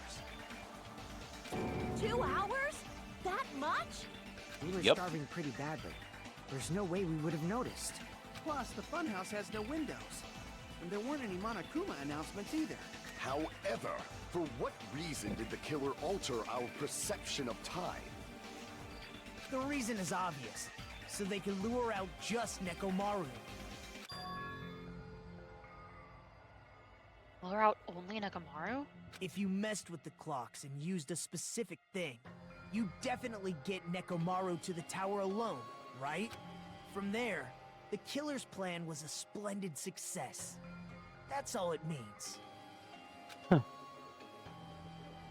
2 hours? That much? We were Yep. starving pretty badly. There's no way we would have noticed. Plus, the funhouse has no windows. And there weren't any Monokuma announcements either. However, for what reason did the killer alter our perception of time? The reason is obvious. So they can lure out just Nekomaru. Lure out only Nekomaru? If you messed with the clocks and used a specific thing, you definitely get Nekomaru to the tower alone, right? From there, the killer's plan was a splendid success. That's all it means.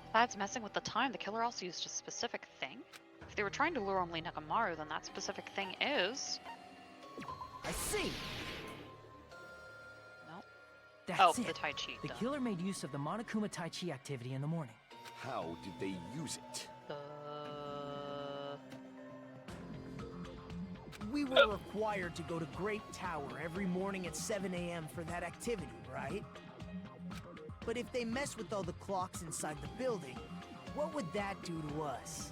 Besides messing with the time, the killer also used a specific thing? If they were trying to lure only Nekomaru, then that specific thing is... I see! No. That's the it. Tai Chi. The duh. killer made use of the Monokuma Tai Chi activity in the morning. How did they use it? We were required to go to Great Tower every morning at 7 a.m. for that activity, right? But if they mess with all the clocks inside the building, what would that do to us?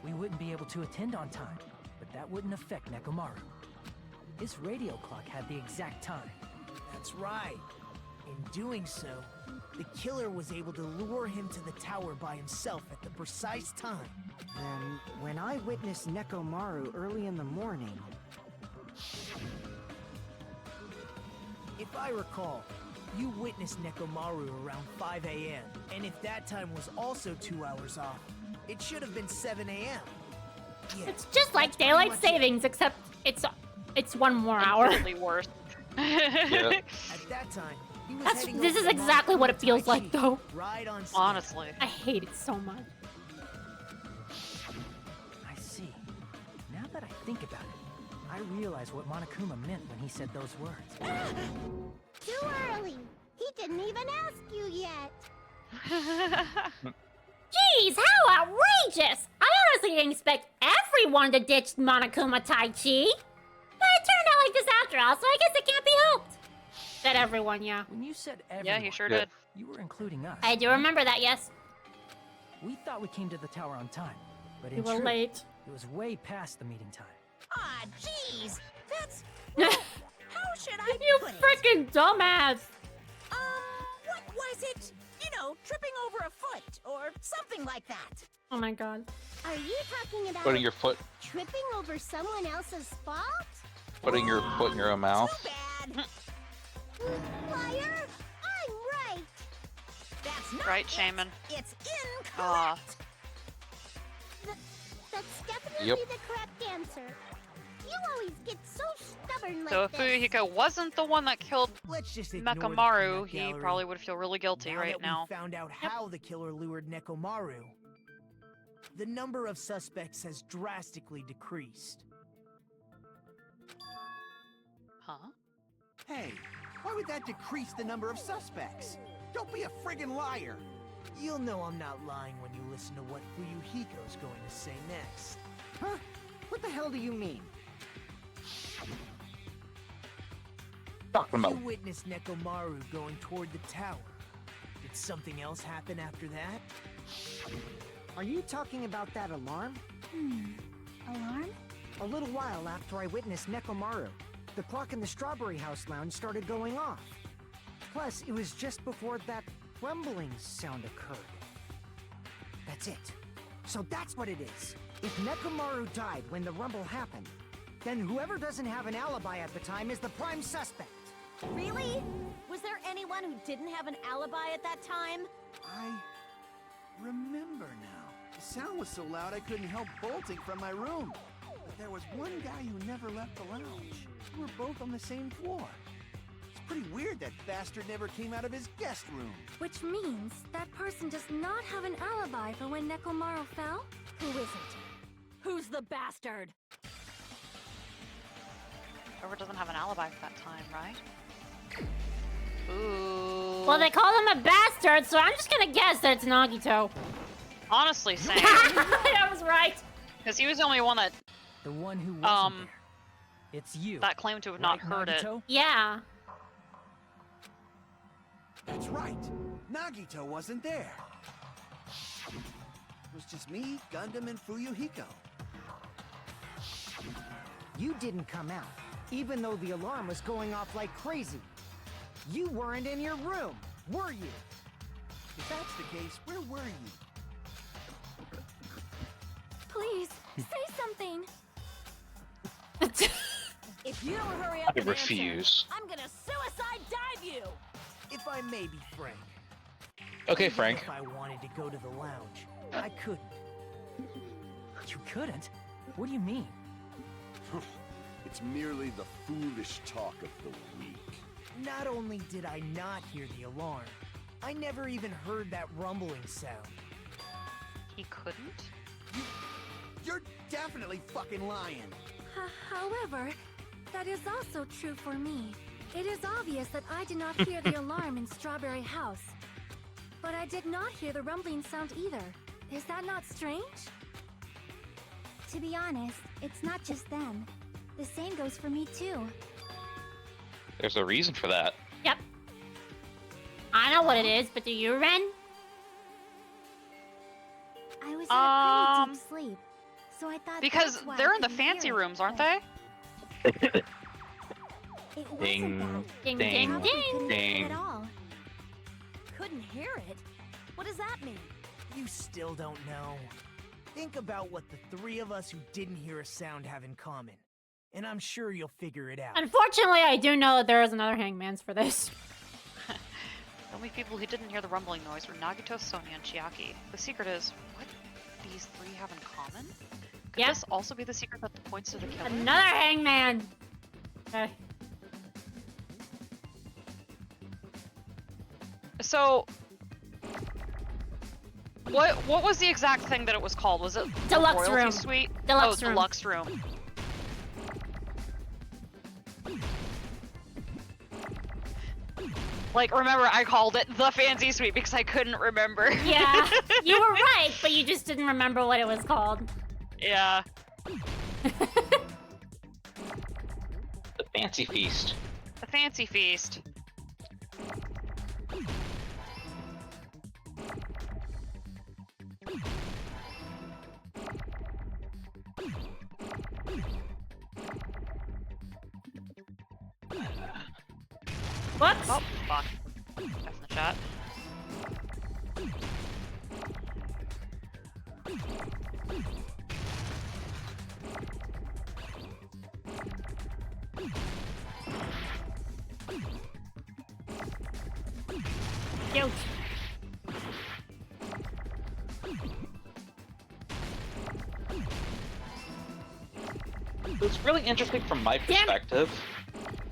We wouldn't be able to attend on time, but that wouldn't affect Nekomaru. His radio clock had the exact time. That's right. In doing so, the killer was able to lure him to the tower by himself at the precise time. Then, when I witnessed Nekomaru early in the morning... If I recall, you witnessed Nekomaru around 5 a.m. And if that time was also 2 hours off, it should have been 7 a.m. Yeah, It's just like daylight savings, except it's 1 more hour. Infinitely worse. Yep. At that time, he was heading This over is to exactly what it Monokuma feels Tai like, Chi, though. Right on schedule. Honestly. I hate it so much. I see. Now that I think about it, I realize what Monokuma meant when he said those words. Too early. He didn't even ask you yet. Jeez, how outrageous! I honestly didn't expect everyone to ditch Monokuma Tai Chi. But it turned out like this after all, so I guess it can't be helped. Said everyone, yeah. When you said everyone, Yeah, he sure did. you were including us. I do remember that, yes. We thought we came to the tower on time, but You in were truth, late. it was way past the meeting time. Ah, jeez. That's... Well, how should I You put it? freaking dumbass! What was it? You know, tripping over a foot or something like that. Oh my god. Are you talking about Putting your foot, tripping over someone else's fault? putting your foot in your own mouth. Too bad. Liar! I'm right! That's not Right, it. Shaman. It's Aw. incorrect. That's definitely Yep. the correct answer. You always get so stubborn like So if this. Fuyuhiko wasn't the one that killed Let's just ignore the Nekomaru, peanut he gallery. probably would feel really guilty Now right that now. we found out how the killer lured Nekomaru, the number of suspects has drastically decreased. Huh? Hey, why would that decrease the number of suspects? Don't be a friggin' liar. You'll know I'm not lying when you listen to what Fuyuhiko's going to say next. Huh? What the hell do you mean? Talking about You witnessed Nekomaru going toward the tower. Did something else happen after that? Are you talking about that alarm? Alarm? A little while after I witnessed Nekomaru, the clock in the Strawberry House lounge started going off. Plus, it was just before that rumbling sound occurred. That's it. So that's what it is. If Nekomaru died when the rumble happened, then whoever doesn't have an alibi at the time is the prime suspect. Really? Was there anyone who didn't have an alibi at that time? I remember now. The sound was so loud I couldn't help bolting from my room. But there was one guy who never left the lounge. We were both on the same floor. It's pretty weird that bastard never came out of his guest room. Which means that person does not have an alibi for when Nekomaru fell? Who isn't? Who's the bastard? Whoever doesn't have an alibi for that time, right? Ooh. Well, they call him a bastard, so I'm just gonna guess that it's Nagito. Honestly, same. I was right. Because he was the only one that The one who wasn't there. It's you. that claimed to have not Right, heard it. Nagito? Yeah. That's right. Nagito wasn't there. It was just me, Gundam, and Fuyuhiko. You didn't come out, even though the alarm was going off like crazy. You weren't in your room, were you? If that's the case, where were you? Please, say something. If you don't hurry up I and refuse. answer, I'm gonna suicide dive you! If I may be frank. Okay, even Frank. If I wanted to go to the lounge, I couldn't. You couldn't? What do you mean? It's merely the foolish talk of the weak. Not only did I not hear the alarm, I never even heard that rumbling sound. He couldn't? You're definitely fucking lying. However, that is also true for me. It is obvious that I did not hear the alarm in Strawberry House. But I did not hear the rumbling sound either. Is that not strange? To be honest, it's not just them. The same goes for me too. There's a reason for that. Yep. I know what it is, but do you, Ren? I was in a pretty deep sleep, so I thought Because that's why they're I in the couldn't hear fancy it, rooms, aren't but they? It wasn't Ding, that. Ding, ding, Probably couldn't hear ding. it at all. Couldn't hear it? What does that mean? You still don't know. Think about what the three of us who didn't hear a sound have in common. And I'm sure you'll figure it out. Unfortunately, I do know that there is another Hangman's for this. The only people who didn't hear the rumbling noise were Nagito, Sonia, and Chiaki. The secret is, what do these three have in common? Could Yeah. this also be the secret that points to the killer? Another Hangman! Okay. So, what was the exact thing that it was called? Was it the Deluxe royalty room. suite? Deluxe oh, room. deluxe room. Like, remember, I called it the fancy suite because I couldn't remember. Yeah, you were right, but you just didn't remember what it was called. Yeah. The fancy feast. The fancy feast. Whoops! Oh, fuck. That's in the chat. Cute. It's really interesting from my perspective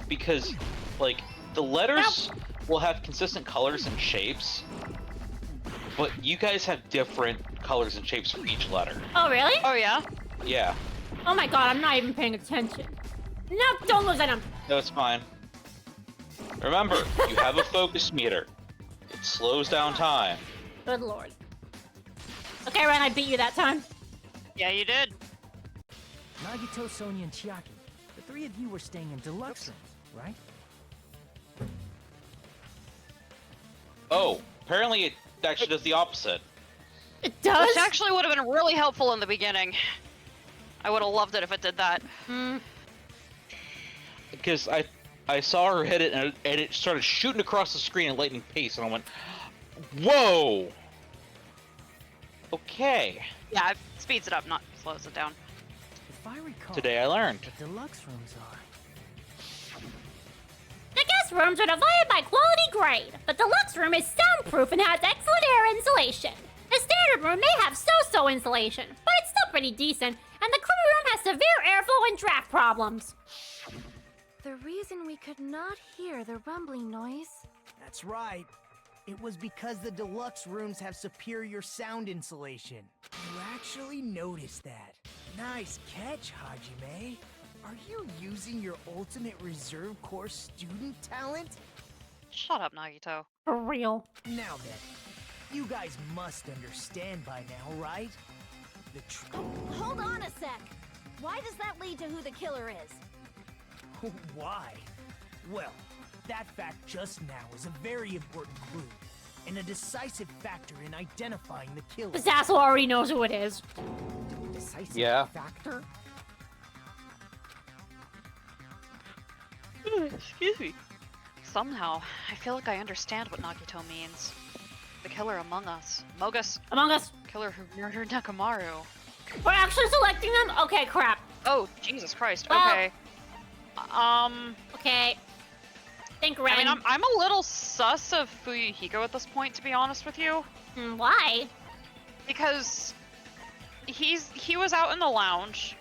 because, like, the letters will have consistent colors and shapes, but you guys have different colors and shapes for each letter. Oh, really? Oh, yeah? Yeah. Oh my god, I'm not even paying attention. No, don't lose item. No, it's fine. Remember, you have a focus meter. It slows down time. Good lord. Okay, Ren, I beat you that time. Yeah, you did. Nagito, Sonia, and Chiaki. The three of you were staying in deluxe rooms, right? Oh, apparently it actually does the opposite. It does? Which actually would have been really helpful in the beginning. I would have loved it if it did that. Because I saw her hit it and it started shooting across the screen at lightning pace, and I went, "Whoa!" Okay. Yeah, it speeds it up, not slows it down. If I recall, Today I learned. the deluxe rooms are. The guest rooms are divided by quality grade. The deluxe room is soundproof and has excellent air insulation. The standard room may have so-so insulation, but it's still pretty decent, and the crew room has severe airflow and draft problems. The reason we could not hear the rumbling noise. That's right. It was because the deluxe rooms have superior sound insulation. You actually noticed that. Nice catch, Hajime. Are you using your ultimate reserve corps student talent? Shut up, Nagito. For real. Now then, you guys must understand by now, right? The Hold on a sec. Why does that lead to who the killer is? Why? Well, that fact just now is a very important clue, and a decisive factor in identifying the killer. Zazzle already knows who it is. Decisive Yeah. factor? Excuse me. Somehow, I feel like I understand what Nagito means. The killer among us. Mogus. Among Us. Killer who murdered Nekomaru. We're actually selecting them? Okay, crap. Oh, Jesus Christ. Well, Okay. Okay. Think Ren. I mean, I'm a little sus of Fuyuhiko at this point, to be honest with you. Why? Because he was out in the lounge,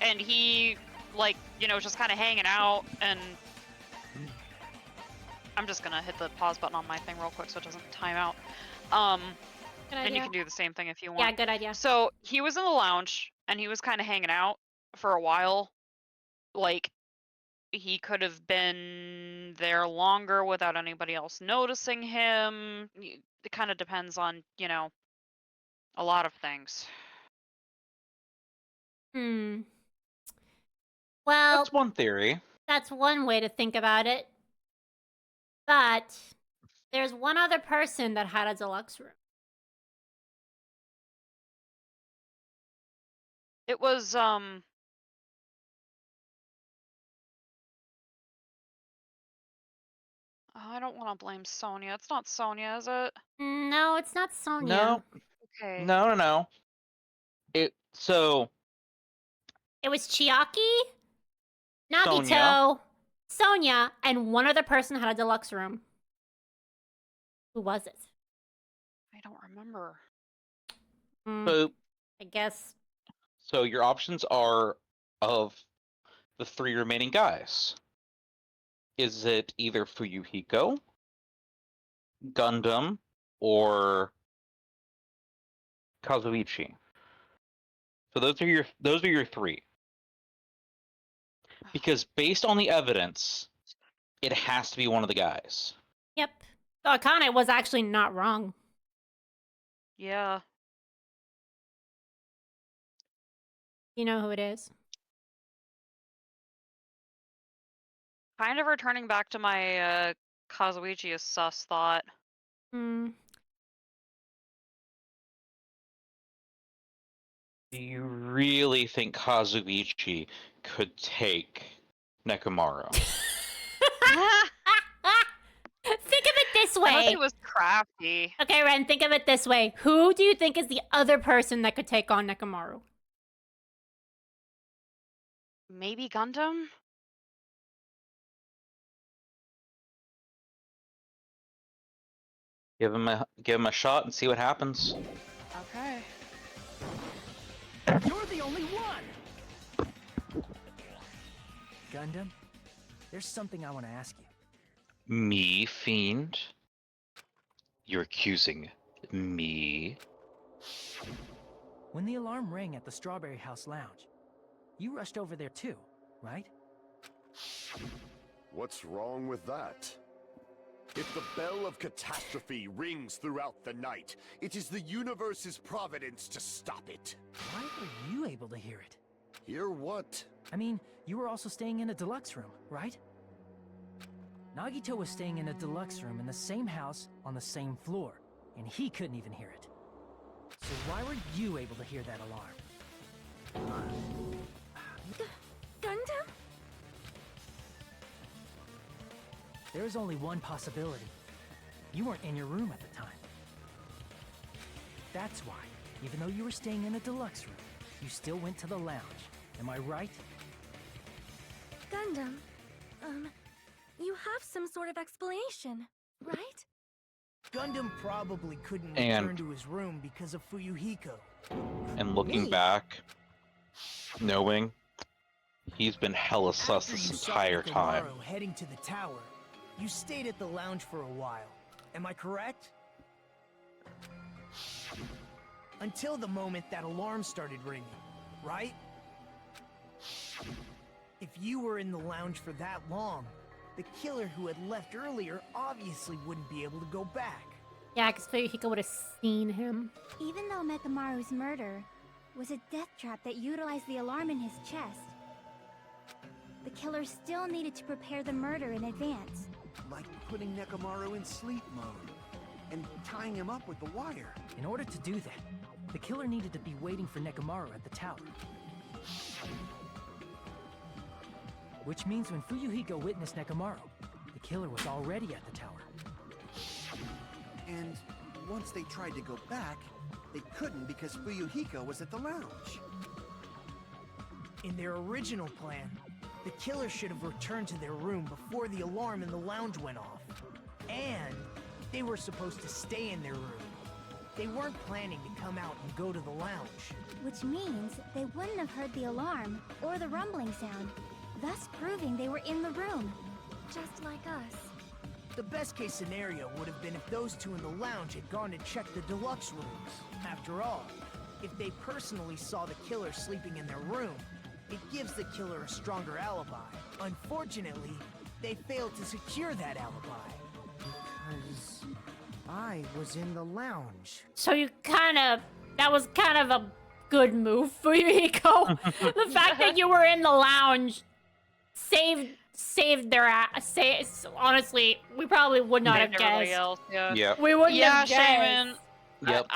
and he, like, you know, just kind of hanging out, and I'm just gonna hit the pause button on my thing real quick so it doesn't time out. Good And you idea. can do the same thing if you want. Yeah, good idea. So he was in the lounge, and he was kind of hanging out for a while. Like, he could have been there longer without anybody else noticing him. It kind of depends on, you know, a lot of things. Well, That's one theory. that's one way to think about it. But there's one other person that had a deluxe room. It was, I don't want to blame Sonia. It's not Sonia, is it? No, it's not Sonia. No. Okay. No. It It was Chiaki, Nagito, Sonia, and one other person had a deluxe room. Who was it? I don't remember. So I guess. So your options are of the three remaining guys. Is it either Fuyuhiko, Gundam, or Kazuichi? So those are your three. Because based on the evidence, it has to be one of the guys. Yep. So Akane was actually not wrong. Yeah. You know who it is? Kind of returning back to my Kazuichi is sus thought. Hmm. Do you really think Kazuichi could take Nekomaru? Think of it this Unless way. he was crafty. Okay, Ren, think of it this way. Who do you think is the other person that could take on Nekomaru? Maybe Gundam? Give him a shot and see what happens. Okay. You're the only one! Gundam, there's something I want to ask you. Me, fiend? You're accusing me? When the alarm rang at the Strawberry House Lounge, you rushed over there too, right? What's wrong with that? If the bell of catastrophe rings throughout the night, it is the universe's providence to stop it. Why were you able to hear it? Hear what? I mean, you were also staying in a deluxe room, right? Nagito was staying in a deluxe room in the same house on the same floor, and he couldn't even hear it. So why were you able to hear that alarm? Gundam? There is only one possibility. You weren't in your room at the time. That's why, even though you were staying in a deluxe room, you still went to the lounge. Am I right? Gundam, you have some sort of explanation, right? Gundam probably couldn't And- return to his room because of Fuyuhiko. And looking Me? back, knowing he's been hella sus After this you saw entire time. Nekomaru heading to the tower, you stayed at the lounge for a while. Am I correct? Until the moment that alarm started ringing, right? If you were in the lounge for that long, the killer who had left earlier obviously wouldn't be able to go back. Yeah, because Fuyuhiko would have seen him. Even though Mekamaru's murder was a death trap that utilized the alarm in his chest, the killer still needed to prepare the murder in advance. Like putting Nekomaru in sleep mode and tying him up with the wire. In order to do that, the killer needed to be waiting for Nekomaru at the tower. Which means when Fuyuhiko witnessed Nekomaru, the killer was already at the tower. And once they tried to go back, they couldn't because Fuyuhiko was at the lounge. In their original plan, the killer should have returned to their room before the alarm in the lounge went off. And they were supposed to stay in their room. They weren't planning to come out and go to the lounge. Which means they wouldn't have heard the alarm or the rumbling sound, thus proving they were in the room, just like us. The best case scenario would have been if those two in the lounge had gone to check the deluxe rooms. After all, if they personally saw the killer sleeping in their room, it gives the killer a stronger alibi. Unfortunately, they failed to secure that alibi. Because I was in the lounge. So you that was kind of a good move, Fuyuhiko. The fact that you were in the lounge saved their ass. Honestly, we probably would not have Everybody guessed. else, yeah. Yep. We wouldn't Yeah, have guessed. Shaman. Yep.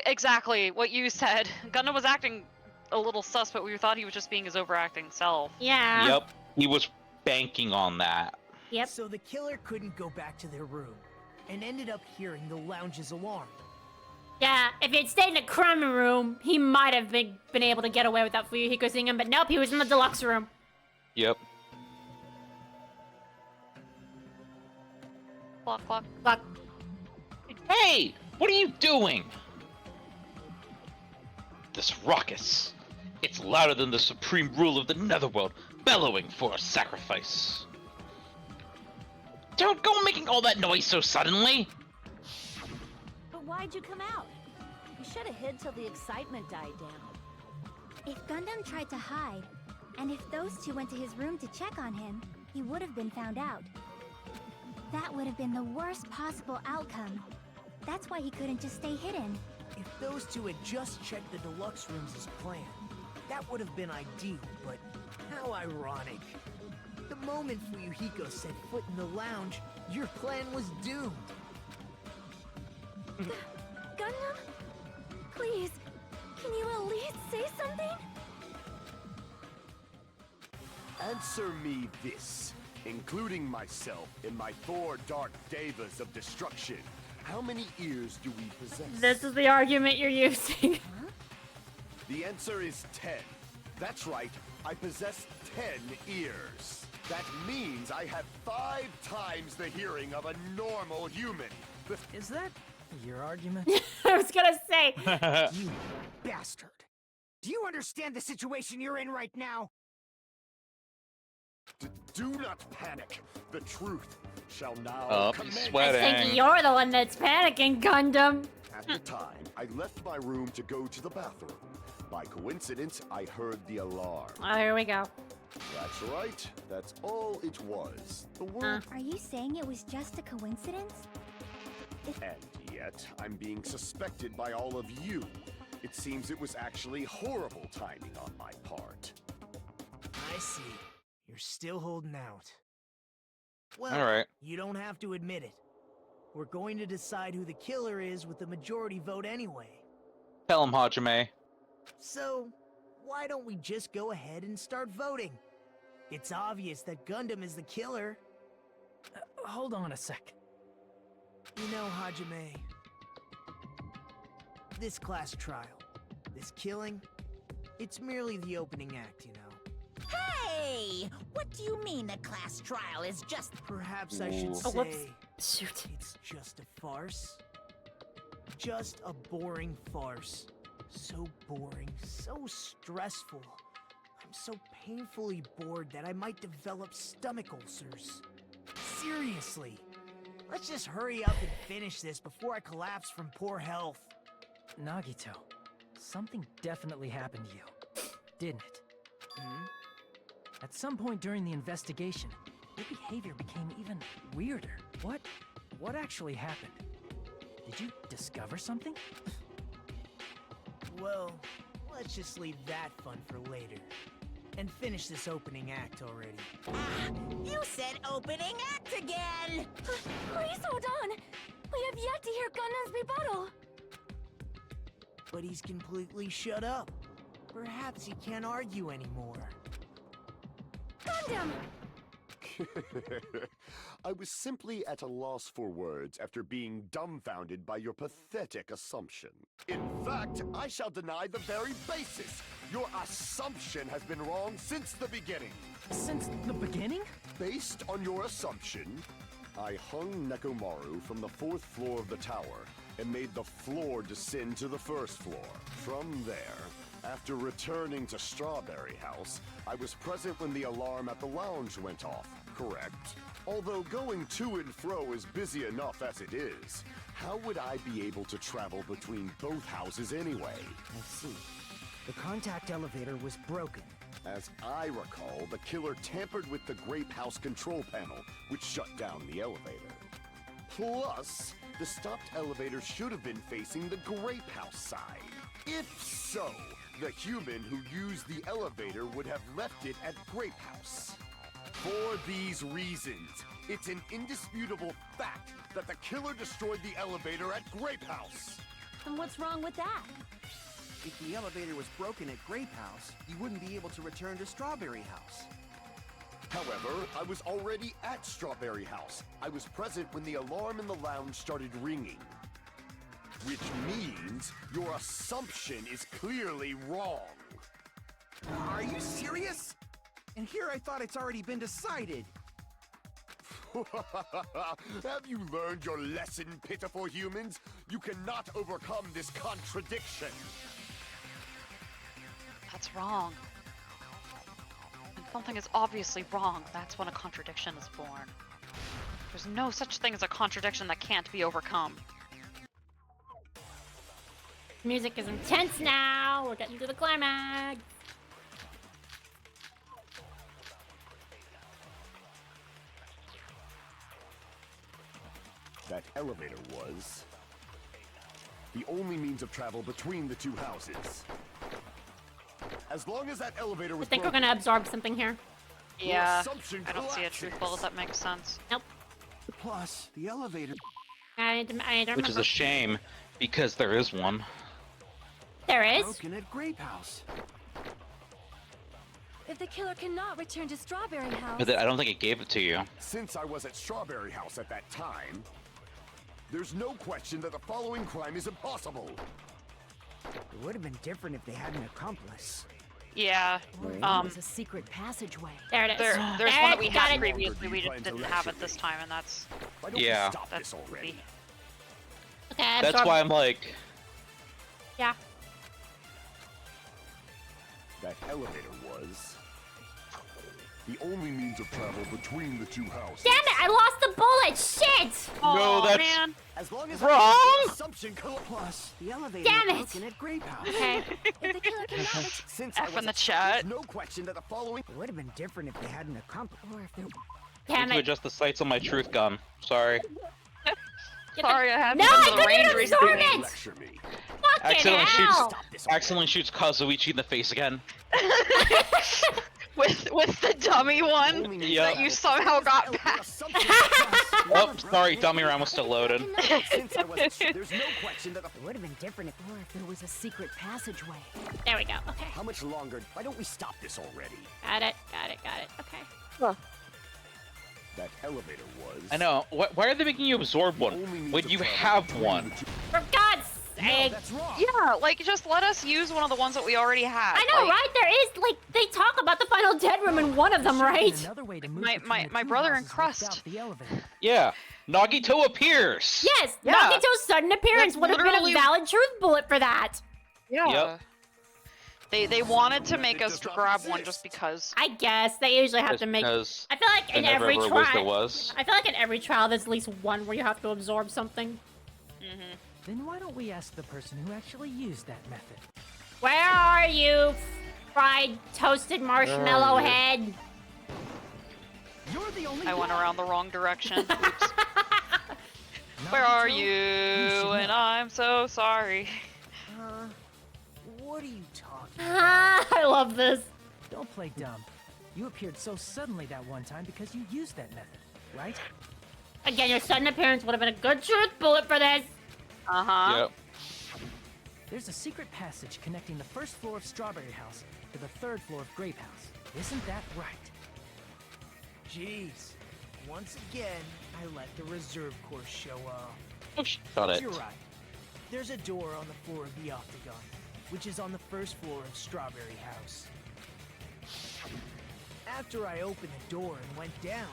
Exactly what you said. Gundam was acting a little sus, but we thought he was just being his overacting self. Yeah. Yep. He was banking on that. Yep. So the killer couldn't go back to their room, and ended up hearing the lounge's alarm. Yeah, if he'd stayed in the crumb room, he might have been able to get away without Fuyuhiko seeing him, but nope, he was in the deluxe room. Yep. Clock, clock. Fuck. Hey! What are you doing? This ruckus. It's louder than the supreme rule of the Netherworld, bellowing for a sacrifice. Don't go making all that noise so suddenly! But why'd you come out? You should have hid till the excitement died down. If Gundam tried to hide, and if those two went to his room to check on him, he would have been found out. That would have been the worst possible outcome. That's why he couldn't just stay hidden. If those two had just checked the deluxe rooms as planned, that would have been ideal, but how ironic. The moment Fuyuhiko set foot in the lounge, your plan was doomed. Gundam? Please, can you at least say something? Answer me this, including myself in my 4 dark devas of destruction. How many ears do we possess? This is the argument you're using. The answer is 10. That's right, I possess 10 ears. That means I have 5 times the hearing of a normal human. Is that your argument? I was gonna say. You bastard. Do you understand the situation you're in right now? Do not panic. The truth shall now Oh, commence. he's I sweating. think you're the one that's panicking, Gundam. At the time, I left my room to go to the bathroom. By coincidence, I heard the alarm. Oh, here we go. That's right. That's all it was. The world. Are you saying it was just a coincidence? And yet, I'm being suspected by all of you. It seems it was actually horrible timing on my part. I see. You're still holding out. Well, Alright. you don't have to admit it. We're going to decide who the killer is with the majority vote anyway. Tell him, Hajime. So, why don't we just go ahead and start voting? It's obvious that Gundam is the killer. Hold on a sec. You know, Hajime, this class trial, this killing, it's merely the opening act, you know. Hey! What do you mean a class trial is just... Perhaps I should Oh, say whoops. Shoot. it's just a farce. Just a boring farce. So boring, so stressful. I'm so painfully bored that I might develop stomach ulcers. Seriously. Let's just hurry up and finish this before I collapse from poor health. Nagito, something definitely happened to you, didn't it? Hmm? At some point during the investigation, your behavior became even weirder. What actually happened? Did you discover something? Well, let's just leave that fun for later. And finish this opening act already. Ah, you said opening act again! Please hold on! We have yet to hear Gundam's rebuttal! But he's completely shut up. Perhaps he can't argue anymore. Gundam! I was simply at a loss for words after being dumbfounded by your pathetic assumption. In fact, I shall deny the very basis. Your assumption has been wrong since the beginning. Since the beginning? Based on your assumption, I hung Nekomaru from the 4th floor of the tower and made the floor descend to the 1st floor. From there, after returning to Strawberry House, I was present when the alarm at the lounge went off, correct? Although going to and fro is busy enough as it is, how would I be able to travel between both houses anyway? I see. The contact elevator was broken. As I recall, the killer tampered with the Grape House control panel, which shut down the elevator. Plus, the stopped elevator should have been facing the Grape House side. If so, the human who used the elevator would have left it at Grape House. For these reasons, it's an indisputable fact that the killer destroyed the elevator at Grape House. And what's wrong with that? If the elevator was broken at Grape House, you wouldn't be able to return to Strawberry House. However, I was already at Strawberry House. I was present when the alarm in the lounge started ringing. Which means your assumption is clearly wrong. Are you serious? And here I thought it's already been decided. Have you learned your lesson, pitiful humans? You cannot overcome this contradiction. That's wrong. When something is obviously wrong, that's when a contradiction is born. There's no such thing as a contradiction that can't be overcome. Music is intense now. We're getting to the climax. That elevator was the only means of travel between the two houses. As long as that elevator was I think we're broken, gonna absorb something here. Yeah, assumption I don't see a collapses. truthful. That makes sense. Nope. Plus, the elevator... I don't Which is remember. a shame, because there is one. There is. broken at Grape House. If the killer cannot return to Strawberry House... But I don't think it gave it to you. Since I was at Strawberry House at that time, there's no question that the following crime is impossible. It would have been different if they had an accomplice. Yeah. It was a secret passageway. There it is. There's there one that it we is. Got had it. previously. We Plan to didn't have lecture it this me. time, and that's Why don't Yeah. we stop that's this already? Okay, That's absorb. why I'm like, Yeah. That elevator was the only means of travel between the two houses. Damn it! I lost the bullet. Shit. no, oh, that's man. As long as Wrong! assumption Plus, the elevator Damn was it! broken at Grape House. Okay. If the killer cannot return... Since F I was in the at chat. there's no question that the following It would have been different if they had an accomplice. Or if there I Damn need to it. adjust the sights on my truth gun. Sorry. Get the- Sorry, I haven't No, been I to the couldn't range even absorb recently. it! lecture me. Fucking Accidentally hell. Stop this already. Accidentally shoots Kazuichi in the face again. with the dummy one that you somehow got back. Oh, sorry, dummy round was still loaded. Since I wasn't sure, there's no question that It would have been different if there was a secret passageway. There we go. Okay. How much longer? Why don't we stop this already? Got it. Okay. That elevator was. I know. Why are they making you absorb one when you have one? For God's No, sake. that's wrong. Yeah, like just let us use one of the ones that we already had. I know, like, right? There is, like, they talk about the final dead room in one of them, right? Another way to move My- between my- the my two brother in houses Crust. without the elevator. Yeah, Nagito appears. Yes, Yeah. Nagito's sudden appearance That's would have been a literally- valid truth bullet for that. Yeah. Yep. They wanted to make us grab one just because. I guess they usually have to make. Because I feel like in there every never was there trial, was. I feel like in every trial there's at least one where you have to absorb something. Then why don't we ask the person who actually used that method? Where are you, fried toasted marshmallow head? You're the only I went one. around the wrong direction. Oops. Where are you? And I'm so sorry. What are you talking Ah, I love this. Don't play dumb. You appeared so suddenly that one time because you used that method, right? Again, your sudden appearance would have been a good truth bullet for this. Uh-huh. Yep. There's a secret passage connecting the first floor of Strawberry House to the third floor of Grape House. Isn't that right? Jeez. Once again, I let the reserve course show up. Oh, got it. You're right. There's a door on the floor of the Octagon, which is on the first floor of Strawberry House. After I opened the door and went down,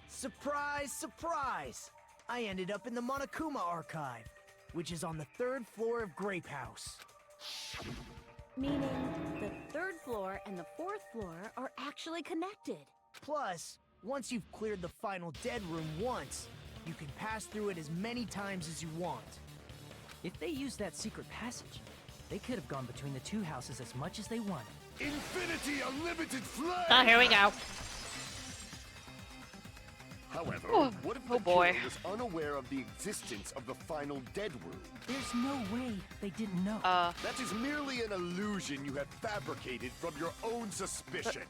surprise, surprise! I ended up in the Monokuma Archive, which is on the third floor of Grape House. Meaning the third floor and the fourth floor are actually connected. Plus, once you've cleared the final dead room once, you can pass through it as many times as you want. If they used that secret passage, they could have gone between the two houses as much as they wanted. Infinity Unlimited Flame! Oh, here we go. However, what if Oh the boy. killer was unaware of the existence of the final dead room? There's no way they didn't know. That is merely an illusion you have fabricated from your own suspicion.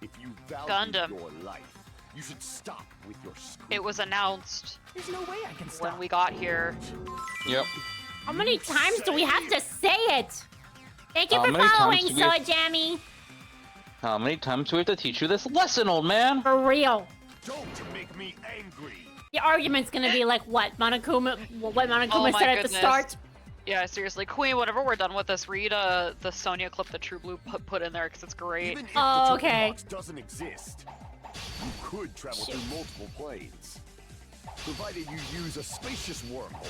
If you value Gundam. your life, you should stop with your screaming. It was announced There's no way I can stop. when we got here. Yep. How many times do we have to say it? Thank you How for many times following, do we have- Soa Jammy. How many times do we have to teach you this lesson, old man? For real. Don't make me angry. The argument's gonna be like what Monokuma Oh my said at the goodness. start. Yeah, seriously, Queen. Whenever we're done with this, read the Sonya clip that True Blue put in there because it's great. Even if Oh, the okay. box doesn't exist, you could travel Shoot. through multiple planes, provided you use a spacious wormhole.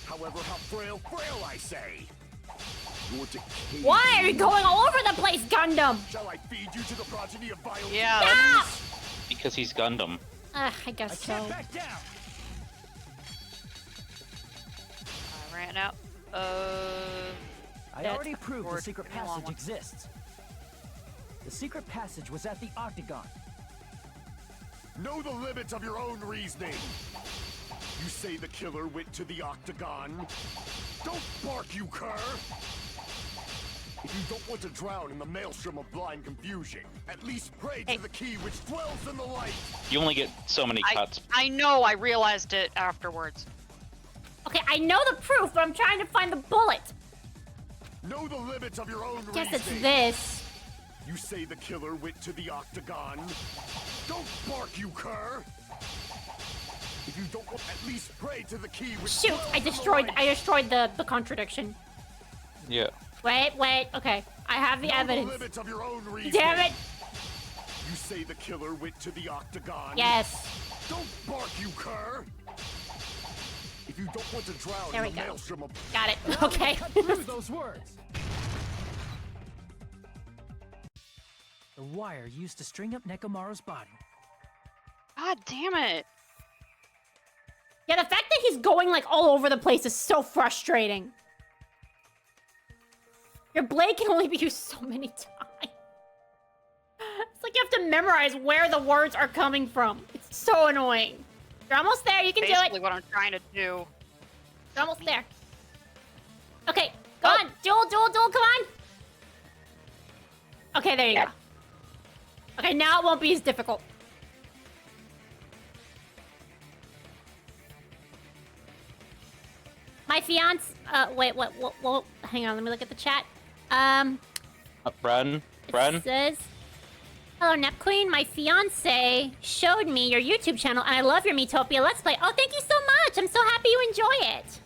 However, how frail, I say. Your decayed Why are you going all over the place, Gundam? Shall I feed you to the progeny of vile Yeah. Stop! Because he's Gundam. I guess so. Back down! I ran out. I Dead. already proved the Lord, secret give me a long passage one. exists. The secret passage was at the Octagon. Know the limits of your own reasoning. You say the killer went to the Octagon. Don't bark, you cur! If you don't want to drown in the maelstrom of blind confusion, at least pray Hey. to the key which dwells in the light. You only get so many cuts. I know. I realized it afterwards. Okay, I know the proof, but I'm trying to find the bullet. Know the limits of your own Guess it's reasoning. this. You say the killer went to the Octagon. Don't bark, you cur! If you don't want, at least pray to the key which Shoot! dwells I in the destroyed. light. I destroyed the contradiction. Yeah. Wait. Okay, I have the Know evidence. the limits of your own reasoning. Damn it! You say the killer went to the Octagon. Yes. Don't bark, you cur! If you don't want to drown There in we the go. maelstrom of Got it. Okay. Cut through those words. The wire used to string up Nekomaru's body. God damn it. Yeah, the fact that he's going like all over the place is so frustrating. Your blade can only be used so many times. It's like you have to memorize where the words are coming from. It's so annoying. You're almost there. You can Basically do it. what I'm trying to do. You're almost there. Okay, go on. Duel, come on. Okay, there you go. Okay, now it won't be as difficult. My fiance. Wait, what? Hang on, let me look at the chat. Bren? It says, hello, Nep Queen. My fiance showed me your YouTube channel, and I love your Miitopia Let's Play. Oh, thank you so much. I'm so happy you enjoy it.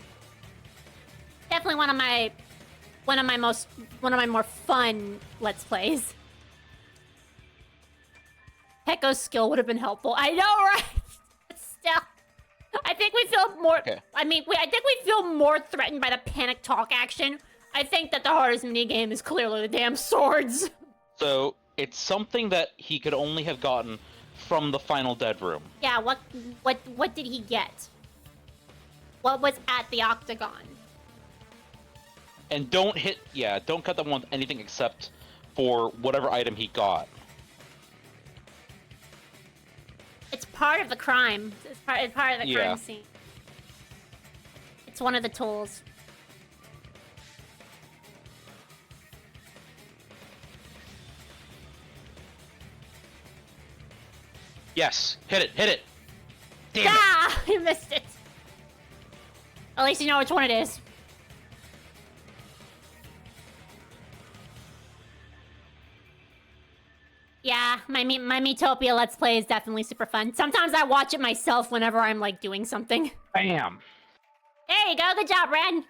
Definitely one of my more fun Let's Plays. Pecco's skill would have been helpful. I know, right? But still, I think we feel more. Okay. I think we feel more threatened by the panic talk action. I think that the hardest minigame is clearly the damn swords. So it's something that he could only have gotten from the final dead room. Yeah. What did he get? What was at the octagon? And don't cut them with anything except for whatever item he got. It's part of the crime. It's part of the crime scene. It's one of the tools. Yes, hit it. Damn it. You missed it. At least you know which one it is. Yeah, my Miitopia Let's Play is definitely super fun. Sometimes I watch it myself whenever I'm, like, doing something. Bam! There you go, good job, Ren!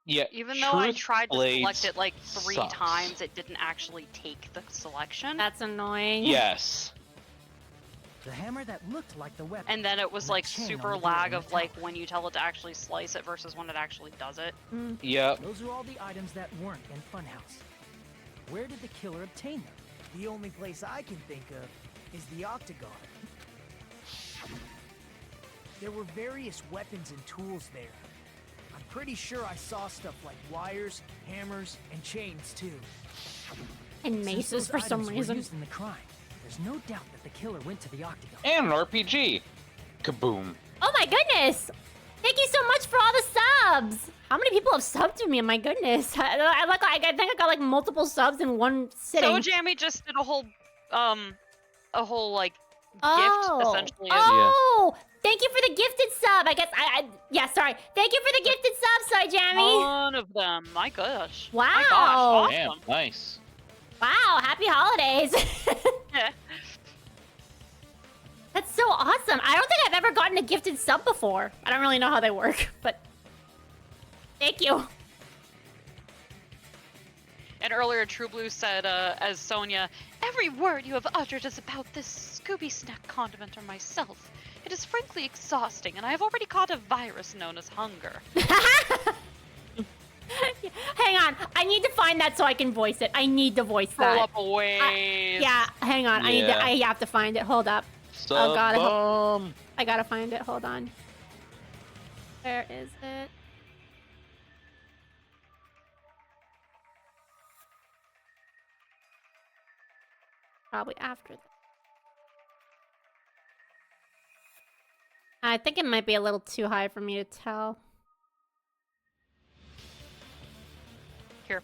Yeah, Even though I tried to Blades select it, like, 3 sucks. times, it didn't actually take the selection. That's annoying. Yes. The hammer that looked like the weapon. And then it was, and the like, chain super on the door lag in the of, like, tower. when you tell it to actually slice it versus when it actually does it. Yep. Those are all the items that weren't in Funhouse. Where did the killer obtain them? The only place I can think of is the octagon. There were various weapons and tools there. I'm pretty sure I saw stuff like wires, hammers, and chains too. And Since maces those for some items were reason. used in the crime, there's no doubt that the killer went to the octagon. And an RPG. Kaboom. Oh my goodness! Thank you so much for all the subs! How many people have subbed to me? My goodness. I think I got like multiple subs in one sitting. So Jammy just did a whole like gift essentially. Oh! Thank you for the gifted sub. I guess yeah, sorry. Thank you for the gifted sub, sorry, Jammy. One of them. My gosh. Wow. My gosh. Awesome. Damn, nice. Wow, happy holidays. Yeah. That's so awesome. I don't think I've ever gotten a gifted sub before. I don't really know how they work, but thank you. And earlier, True Blue said, as Sonia, every word you have uttered is about this Scooby Snack condiment or myself. It is frankly exhausting, and I have already caught a virus known as hunger. Hang on, I need to find that so I can voice it. I need to voice that. Pull up a ways. Yeah, hang on. Yeah. I have to find it. Hold up. Oh god, I gotta find it. Hold on. Where is it? Probably after that. I think it might be a little too high for me to tell. Here.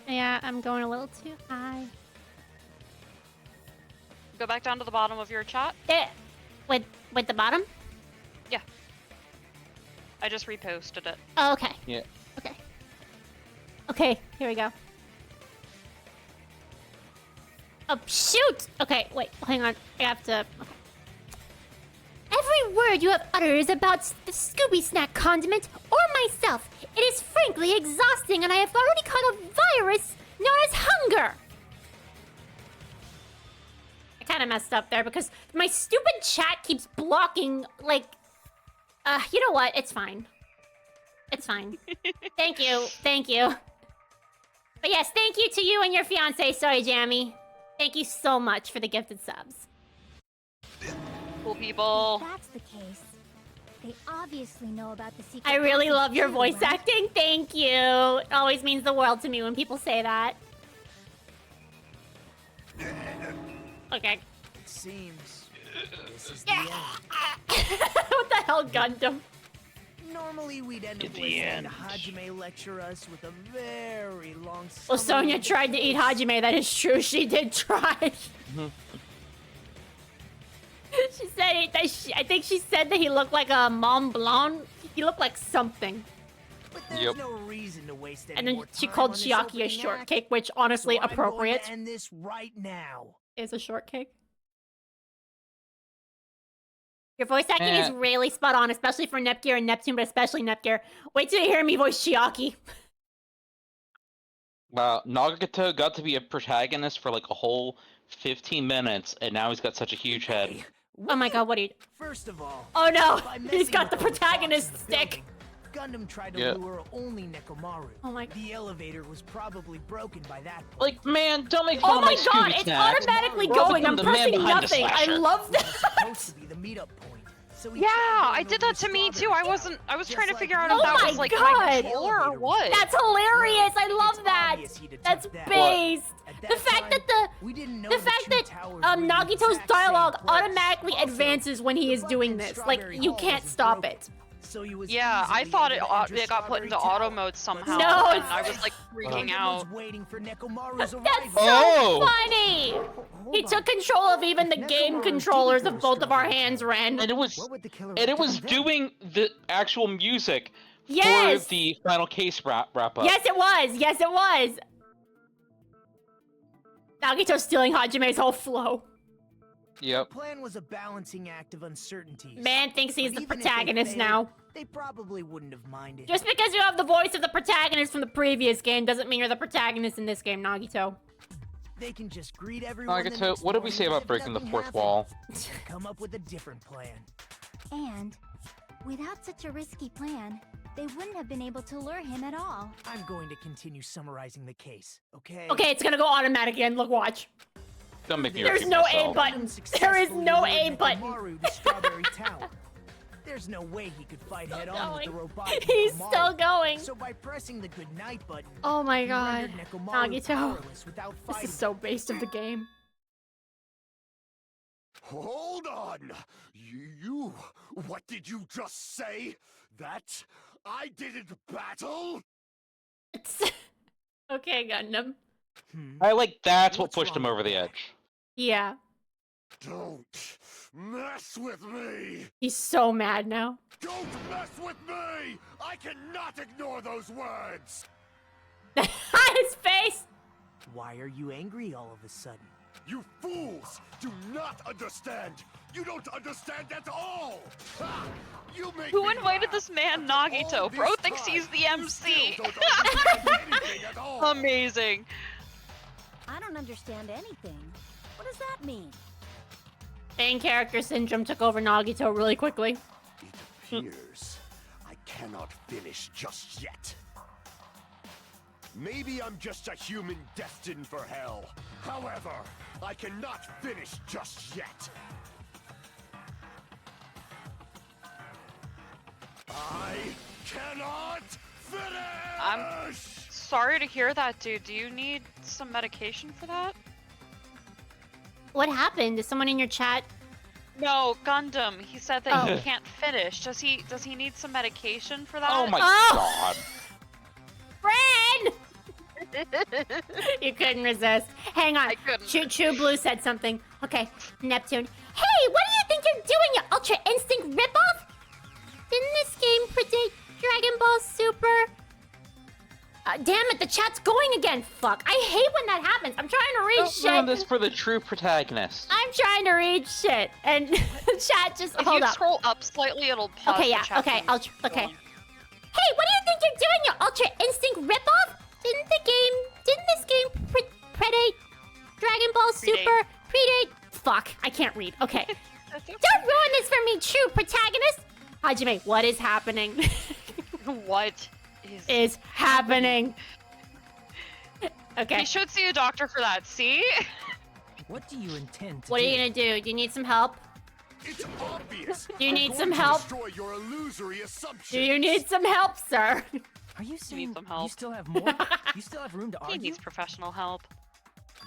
Yeah, I'm going a little too high. Go back down to the bottom of your chat. With the bottom? Yeah. I just reposted it. Oh, okay. Yeah. Okay. Okay, here we go. Oh, shoot! Okay, wait, hang on. I have to... Okay. Every word you have uttered is about the Scooby Snack condiment or myself. It is frankly exhausting, and I have already caught a virus known as hunger. I kind of messed up there because my stupid chat keeps blocking, like... you know what? It's fine. It's fine. Thank you. Thank you. But yes, thank you to you and your fiance, Sorry Jammy. Thank you so much for the gifted subs. Cool people. If that's the case, they obviously know about the secret. I really passage love your too, voice right? acting. Thank you. It always means the world to me when people say that. Okay. It seems This is the end. What the hell, Gundam? Normally, we'd end up The listening end. to Hajime lecture us with a very long Well, summary Sonia of the tried to eat case. Hajime. That is true. She did try. She said that I think she said that he looked like a Mont Blanc. He looked like something. But there's Yep. no reason to waste any And then more she time called on this Chiaki a opening shortcake, act, which honestly so I'm appropriate. going to end this right now. Is a shortcake. Your voice acting is really spot on, especially for Nepgear and Neptune, but especially Nepgear. Wait till you hear me voice Chiaki. Wow, Nagato got to be a protagonist for like a whole 15 minutes, and now he's got such a huge head. Oh my god, what are you... First of all, Oh no! by He's messing got the with robots in protagonist the stick! building, Gundam tried to Yeah. lure only Nekomaru. Oh my... The elevator was probably broken by that point. Like, man, don't make Oh fun of my my god, Scooby it's snacks. automatically Robert going! I'm the man pressing behind the nothing! I slasher. love It was that! supposed to be the meetup point. So he Yeah, tried I going did over that to me too. Strawberry I was Just trying to like figure out me. if that Oh was my like God. my controller or what. That's hilarious! I love It's that! obvious he'd That's attempt that. based! At The that fact time, that we didn't know the the fact two that towers were in the Nagito's exact same dialogue place. automatically Also, advances when he the is button doing in this. Strawberry Like, you Hall can't wasn't stop broken, it. So you was Yeah, I easily thought able to enter it got put Strawberry into auto Tower. mode But somehow, No, and it's- I was like freaking Gundam out. was waiting for Nekomaru's That's arrival. so Oh! funny! He Hold took on. control of even the If game Nekomaru controllers didn't of go to both of our Strawberry hands, Tower, Ren. And it was What would the killer and it have was done then? doing the actual music Yes! for the final case wrap up. Yes, it was! Yes, it was! Nagito's stealing Hajime's whole flow. Yep. The plan was a balancing act of uncertainties. Man thinks he's But the even if they protagonist failed, now. They probably wouldn't have minded. Just because you have the voice of the protagonist from the previous game doesn't mean you're the protagonist in this game, Nagito. They can just greet everyone the Nagato, next what did we morning say as about if breaking the nothing fourth happened. wall? Come up with a different plan. And without such a risky plan, they wouldn't have been able to lure him at all. I'm going to continue summarizing the case, okay? Okay, it's gonna go automatic again. Look, watch. Don't make me There's repeat no myself. A button. Gundam There is no successfully A lured button. Nekomaru to Strawberry Tower. There's no way he could fight head on with the going. robotic He's Nekomaru. still going. So by pressing the goodnight button, Oh my he god. rendered Nekomaru Nagito. powerless without This fighting. is so based of the game. Hold on! You... What did you just say? That I didn't battle? It's... Okay, Gundam. I like that's what What's pushed him wrong over with the that? edge. Yeah. Don't mess with me! He's so mad now. Don't mess with me! I cannot ignore those words! His face! Why are you angry all of a sudden? You fools do not understand! You don't understand at all! Ha! You make Who me invited laugh. this man After Nagito? all Bro this thinks time, he's the you MC. still don't understand anything at all. Amazing. I don't understand anything. What does that mean? Main character syndrome took over Nagito really quickly. It appears I cannot finish just yet. Maybe I'm just a human destined for hell. However, I cannot finish just yet. I cannot finish! I'm sorry to hear that, dude. Do you need some medication for that? What happened? Is someone in your chat? No, Gundam. He said that he Oh. can't finish. Does he need some medication for that? Oh my Oh! god. Fred! You couldn't resist. Hang on. I couldn't. Choo Blue said something. Okay, Neptune. Hey, what do you think you're doing, you Ultra Instinct ripoff? Didn't this game predict Dragon Ball Super? Damn it, the chat's going again. Fuck. I hate when that happens. I'm trying to read Don't ruin shit. this for the true protagonist. I'm trying to read shit. And the chat just If hold you up. scroll up slightly, it'll pause Okay, the yeah, chat okay, from okay. going. Hey, what do you think you're doing, you Ultra Instinct ripoff? Didn't this game predate Dragon Ball Super? Predate? Fuck, I can't read. Okay. Don't ruin this for me, true protagonist. Hajime, what is happening? What is happening? Okay. We should see a doctor for that, see? What do you intend to What are do? you gonna do? Do you need some help? It's obvious. Do you need I'm some going to help? destroy your illusory assumptions. Do you need some help, sir? Are you saying some help. you still have more? You still have room to He argue? needs professional help.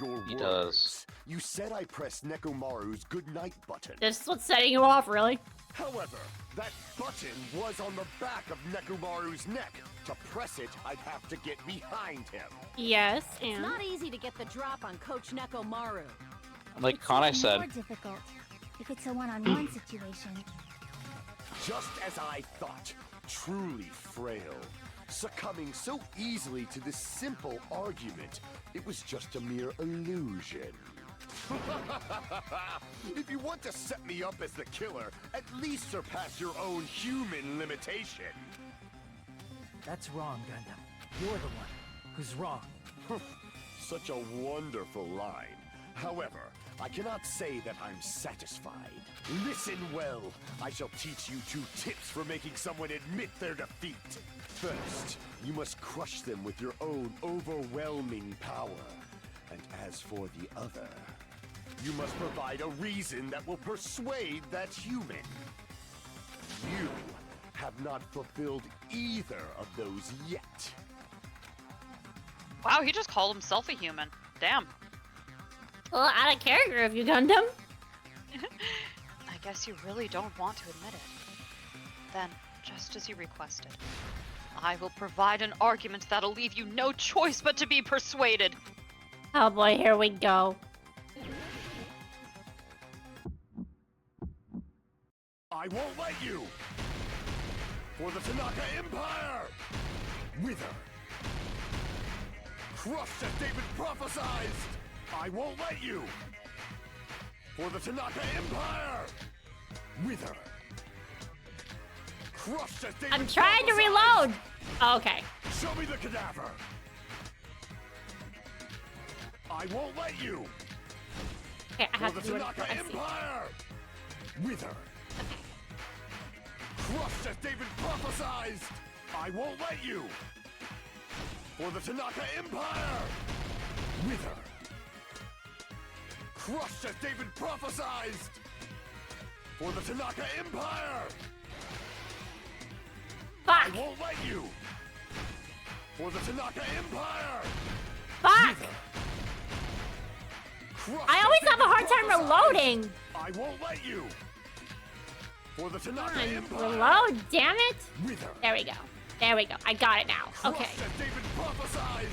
Your He words. does. You said I pressed Nekomaru's goodnight button. This is what's setting you off, really? However, that button was on the back of Nekomaru's neck. To press it, I'd have to get behind him. Yes, It's and not easy to get the drop on Coach Nekomaru. Like It's Kanai even said, more difficult if it's a one-on-one situation. Just as I thought, truly frail. Succumbing so easily to this simple argument, it was just a mere illusion. If you want to set me up as the killer, at least surpass your own human limitation. That's wrong, Gundam. You're the one who's wrong. Such a wonderful line. However, I cannot say that I'm satisfied. Listen well. I shall teach you 2 tips for making someone admit their defeat. First, you must crush them with your own overwhelming power. And as for the other, you must provide a reason that will persuade that human. You have not fulfilled either of those yet. Wow, he just called himself a human. Damn. well, out of character of you, Gundam. I guess you really don't want to admit it. Then, just as you requested, I will provide an argument that'll leave you no choice but to be persuaded. Oh boy, here we go. I won't let you! For the Tanaka Empire! Wither! Crushed as David prophesied! I won't let you! For the Tanaka Empire! Wither! Crushed as David I'm trying to prophesied! reload. Oh, okay. Show me the cadaver! I won't let you! Okay, I have For to the do it. Tanaka I see. Empire! Wither! Crushed as David prophesied! I won't let you! For the Tanaka Empire! Wither! Crushed as David prophesied! For the Tanaka Empire! Fuck! I won't let you! For the Tanaka Empire! Fuck! Crushed I as always have a David hard time prophesied! reloading. I won't let you! For the Come Tanaka on, Empire! reload, damn it! Wither! There we go. There we go. I got it now. Okay. Crushed as David prophesied!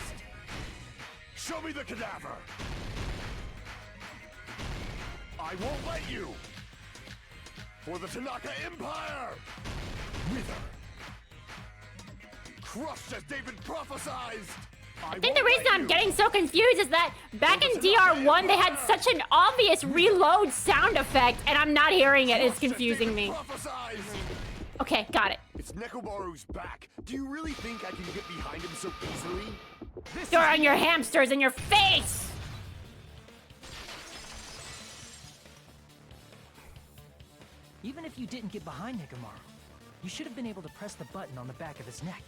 Show me the cadaver! I won't let you! For the Tanaka Empire! Wither! Crushed as David prophesied! I think the reason I'm getting so confused is that back in DR1 they had such an obvious reload sound effect and I'm not hearing it. It's confusing me. Okay, got it. It's Nekomaru's back. Do you really think I can get behind him so easily? Throwing your hamsters in your face! Even if you didn't get behind Nekomaru, you should have been able to press the button on the back of his neck.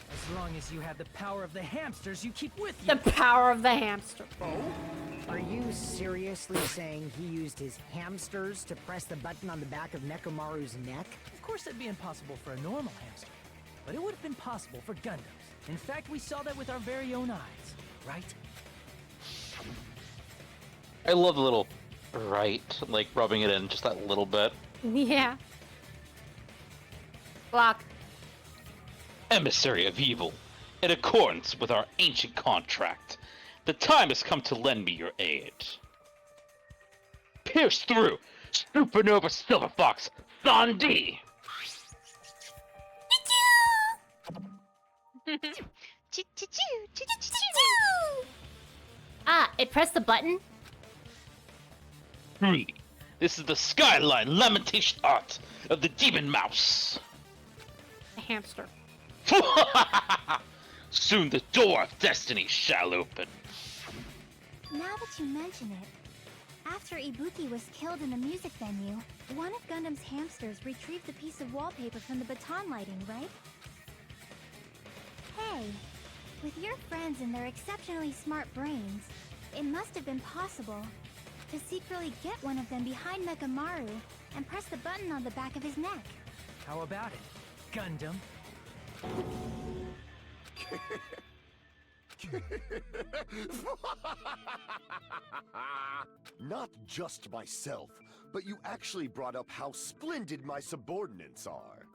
As long as you have the power of the hamsters you keep with you. The power of the hamster. Are you seriously saying he used his hamsters to press the button on the back of Nekomaru's neck? Of course that'd be impossible for a normal hamster, but it would have been possible for Gundams. In fact, we saw that with our very own eyes, right? I love the little right, like rubbing it in just that little bit. Yeah. Block. Emissary of evil, in accordance with our ancient contract, the time has come to lend me your aid. Pierce through, Supernova Silver Fox, Thandi! Ah, it pressed the button? Truly, this is the skyline lamentation art of the demon mouse. The hamster. Soon the door of destiny shall open. Now that you mention it, after Ibuki was killed in the music venue, one of Gundam's hamsters retrieved the piece of wallpaper from the baton lighting, right? Hey, with your friends and their exceptionally smart brains, it must have been possible to secretly get one of them behind Nekomaru and press the button on the back of his neck. How about it, Gundam? Not just myself, but you actually brought up how splendid my subordinates are.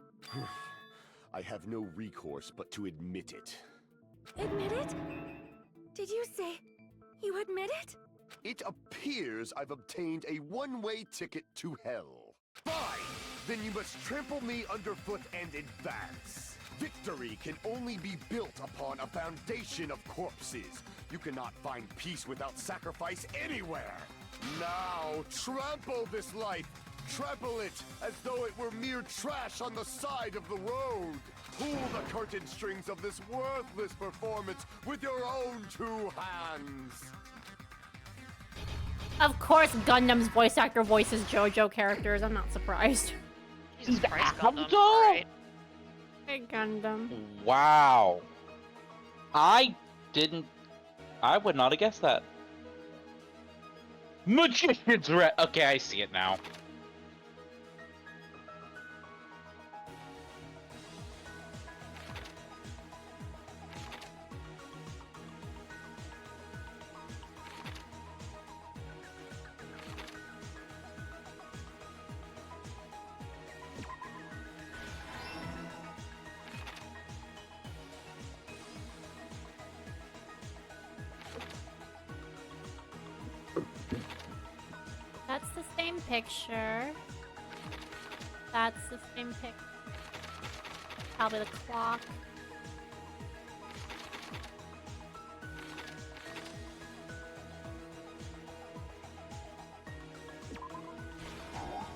I have no recourse but to admit it. Admit it? Did you say you admit it? It appears I've obtained a one-way ticket to hell. Fine! Then you must trample me underfoot and advance. Victory can only be built upon a foundation of corpses. You cannot find peace without sacrifice anywhere. Now, trample this life. Trample it as though it were mere trash on the side of the road. Pull the curtain strings of this worthless performance with your own two hands. Of course, Gundam's voice actor voices JoJo characters. I'm not surprised. Jesus Christ, Gundam. Gundam? Alright. Hey, Gundam. Wow. I would not have guessed that. Magician's Red. Okay, I see it now. That's the same picture. That's the same pic. Probably the clock.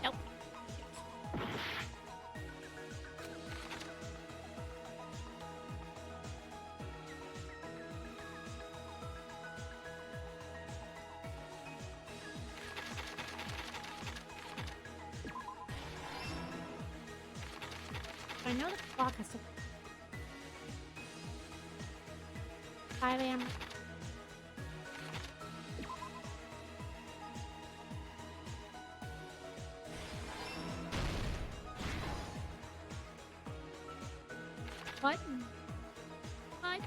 Nope. I know the clock has to... 5 a.m. What? What?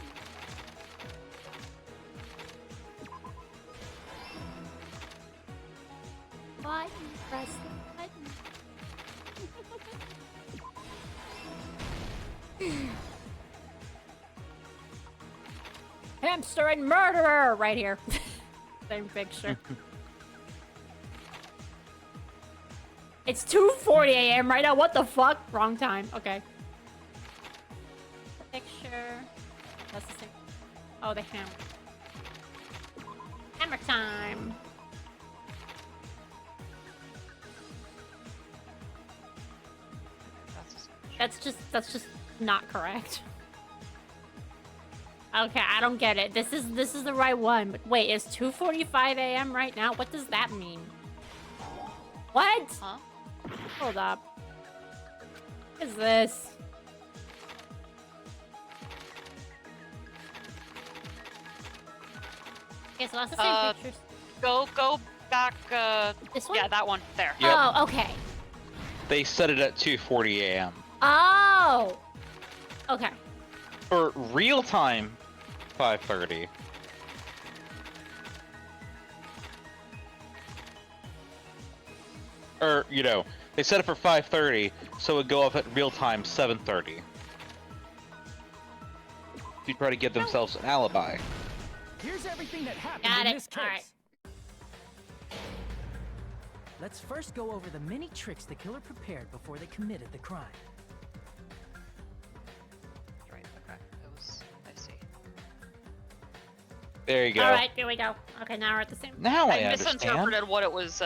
What? Press the button. Hamster and murderer! Right here. Same picture. It's 2:40 a.m. right now. What the fuck? Wrong time. Okay. Picture. That's the same. Oh, the hammer. Hammer time. That's just not correct. Okay, I don't get it. This is the right one. But wait, it's 2:45 a.m. right now? What does that mean? What? Huh? Hold up. What is this? Okay, so that's the same pictures. Go back, This one? Yeah, that one. There. Yep. Oh, okay. They set it at 2:40 a.m. Oh! Okay. For real time, 5:30. Or, you know, they set it for 5:30, so it would go up at real time 7:30. To try to give themselves an alibi. Here's everything that happened Got in it. this case. All right. Let's first go over the many tricks the killer prepared before they committed the crime. Right, okay. It was... I see. There you go. Alright, here we go. Okay, now we're at the same... Now I I understand. misinterpreted what it was,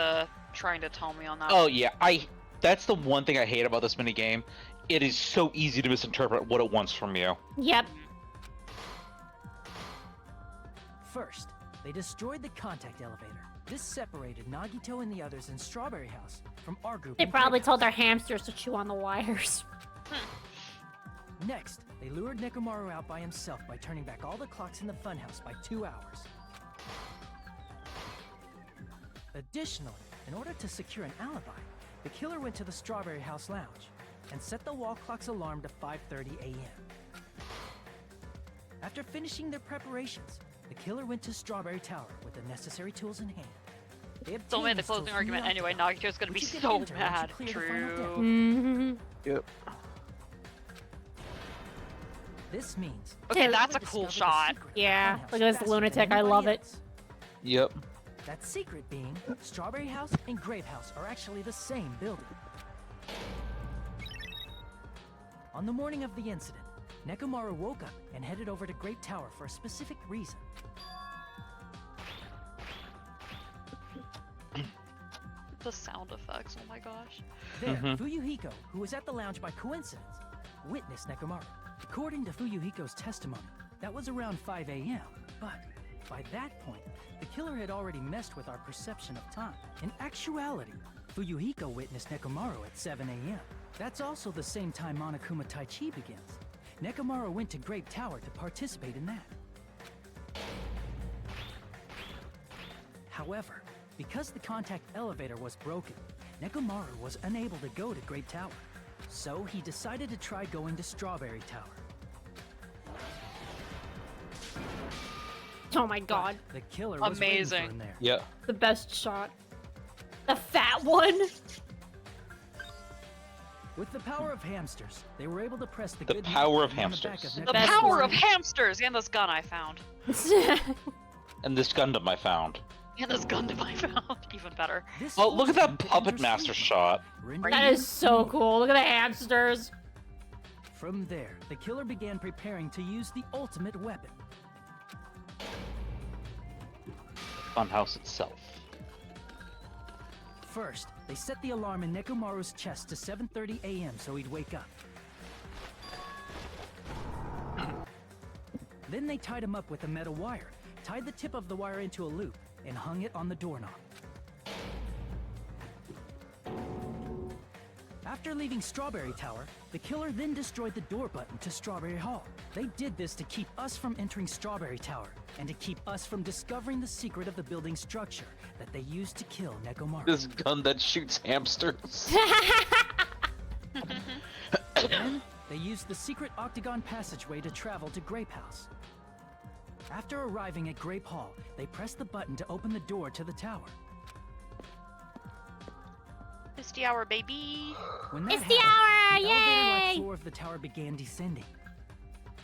trying to tell me on that. Oh yeah, that's the one thing I hate about this minigame. It is so easy to misinterpret what it wants from you. Yep. First, they destroyed the contact elevator. This separated Nagito and the others in Strawberry House from our group. They in probably Grape told their House. hamsters to chew on the wires. Next, they lured Nekomaru out by himself by turning back all the clocks in the funhouse by 2 hours. Additionally, in order to secure an alibi, the killer went to the Strawberry House lounge and set the wall clock's alarm to 5:30 a.m. After finishing their preparations, the killer went to Strawberry Tower with the necessary tools in hand. They Don't make the obtained closing those argument new anyway. octagons, Nagito's gonna be which you can so enter once you mad. clear the final deck. True. Mm-hmm. Yep. This means Okay, the that's killer a cool discovered the shot. secret of the Yeah, funhouse look at this faster lunatic, than I love anybody it. else. Yep. That secret being, Strawberry House and Grape House are actually the same building. On the morning of the incident, Nekomaru woke up and headed over to Grape Tower for a specific reason. The sound effects, oh my gosh. There, Fuyuhiko, who was at the lounge by coincidence, witnessed Nekomaru. According to Fuyuhiko's testimony, that was around 5 a.m., but by that point, the killer had already messed with our perception of time. In actuality, Fuyuhiko witnessed Nekomaru at 7 a.m. That's also the same time Monokuma Taichi begins. Nekomaru went to Grape Tower to participate in that. However, because the contact elevator was broken, Nekomaru was unable to go to Grape Tower. So he decided to try going to Strawberry Tower. Oh my god. The killer was waiting for him there. Yeah. The best shot. The fat one. With the power of hamsters, they were able to press the The good power of button on the back hamsters. of The best power one. of hamsters and this gun I found. And this Gundam I found. And this Gundam I found. Even better. This Oh, look at forced that him to puppet enter master sleep shot. mode, rendering That him is so cool. Look at the hamsters. From there, the killer began preparing to use the ultimate weapon. Funhouse itself. First, they set the alarm in Nekomaru's chest to 7:30 a.m. so he'd wake up. Then they tied him up with a metal wire, tied the tip of the wire into a loop, and hung it on the doorknob. After leaving Strawberry Tower, the killer then destroyed the door button to Strawberry Hall. They did this to keep us from entering Strawberry Tower, and to keep us from discovering the secret of the building's structure that they used to kill Nekomaru. This gun that shoots hamsters. Then, they used the secret octagon passageway to travel to Grape House. After arriving at Grape Hall, they pressed the button to open the door to the tower. Misty hour, baby. When that It's the happened, hour! the elevator-like Yay! floor of the tower began descending.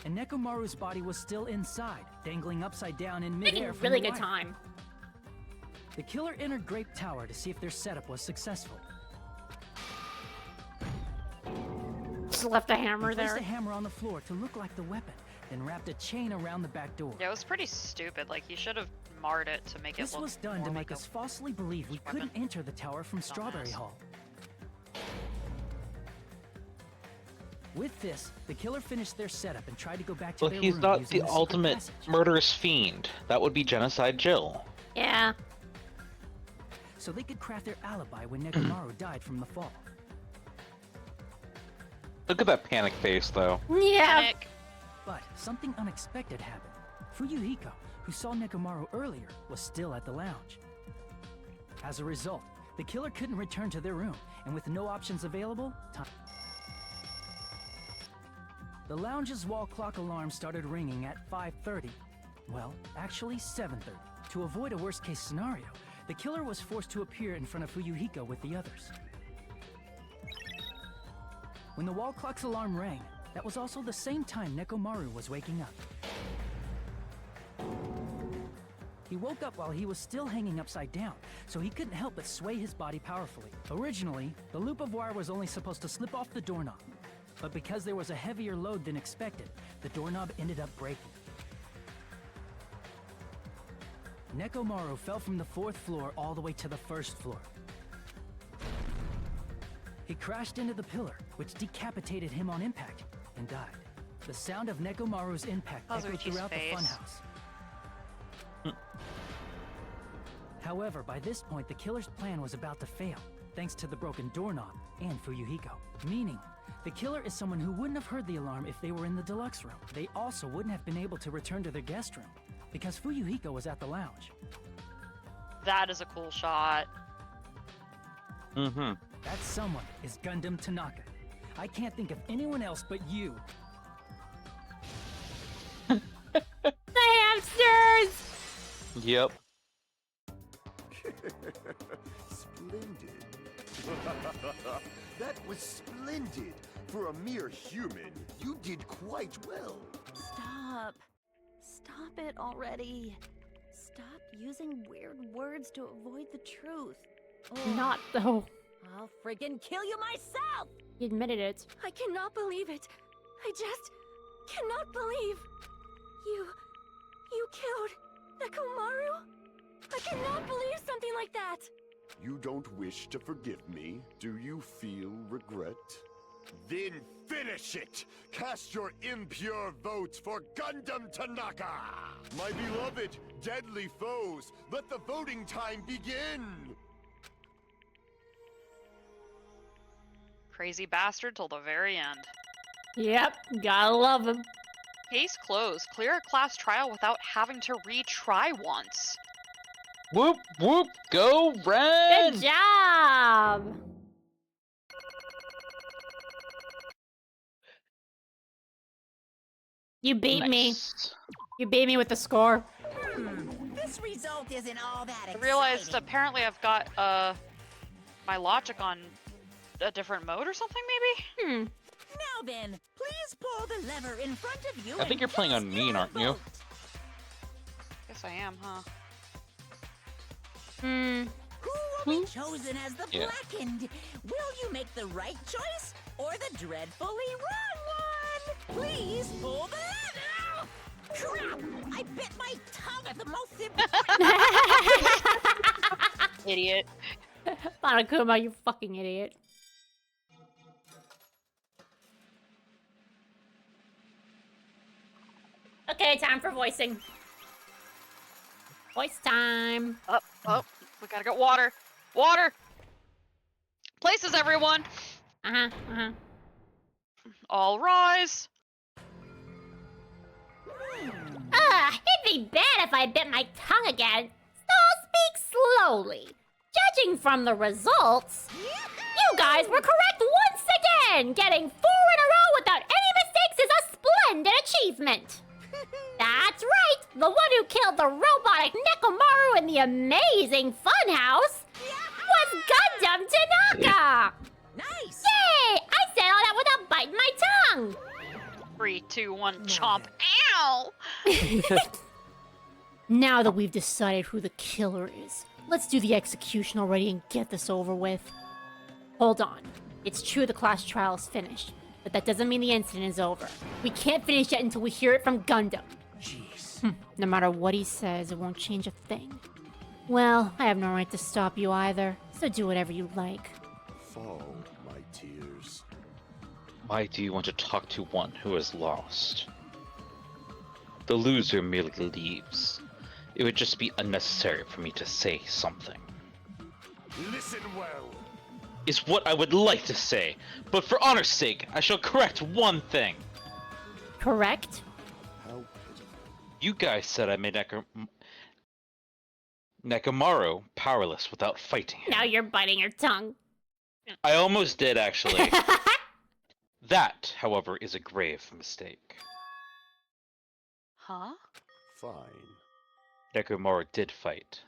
And Nekomaru's body was still inside, dangling upside down in Making midair from really the good wire. time. The killer entered Grape Tower to see if their setup was successful. Just left a hammer He placed there. a hammer on the floor to look like the weapon, then wrapped a chain around the back door. Yeah, it was pretty stupid. Like, he should have marred it to make it This look was done more to like make us falsely believe we weapon. couldn't enter the tower from Strawberry Hall. With this, the killer finished their setup and tried to go back to Well, their he's room not using the secret ultimate passage. murderous fiend. That would be Genocide Jill. Yeah. So they could craft their alibi when Nekomaru died from the fall. Look at that panic face, though. Yeah. Panic. But something unexpected happened. Fuyuhiko, who saw Nekomaru earlier, was still at the lounge. As a result, the killer couldn't return to their room, and with no options available, the lounge's wall clock alarm started ringing at 5:30. Well, actually 7:30. To avoid a worst-case scenario, the killer was forced to appear in front of Fuyuhiko with the others. When the wall clock's alarm rang, that was also the same time Nekomaru was waking up. He woke up while he was still hanging upside down, so he couldn't help but sway his body powerfully. Originally, the loop of wire was only supposed to slip off the doorknob, but because there was a heavier load than expected, the doorknob ended up breaking. Nekomaru fell from the 4th floor all the way to the 1st floor. He crashed into the pillar, which decapitated him on impact, and died. The sound of Nekomaru's impact echoed Kazuichi's throughout face. the funhouse. However, by this point, the killer's plan was about to fail, thanks to the broken doorknob and Fuyuhiko. Meaning, the killer is someone who wouldn't have heard the alarm if they were in the deluxe room. They also wouldn't have been able to return to their guest room, because Fuyuhiko was at the lounge. That is a cool shot. Mm-hmm. That someone is Gundam Tanaka. I can't think of anyone else but you. Yep. Splendid. That was splendid. For a mere human, you did quite well. Stop. Stop it already. Stop using weird words to avoid the truth. Ugh. Not though. I'll friggin' kill you myself! He admitted it. I cannot believe it. I just cannot believe. You killed Nekomaru? I cannot believe something like that. You don't wish to forgive me? Do you feel regret? Then finish it! Cast your impure votes for Gundam Tanaka! My beloved, deadly foes, let the voting time begin! Crazy bastard till the very end. Yep, gotta love him. Case closed. Clear a class trial without having to retry once. Whoop whoop, go Ren! Good job! You beat me. You beat me with the score. This result isn't all that I exciting. realized apparently I've got my logic on a different mode or something maybe? Now then, please pull the lever in front of you. I think you're playing on mean, aren't you? Guess I am, huh? Who will be chosen as the Yeah. blackened? Will you make the right choice or the dreadfully wrong one? Please pull the lever! Crap! I bit my tongue at the most important. Idiot. Monokuma, you fucking idiot. Okay, time for voicing. Voice time. Oh, we gotta get water. Water! Places, everyone! All rise! It'd be bad if I bit my tongue again. So I'll speak slowly. Judging from the results, you guys were correct once again! Getting 4 in a row without any mistakes is a splendid achievement! That's right! The one who killed the robotic Nekomaru in the amazing funhouse was Gundam Tanaka! Nice! Yay! I said all that without biting my tongue! 3, 2, 1, chomp. Ow! Now that we've decided who the killer is, let's do the execution already and get this over with. Hold on. It's true the class trial is finished, but that doesn't mean the incident is over. We can't finish it until we hear it from Gundam. Jeez. No matter what he says, it won't change a thing. Well, I have no right to stop you either, so do whatever you like. Fall, my tears. Why do you want to talk to one who has lost? The loser merely leaves. It would just be unnecessary for me to say something. Listen well. Is what I would like to say, but for honor's sake, I shall correct one thing. Correct? How pitiful. You guys said I made Nekomaru powerless without fighting him. Now you're biting your tongue. I almost did, actually. That, however, is a grave mistake. Huh? Fine. Nekomaru did fight.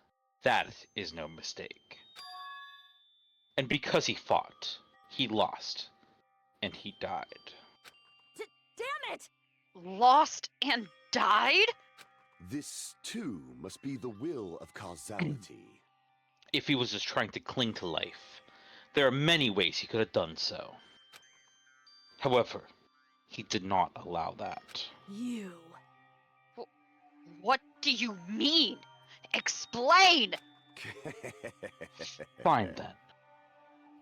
That is no mistake. And because he fought, he lost. And he died. Damn it! Lost and died? This, too, must be the will of causality. If he was just trying to cling to life, there are many ways he could have done so. However, he did not allow that. You. What do you mean? Explain! Fine then.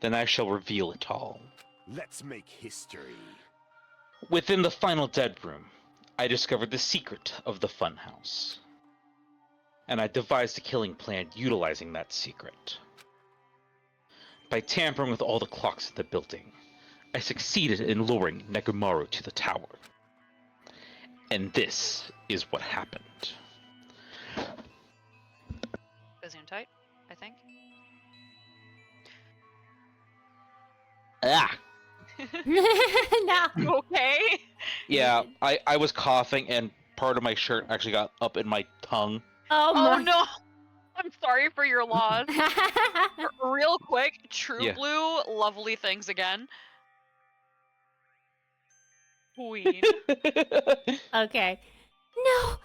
Then I shall reveal it all. Let's make history. Within the final dead room, I discovered the secret of the funhouse. And I devised a killing plan utilizing that secret. By tampering with all the clocks in the building, I succeeded in luring Nekomaru to the tower. And this is what happened. Busy and tight, I think. Ah! No. Okay. Yeah, I was coughing and part of my shirt actually got up in my tongue. Oh Oh my. no! I'm sorry for your loss. Real quick, True Yeah. Blue, lovely things again. Queen. Okay. No,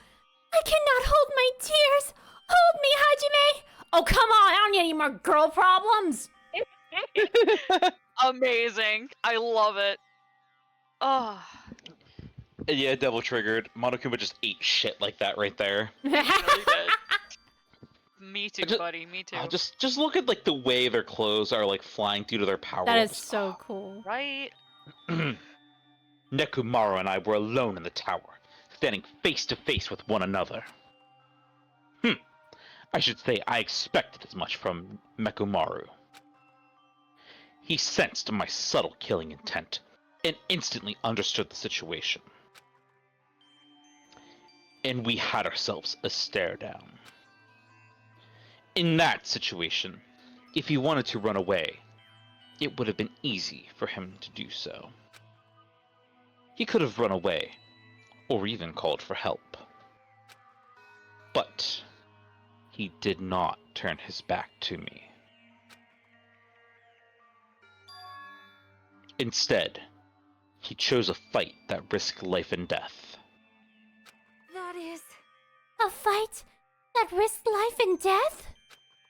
I cannot hold my tears. Hold me, Hajime. Oh, come on. I don't need any more girl problems. Amazing. I love it. Oh, Yeah, double triggered. Monokuma just ate shit like that right there. he really did. Me too, Just- buddy. Me too. Just look at like the way their clothes are like flying due to their power. That is ups. so cool. Right? Nekomaru and I were alone in the tower, standing face to face with one another. I should say I expected as much from Nekomaru. He sensed my subtle killing intent and instantly understood the situation. And we had ourselves a stare down. In that situation, if he wanted to run away, it would have been easy for him to do so. He could have run away, or even called for help. But he did not turn his back to me. Instead, he chose a fight that risked life and death. That is... A fight that risked life and death?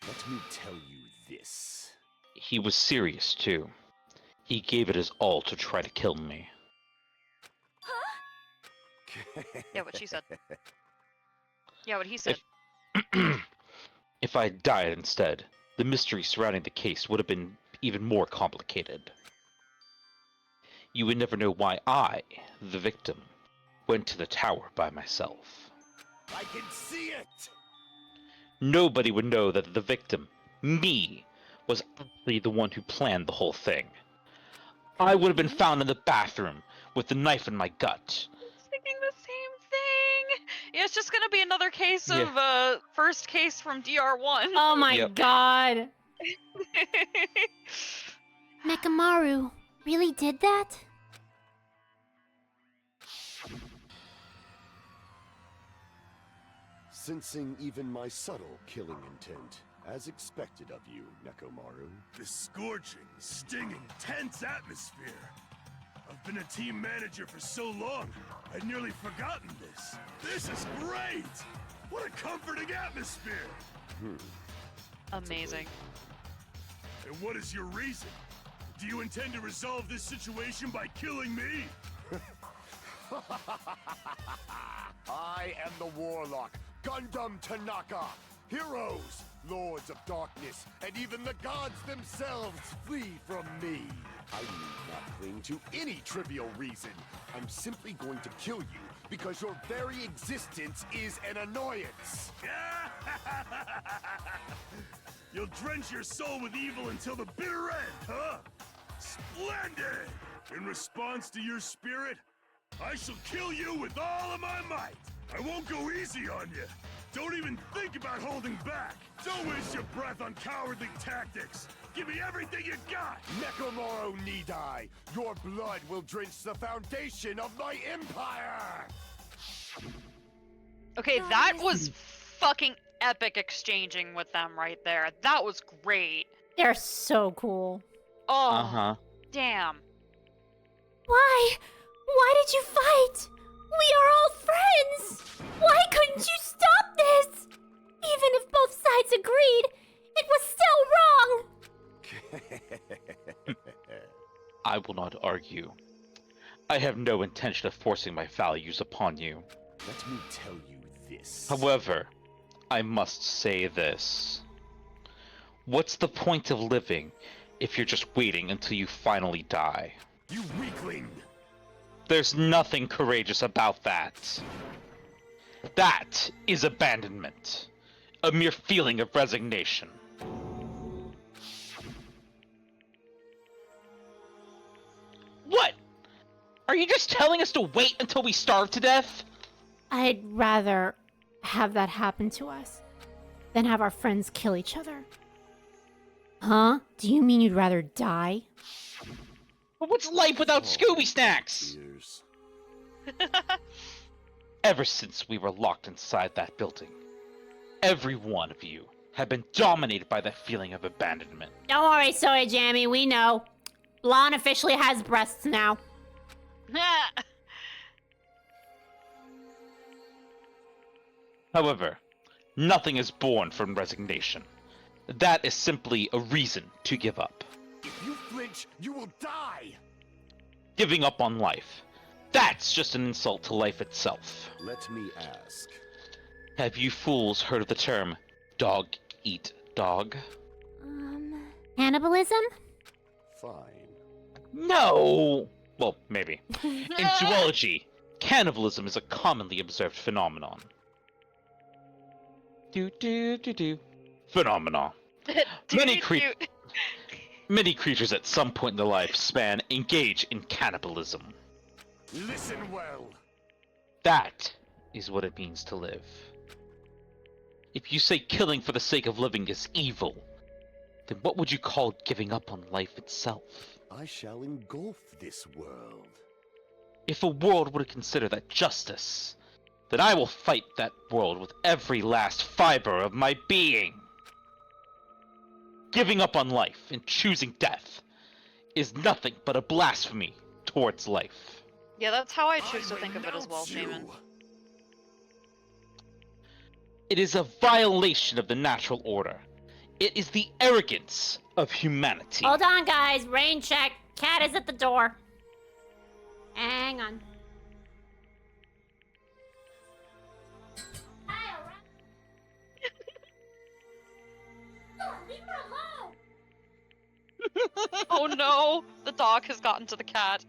Let me tell you this. He was serious, too. He gave it his all to try to kill me. Yeah, what she said. Yeah, what he said. If I had died instead, the mystery surrounding the case would have been even more complicated. You would never know why I, the victim, went to the tower by myself. I can see it! Nobody would know that the victim, me, was actually the one who planned the whole thing. I would have been found in the bathroom with the knife in my gut. Thinking the same thing. Yeah, it's just gonna be another case of first case from DR1. Oh my Yep. god. Nekomaru really did that? Sensing even my subtle killing intent, as expected of you, Nekomaru. The scorching, stinging, tense atmosphere. I've been a team manager for so long, I'd nearly forgotten this. This is great! What a comforting atmosphere! Amazing. And what is your reason? Do you intend to resolve this situation by killing me? I am the Warlock, Gundam Tanaka. Heroes, Lords of Darkness, and even the gods themselves flee from me. I need not cling to any trivial reason. I'm simply going to kill you because your very existence is an annoyance. You'll drench your soul with evil until the bitter end, huh? Splendid! In response to your spirit, I shall kill you with all of my might. I won't go easy on you. Don't even think about holding back. Don't waste your breath on cowardly tactics. Give me everything you got. Nekomaru Nidai, your blood will drench the foundation of my empire! Okay, that was fucking epic exchanging with them right there. That was great. They're so cool. Oh, damn. Why? Why did you fight? We are all friends! Why couldn't you stop this? Even if both sides agreed, it was still wrong! I will not argue. I have no intention of forcing my values upon you. Let me tell you this. However, I must say this. What's the point of living if you're just waiting until you finally die? You weakling! There's nothing courageous about that. That is abandonment. A mere feeling of resignation. What? Are you just telling us to wait until we starve to death? I'd rather have that happen to us than have our friends kill each other. Huh? Do you mean you'd rather die? But what's life without Scooby snacks? Ever since we were locked inside that building, every one of you have been dominated by that feeling of abandonment. Don't worry, Soya Jammy, we know. Blonde officially has breasts now. However, nothing is born from resignation. That is simply a reason to give up. If you flinch, you will die! Giving up on life. That's just an insult to life itself. Let me ask. Have you fools heard of the term dog eat dog? Cannibalism? Fine. No! Well, maybe. In zoology, cannibalism is a commonly observed phenomenon. Phenomenon. Many creatures at some point in their lifespan engage in cannibalism. Listen well. That is what it means to live. If you say killing for the sake of living is evil, then what would you call giving up on life itself? I shall engulf this world. If a world were to consider that justice, then I will fight that world with every last fiber of my being. Giving up on life and choosing death is nothing but a blasphemy towards life. Yeah, that's how I choose to think of it as well, Shaman. It is a violation of the natural order. It is the arrogance of humanity. Hold on, guys. Rain check. Cat is at the door. Hang on. Oh no! The dog has gotten to the cat.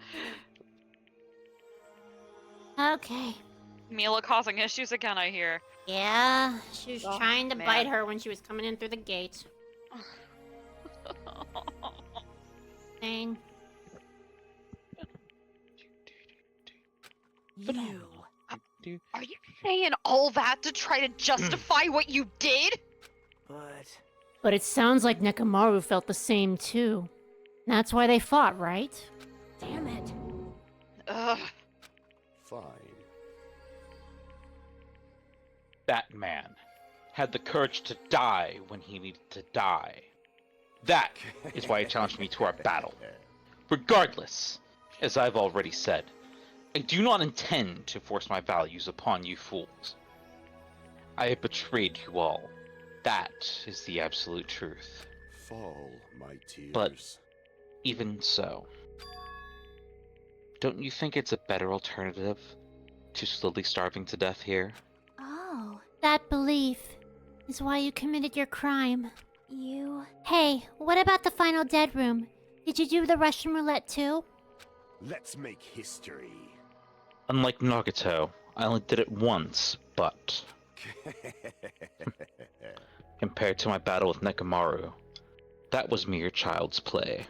Okay. Mila causing issues again, I hear. Yeah, she was Oh, trying to man. bite her when she was coming in through the gate. Dang. You. Are you saying all that to try to justify what you did? But it sounds like Nekomaru felt the same too. That's why they fought, right? Damn it. Ugh. Fine. That man had the courage to die when he needed to die. That is why he challenged me to our battle. Regardless, as I've already said, I do not intend to force my values upon you fools. I have betrayed you all. That is the absolute truth. Fall, my tears. But even so, don't you think it's a better alternative to slowly starving to death here? Oh, That belief is why you committed your crime. you... Hey, what about the final dead room? Did you do the Russian roulette too? Let's make history. Unlike Nagato, I only did it once, but compared to my battle with Nekomaru, that was mere child's play.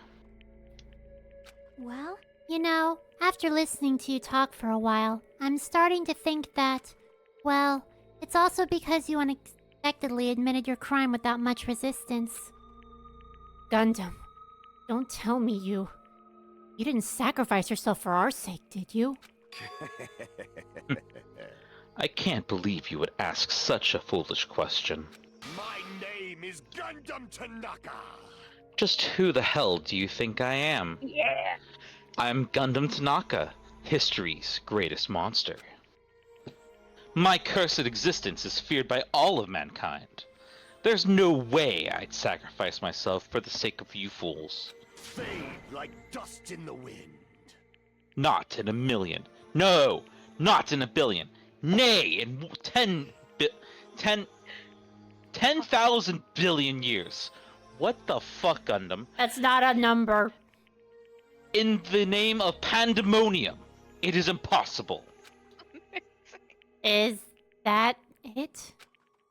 Well, You know, after listening to you talk for a while, I'm starting to think that, well, it's also because you unexpectedly admitted your crime without much resistance. Gundam, don't tell me you didn't sacrifice yourself for our sake, did you? I can't believe you would ask such a foolish question. My name is Gundam Tanaka. Just who the hell do you think I am? Yeah. I'm Gundam Tanaka, history's greatest monster. My cursed existence is feared by all of mankind. There's no way I'd sacrifice myself for the sake of you fools. Fade like dust in the wind. Not in a million. No, not in a billion. Nay, in 10,000 billion years. What the fuck, Gundam? That's not a number. In the name of pandemonium, it is impossible. Is that it?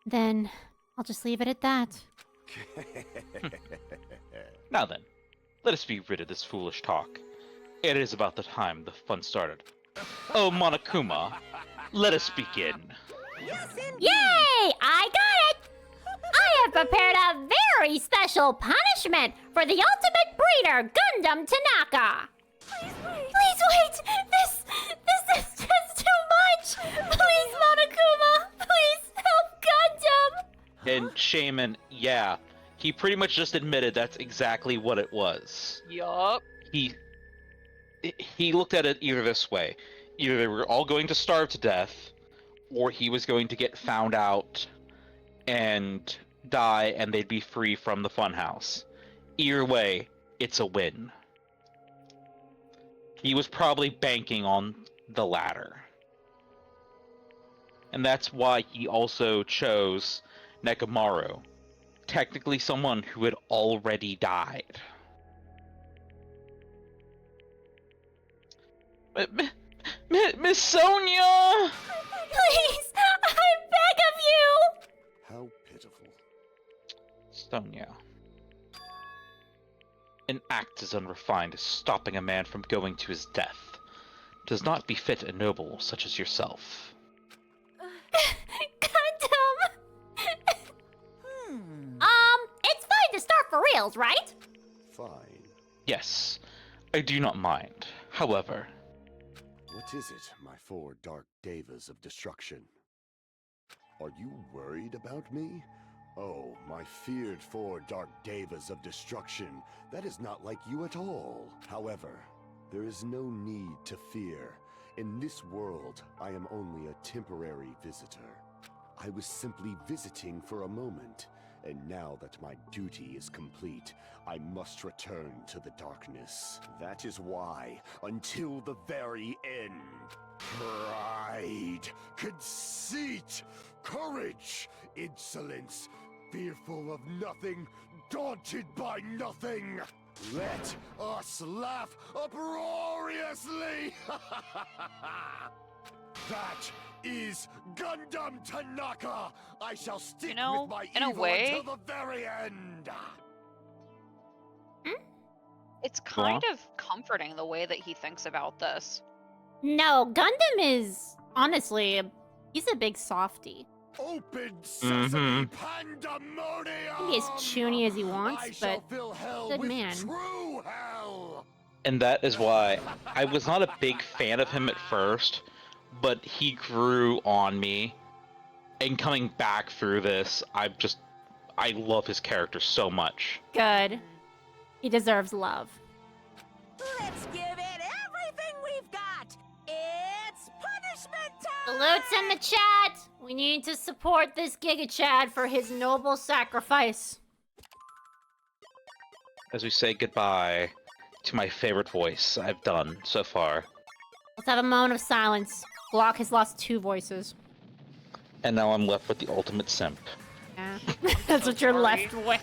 Then I'll just leave it at that. Now then, let us be rid of this foolish talk. It is about the time the fun started. Oh, Monokuma, let us begin. Yay! I got it! I have prepared a very special punishment for the ultimate breeder, Gundam Tanaka! Please wait! This is just too much! Please, Monokuma! Please help Gundam! And Shaman, yeah, he pretty much just admitted that's exactly what it was. Yup. He looked at it either this way: either they were all going to starve to death, or he was going to get found out and die, and they'd be free from the funhouse. Either way, it's a win. He was probably banking on the latter. And that's why he also chose Nekomaru, technically someone who had already died. Miss Sonia! Please! I beg of you! How pitiful. Sonia. An act as unrefined as stopping a man from going to his death does not befit a noble such as yourself. Gundam! It's fine to start for reals, right? Fine. Yes, I do not mind. However... What is it, my 4 dark devas of destruction? Are you worried about me? Oh, my feared 4 dark devas of destruction. That is not like you at all. However, there is no need to fear. In this world, I am only a temporary visitor. I was simply visiting for a moment, and now that my duty is complete, I must return to the darkness. That is why, until the very end, pride, conceit, courage, insolence, fearful of nothing, daunted by nothing. Let us laugh uproariously! That is Gundam Tanaka! I shall stick with my in a evil way, until the very end! it's kind of comforting the way that he thinks about this. No, Gundam is, honestly, he's a big softie. Open sesame pandemonium! He can be as chuny as he wants, but good man. True hell! And that is why I was not a big fan of him at first, but he grew on me. And coming back through this, I love his character so much. Good. He deserves love. Let's give it everything we've got! It's punishment time! Salutes in the chat! We need to support this Giga Chad for his noble sacrifice. As we say goodbye to my favorite voice I've done so far. Let's have a moment of silence. Glock has lost 2 voices. And now I'm left with the ultimate simp. Yeah, that's what you're left with.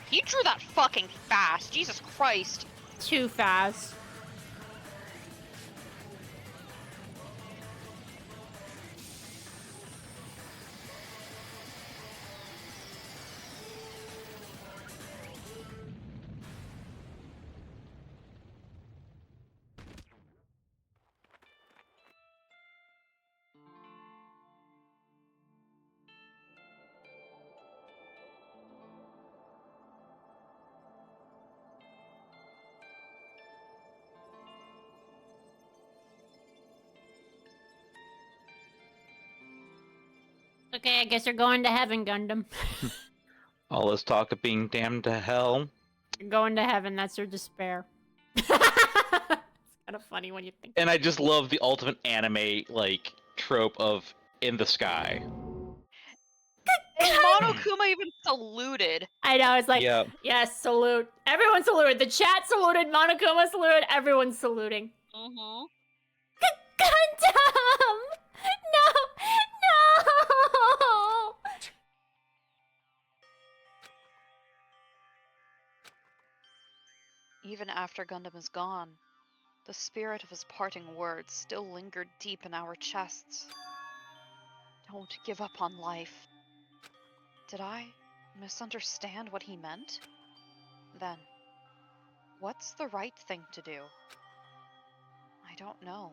He drew that fucking fast. Jesus Christ. Too fast. Okay, I guess you're going to heaven, Gundam. All this talk of being damned to hell. You're going to heaven, that's your despair. It's kind of funny when you think. And I just love the ultimate anime, like, trope of in the sky. And Monokuma even saluted. I know, it's like, Yep. Yes, salute. Everyone saluted. The chat saluted, Monokuma saluted, everyone's saluting. Mm-hmm. Gundam! No! No! Even after Gundam is gone, the spirit of his parting words still lingered deep in our chests. Don't give up on life. Did I misunderstand what he meant? Then, what's the right thing to do? I I don't know.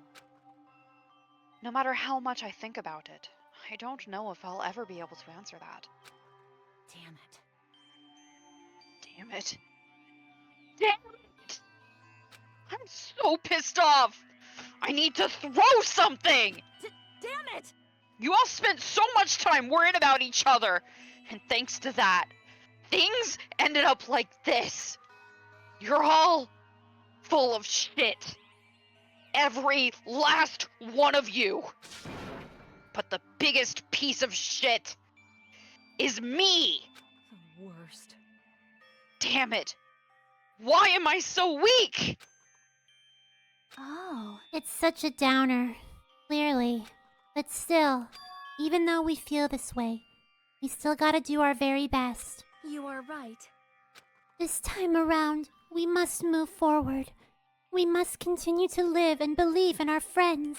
No matter how much I think about it, I don't know if I'll ever be able to answer that. Damn it. Damn it. Damn it! I'm so pissed off! I need to throw something! Damn it! You all spent so much time worrying about each other, and thanks to that, things ended up like this. You're all full of shit. Every last one of you. But the biggest piece of shit is me. The worst. Damn it. Why am I so weak? Oh, it's such a downer. Clearly. But still, even though we feel this way, we still gotta do our very best. You are right. This time around, we must move forward. We must continue to live and believe in our friends.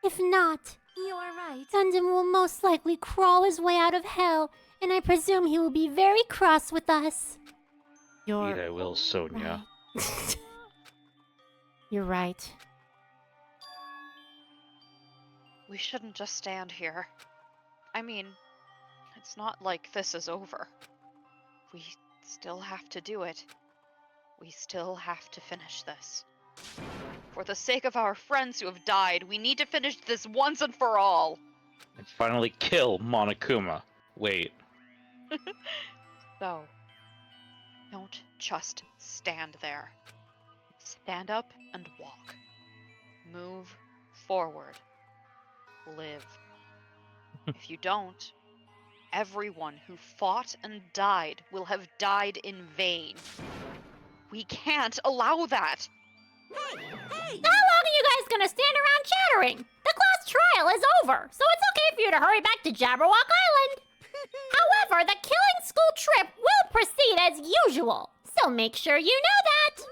If not, You are right. Gundam will most likely crawl his way out of hell, and I presume he will be very cross with us. Indeed I will, Sonia. Right. You're right. We shouldn't just stand here. I mean, it's not like this is over. We still have to do it. We still have to finish this. For the sake of our friends who have died, we need to finish this once and for all. And finally kill Monokuma. Wait. So, don't just stand there. Stand up and walk. Move forward. Live. If you don't, everyone who fought and died will have died in vain. We can't allow that. How long are you guys gonna stand around chattering? The class trial is over, so it's okay for you to hurry back to Jabberwock Island. However, the killing school trip will proceed as usual, so make sure you know that.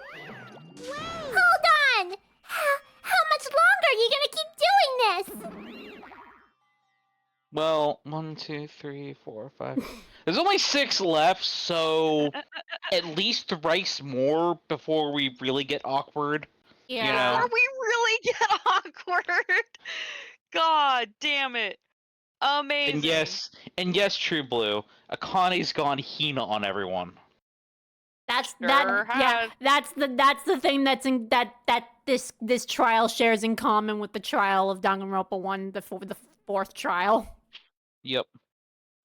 Hold on! How much longer are you gonna keep doing this? Well, 1, 2, 3, 4, 5. There's only 6 left, so at least thrice more before we really get awkward. Yeah. You know? Before we really get awkward. God damn it. Amazing. And yes, True Blue, Akane's gone Hina on everyone. That's Sure yeah. has. That's the thing that's in that this trial shares in common with the trial of Danganronpa 1, the fourth trial. Yep.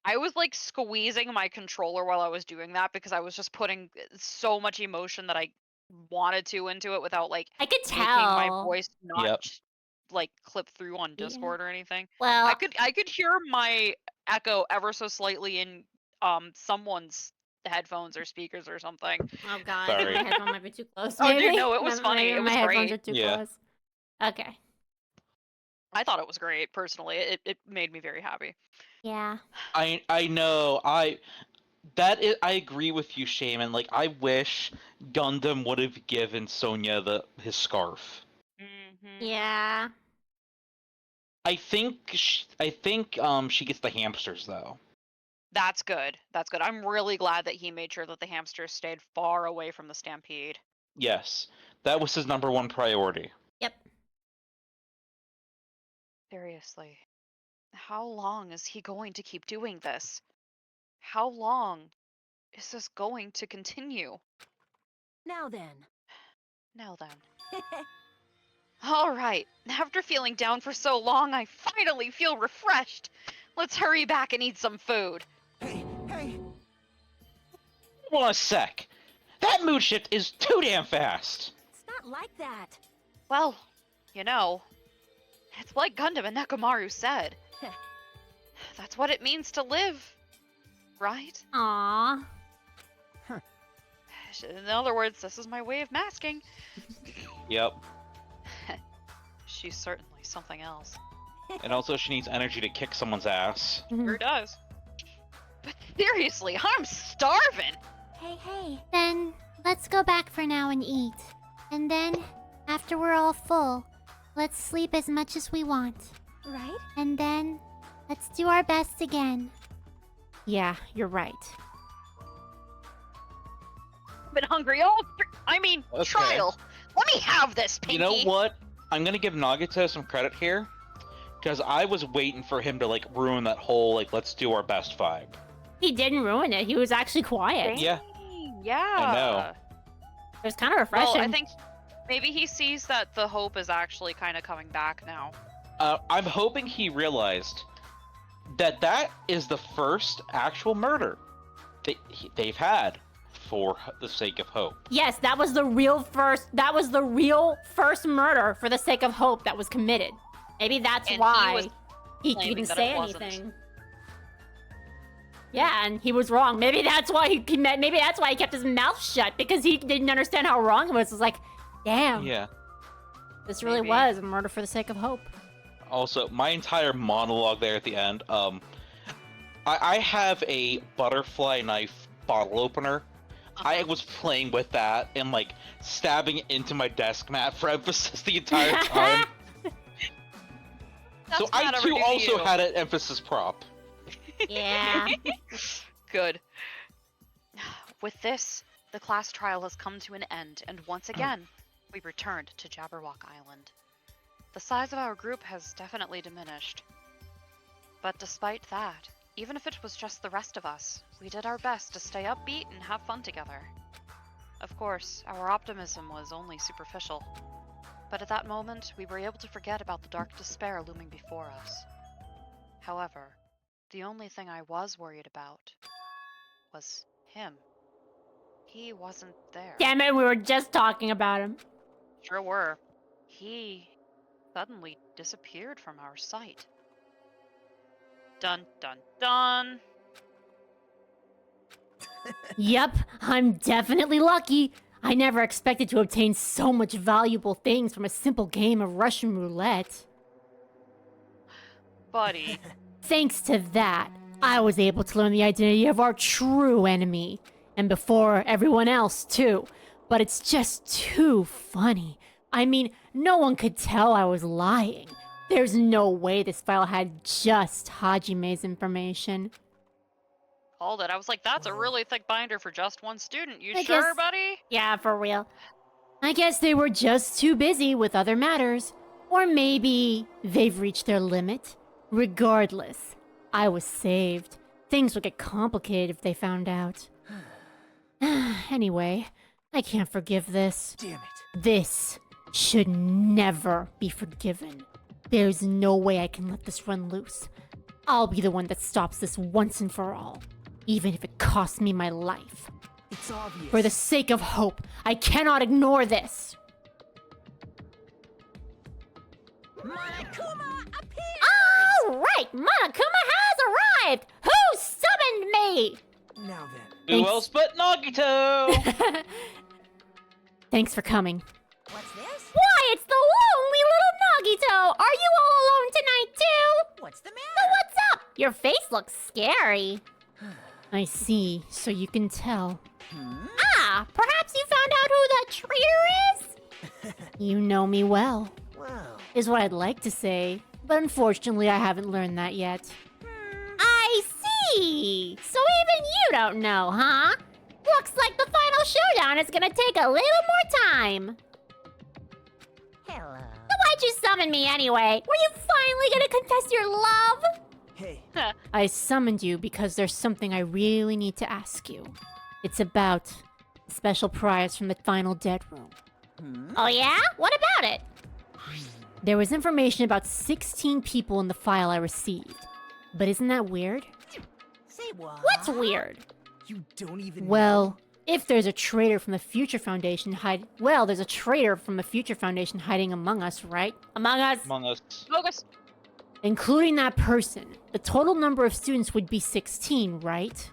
I was like squeezing my controller while I was doing that because I was just putting so much emotion that I wanted to into it without like I could making my tell. voice not Yep. like clip through on Discord or anything. Well, I could hear my echo ever so slightly in someone's headphones or speakers or something. oh god, Sorry. my headphone might be too close. Oh, dude, maybe? no, it was funny. Maybe It was my headphones great. are too Yeah. close. Okay. I thought it was great personally. It made me very happy. Yeah. I know. I agree with you, Shaman. Like, I wish Gundam would have given Sonia his scarf. Mm-hmm. Yeah. I think she gets the hamsters though. That's good. That's good. I'm really glad that he made sure that the hamsters stayed far away from the stampede. Yes, that was his #1 priority. Yep. Seriously. How long is he going to keep doing this? How long is this going to continue? Now then. Now then. All right. After feeling down for so long, I finally feel refreshed. Let's hurry back and eat some food. Hey! Hold on a sec. That mood shift is too damn fast. It's not like that. Well, you know, it's like Gundam and Nekomaru said. That's what it means to live, right? Aww. In other words, this is my way of masking. Yep. She's certainly something else. And also, she needs energy to kick someone's ass. Sure does. But seriously, I'm starving! Hey. Then, let's go back for now and eat. And then, after we're all full, let's sleep as much as we want. Right? And then, let's do our best again. Yeah, you're right. I've been hungry all I mean, Okay. trial! Let me have this, Pinky! You know what? I'm gonna give Nagito some credit here, because I was waiting for him to like ruin that whole like let's do our best vibe. He didn't ruin it. He was actually quiet. Yeah. Yeah. I know. It was kind of refreshing. Well, I think maybe he sees that the hope is actually kind of coming back now. I'm hoping he realized that that is the first actual murder they've had for the sake of hope. Yes, that was the real first murder for the sake of hope that was committed. Maybe that's why he didn't say anything. Yeah, and he was wrong. Maybe that's why he kept his mouth shut, because he didn't understand how wrong it was. It was like, damn. Yeah. This really was a murder for the sake of hope. Also, my entire monologue there at the end, I have a butterfly knife bottle opener. I was playing with that and like stabbing it into my desk mat for emphasis the entire time. So I too also had an emphasis prop. Yeah. Good. With this, the class trial has come to an end, and once again, we returned to Jabberwock Island. The size of our group has definitely diminished. But despite that, even if it was just the rest of us, we did our best to stay upbeat and have fun together. Of course, our optimism was only superficial. But at that moment, we were able to forget about the dark despair looming before us. However, the only thing I was worried about was him. He wasn't there. Damn it, we were just talking about him. Sure were. He suddenly disappeared from our sight. Dun dun dun. Yep, I'm definitely lucky. I never expected to obtain so much valuable things from a simple game of Russian roulette. Buddy. Thanks to that, I was able to learn the identity of our true enemy. And before everyone else, too. But it's just too funny. I mean, no one could tell I was lying. There's no way this file had just Hajime's information. Called it. I was like, that's a really thick binder for just one student. You I sure, guess- buddy? Yeah, for real. I guess they were just too busy with other matters. Or maybe they've reached their limit. Regardless, I was saved. Things would get complicated if they found out. Anyway, I can't forgive this. Damn it. This should never be forgiven. There's no way I can let this run loose. I'll be the one that stops this once and for all, even if it costs me my life. It's obvious. For the sake of hope, I cannot ignore this. Monokuma appears! All right, Monokuma has arrived. Who summoned me? Now then. Who Thanks. else but Nagito? Thanks for coming. What's this? Why, it's the lonely little Nagito! Are you all alone tonight, too? What's the So matter? what's up? Your face looks scary. I see, so you can tell. Ah, perhaps you found out who that traitor is? You know me well, Well, is what I'd like to say, but unfortunately I haven't learned that yet. I see! So even you don't know, huh? Looks like the final showdown is gonna take a little more time. Hello. So why'd you summon me anyway? Were you finally gonna confess your love? hey, I summoned you because there's something I really need to ask you. It's about a special prize from the final dead room. Oh yeah? What about it? There was information about 16 people in the file I received. But isn't that weird? Say what? What's weird? you don't even Well, if there's a traitor from the Future Foundation there's a traitor from the Future Foundation hiding among us, right? Among us? Among Us. Focus. Including that person, the total number of students would be 16, right?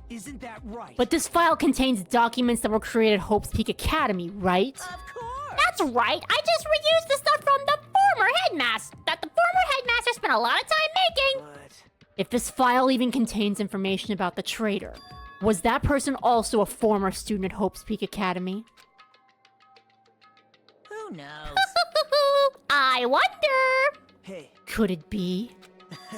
Isn't that right? But this file contains documents that were created at Hope's Peak Academy, right? Of course. That's right! I just reused the stuff from the former headmaster that the former headmaster spent a lot of time making! But If this file even contains information about the traitor, was that person also a former student at Hope's Peak Academy? Who knows? I wonder! hey, Could it be?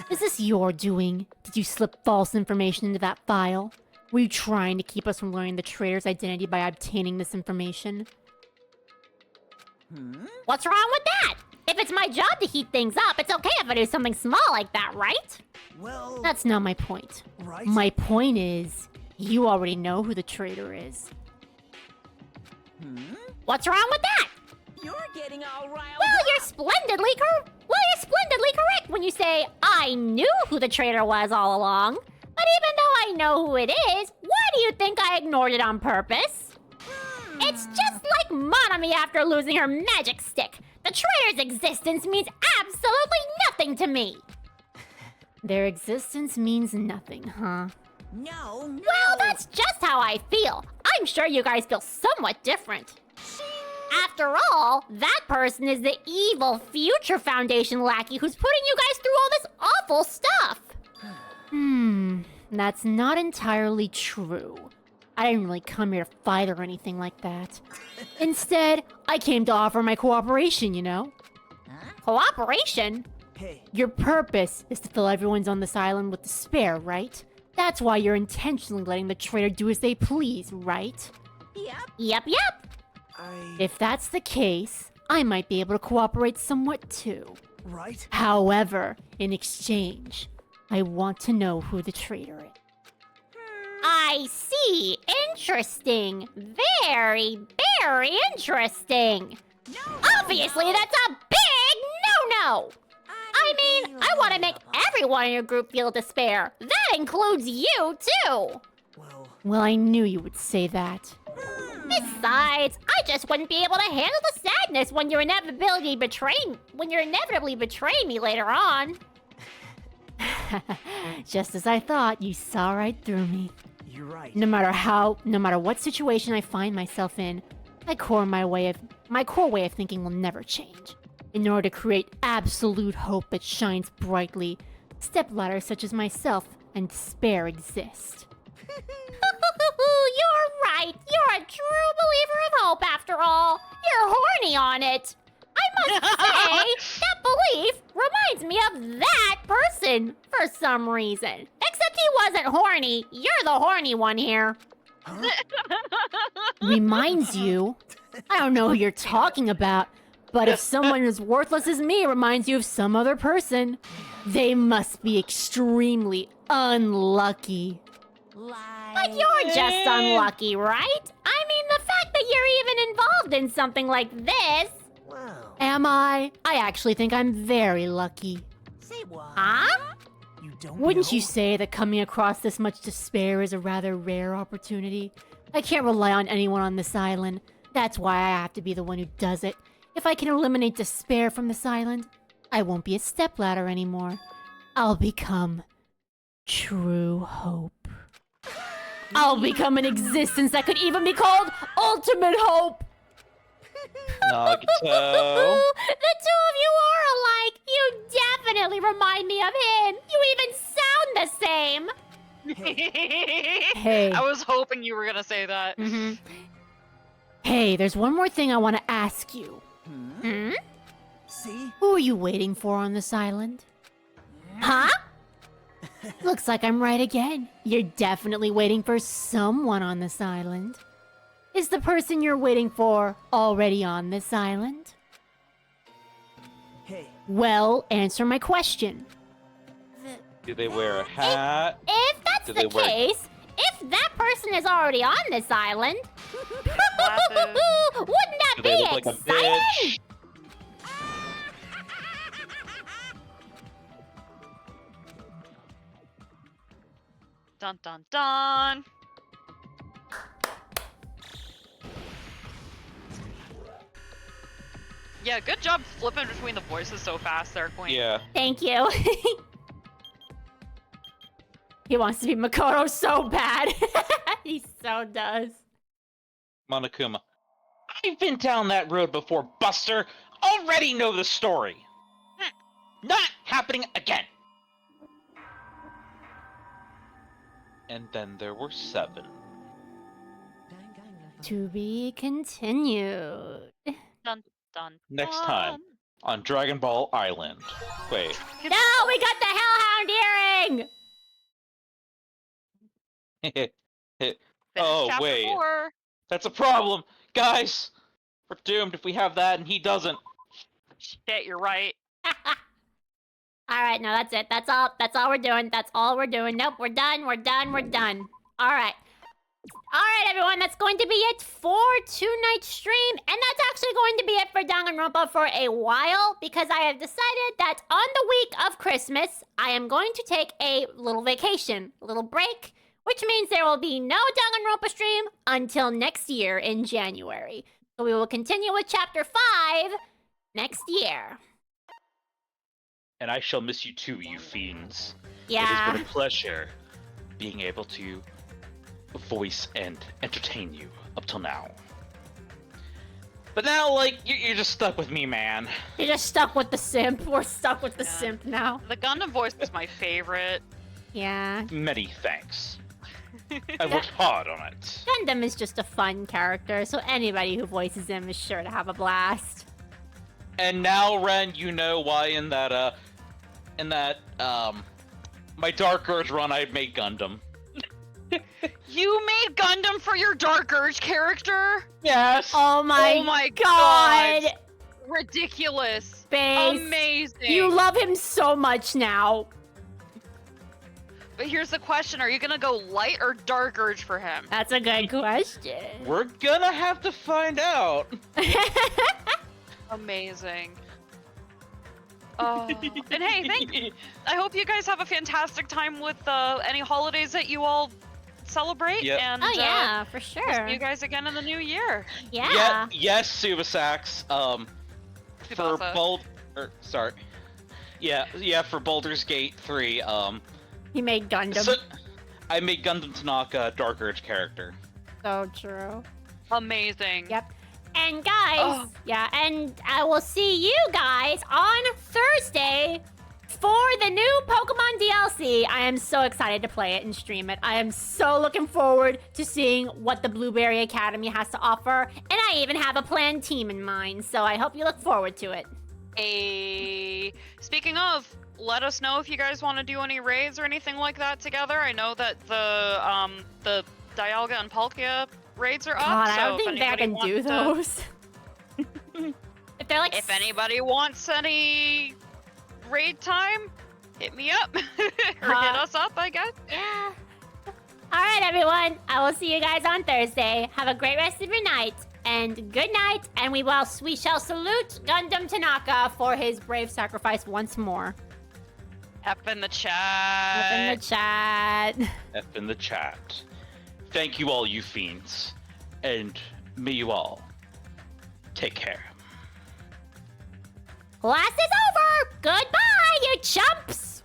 Is this your doing? Did you slip false information into that file? Were you trying to keep us from learning the traitor's identity by obtaining this information? What's wrong with that? If it's my job to heat things up, it's okay if I do something small like that, right? Well... That's not my point. Right? My point is, you already know who the traitor is. What's wrong with that? You're getting all riled You're splendidly correct when you say, I knew who the traitor was all along. But even though I know who it is, why do you think I ignored it on purpose? It's just like Monami after losing her magic stick. The traitor's existence means absolutely nothing to me. Their existence means nothing, huh? No. Well, that's just how I feel. I'm sure you guys feel somewhat different. After all, that person is the evil future Foundation lackey who's putting you guys through all this awful stuff. That's not entirely true. I didn't really come here to fight or anything like that. Instead, I came to offer my cooperation, you know? Cooperation? Hey. Your purpose is to fill everyone's on this island with despair, right? That's why you're intentionally letting the traitor do as they please, right? Yep. If that's the case, I might be able to cooperate somewhat too. Right? However, in exchange, I want to know who the traitor is. I see. Interesting. Very, very interesting. Obviously, that's a big no-no. I mean, I want to make everyone in your group feel despair. That includes you, too. Well, I knew you would say that. Besides, I just wouldn't be able to handle the sadness when you inevitably betray me later on. Just as I thought, you saw right through me. You're right. No matter what situation I find myself in, my core way of thinking will never change. In order to create absolute hope that shines brightly, stepladders such as myself and despair exist. You're right. You're a true believer of hope after all. You're horny on it. I must say, that belief reminds me of that person for some reason. Except he wasn't horny. You're the horny one here. Reminds you? I don't know who you're talking about, but if someone as worthless as me reminds you of some other person, they must be extremely unlucky. But you're just unlucky, right? I mean, the fact that you're even involved in something like this. Am I? I actually think I'm very lucky. Say what? Huh? You don't Wouldn't know? you say that coming across this much despair is a rather rare opportunity? I can't rely on anyone on this island. That's why I have to be the one who does it. If I can eliminate despair from this island, I won't be a stepladder anymore. I'll become true hope. I'll become an existence that could even be called ultimate hope. Nagato. The two of you are alike. You definitely remind me of him. You even sound the same. Hey. I was hoping you were gonna say that. Hey, there's one more thing I want to ask you. See? Who are you waiting for on this island? Huh? Looks like I'm right again. You're definitely waiting for someone on this island. Is the person you're waiting for already on this island? Hey. Well, answer my question. Do they wear a hat? If that's Do the they wear- case, if that person is already on this island, Glasses. wouldn't that Do be they look like a exciting? bitch? Dun dun dun. Yeah, good job flipping between the voices so fast there, Queen. Yeah. Thank you. He wants to be Makoto so bad. He so does. Monokuma. I've been down that road before, Buster. Already know the story. Not happening again. And then there were 7. To be continued. Dun dun. Next dun. time on Dragon Ball Island. Wait. No, we got the Hellhound earring! Finish Oh, chapter wait. 4. That's a problem. Guys, We're doomed if we have that and he doesn't. Shit, you're right. Alright, no, that's it. That's all we're doing. That's all we're doing. Nope, we're done. Alright. Alright, everyone, that's going to be it for tonight's stream. And that's actually going to be it for Danganronpa for a while, because I have decided that on the week of Christmas, I am going to take a little vacation, a little break, which means there will be no Danganronpa stream until next year in January. So we will continue with Chapter 5 next year. And I shall miss you too, you fiends. Yeah. It has been a pleasure being able to voice and entertain you up till now. But now, like, you're just stuck with me, man. You're just stuck with the simp. We're stuck with the simp now. The Gundam voice is my favorite. Yeah. Many thanks. I worked hard on it. Gundam is just a fun character, so anybody who voices him is sure to have a blast. And now, Ren, you know why in that, my Dark Urge run I made Gundam. You made Gundam for your Dark Urge character? Yes. Oh my god. Ridiculous. Base. Amazing. You love him so much now. But here's the question, are you gonna go light or Dark Urge for him? That's a good question. We're gonna have to find out. Amazing. Oh, and hey, I hope you guys have a fantastic time with any holidays that you all celebrate. Yep. And, oh yeah, for sure. We'll see you guys again in the new year. Yeah. Yes, Subasax. For Baldur's Gate 3. He made Gundam. So, I made Gundam Tanaka Dark Urge character. So true. Amazing. Yep. And guys, and I will see you guys on Thursday for the new Pokemon DLC. I am so excited to play it and stream it. I am so looking forward to seeing what the Blueberry Academy has to offer. And I even have a planned team in mind, so I hope you look forward to it. Speaking of, let us know if you guys want to do any raids or anything like that together. I know that the Dialga and Palkia raids are up. God, so I don't think I can do those. If they're like, if anybody wants any raid time, hit me up or hit us up, I guess. Yeah. All right, everyone. I will see you guys on Thursday. Have a great rest of your night and good night. And we shall salute Gundam Tanaka for his brave sacrifice once more. F in the chat. F in the chat. F in the chat. Thank you all, you fiends. And may you all take care. Class is over! Goodbye, you chumps!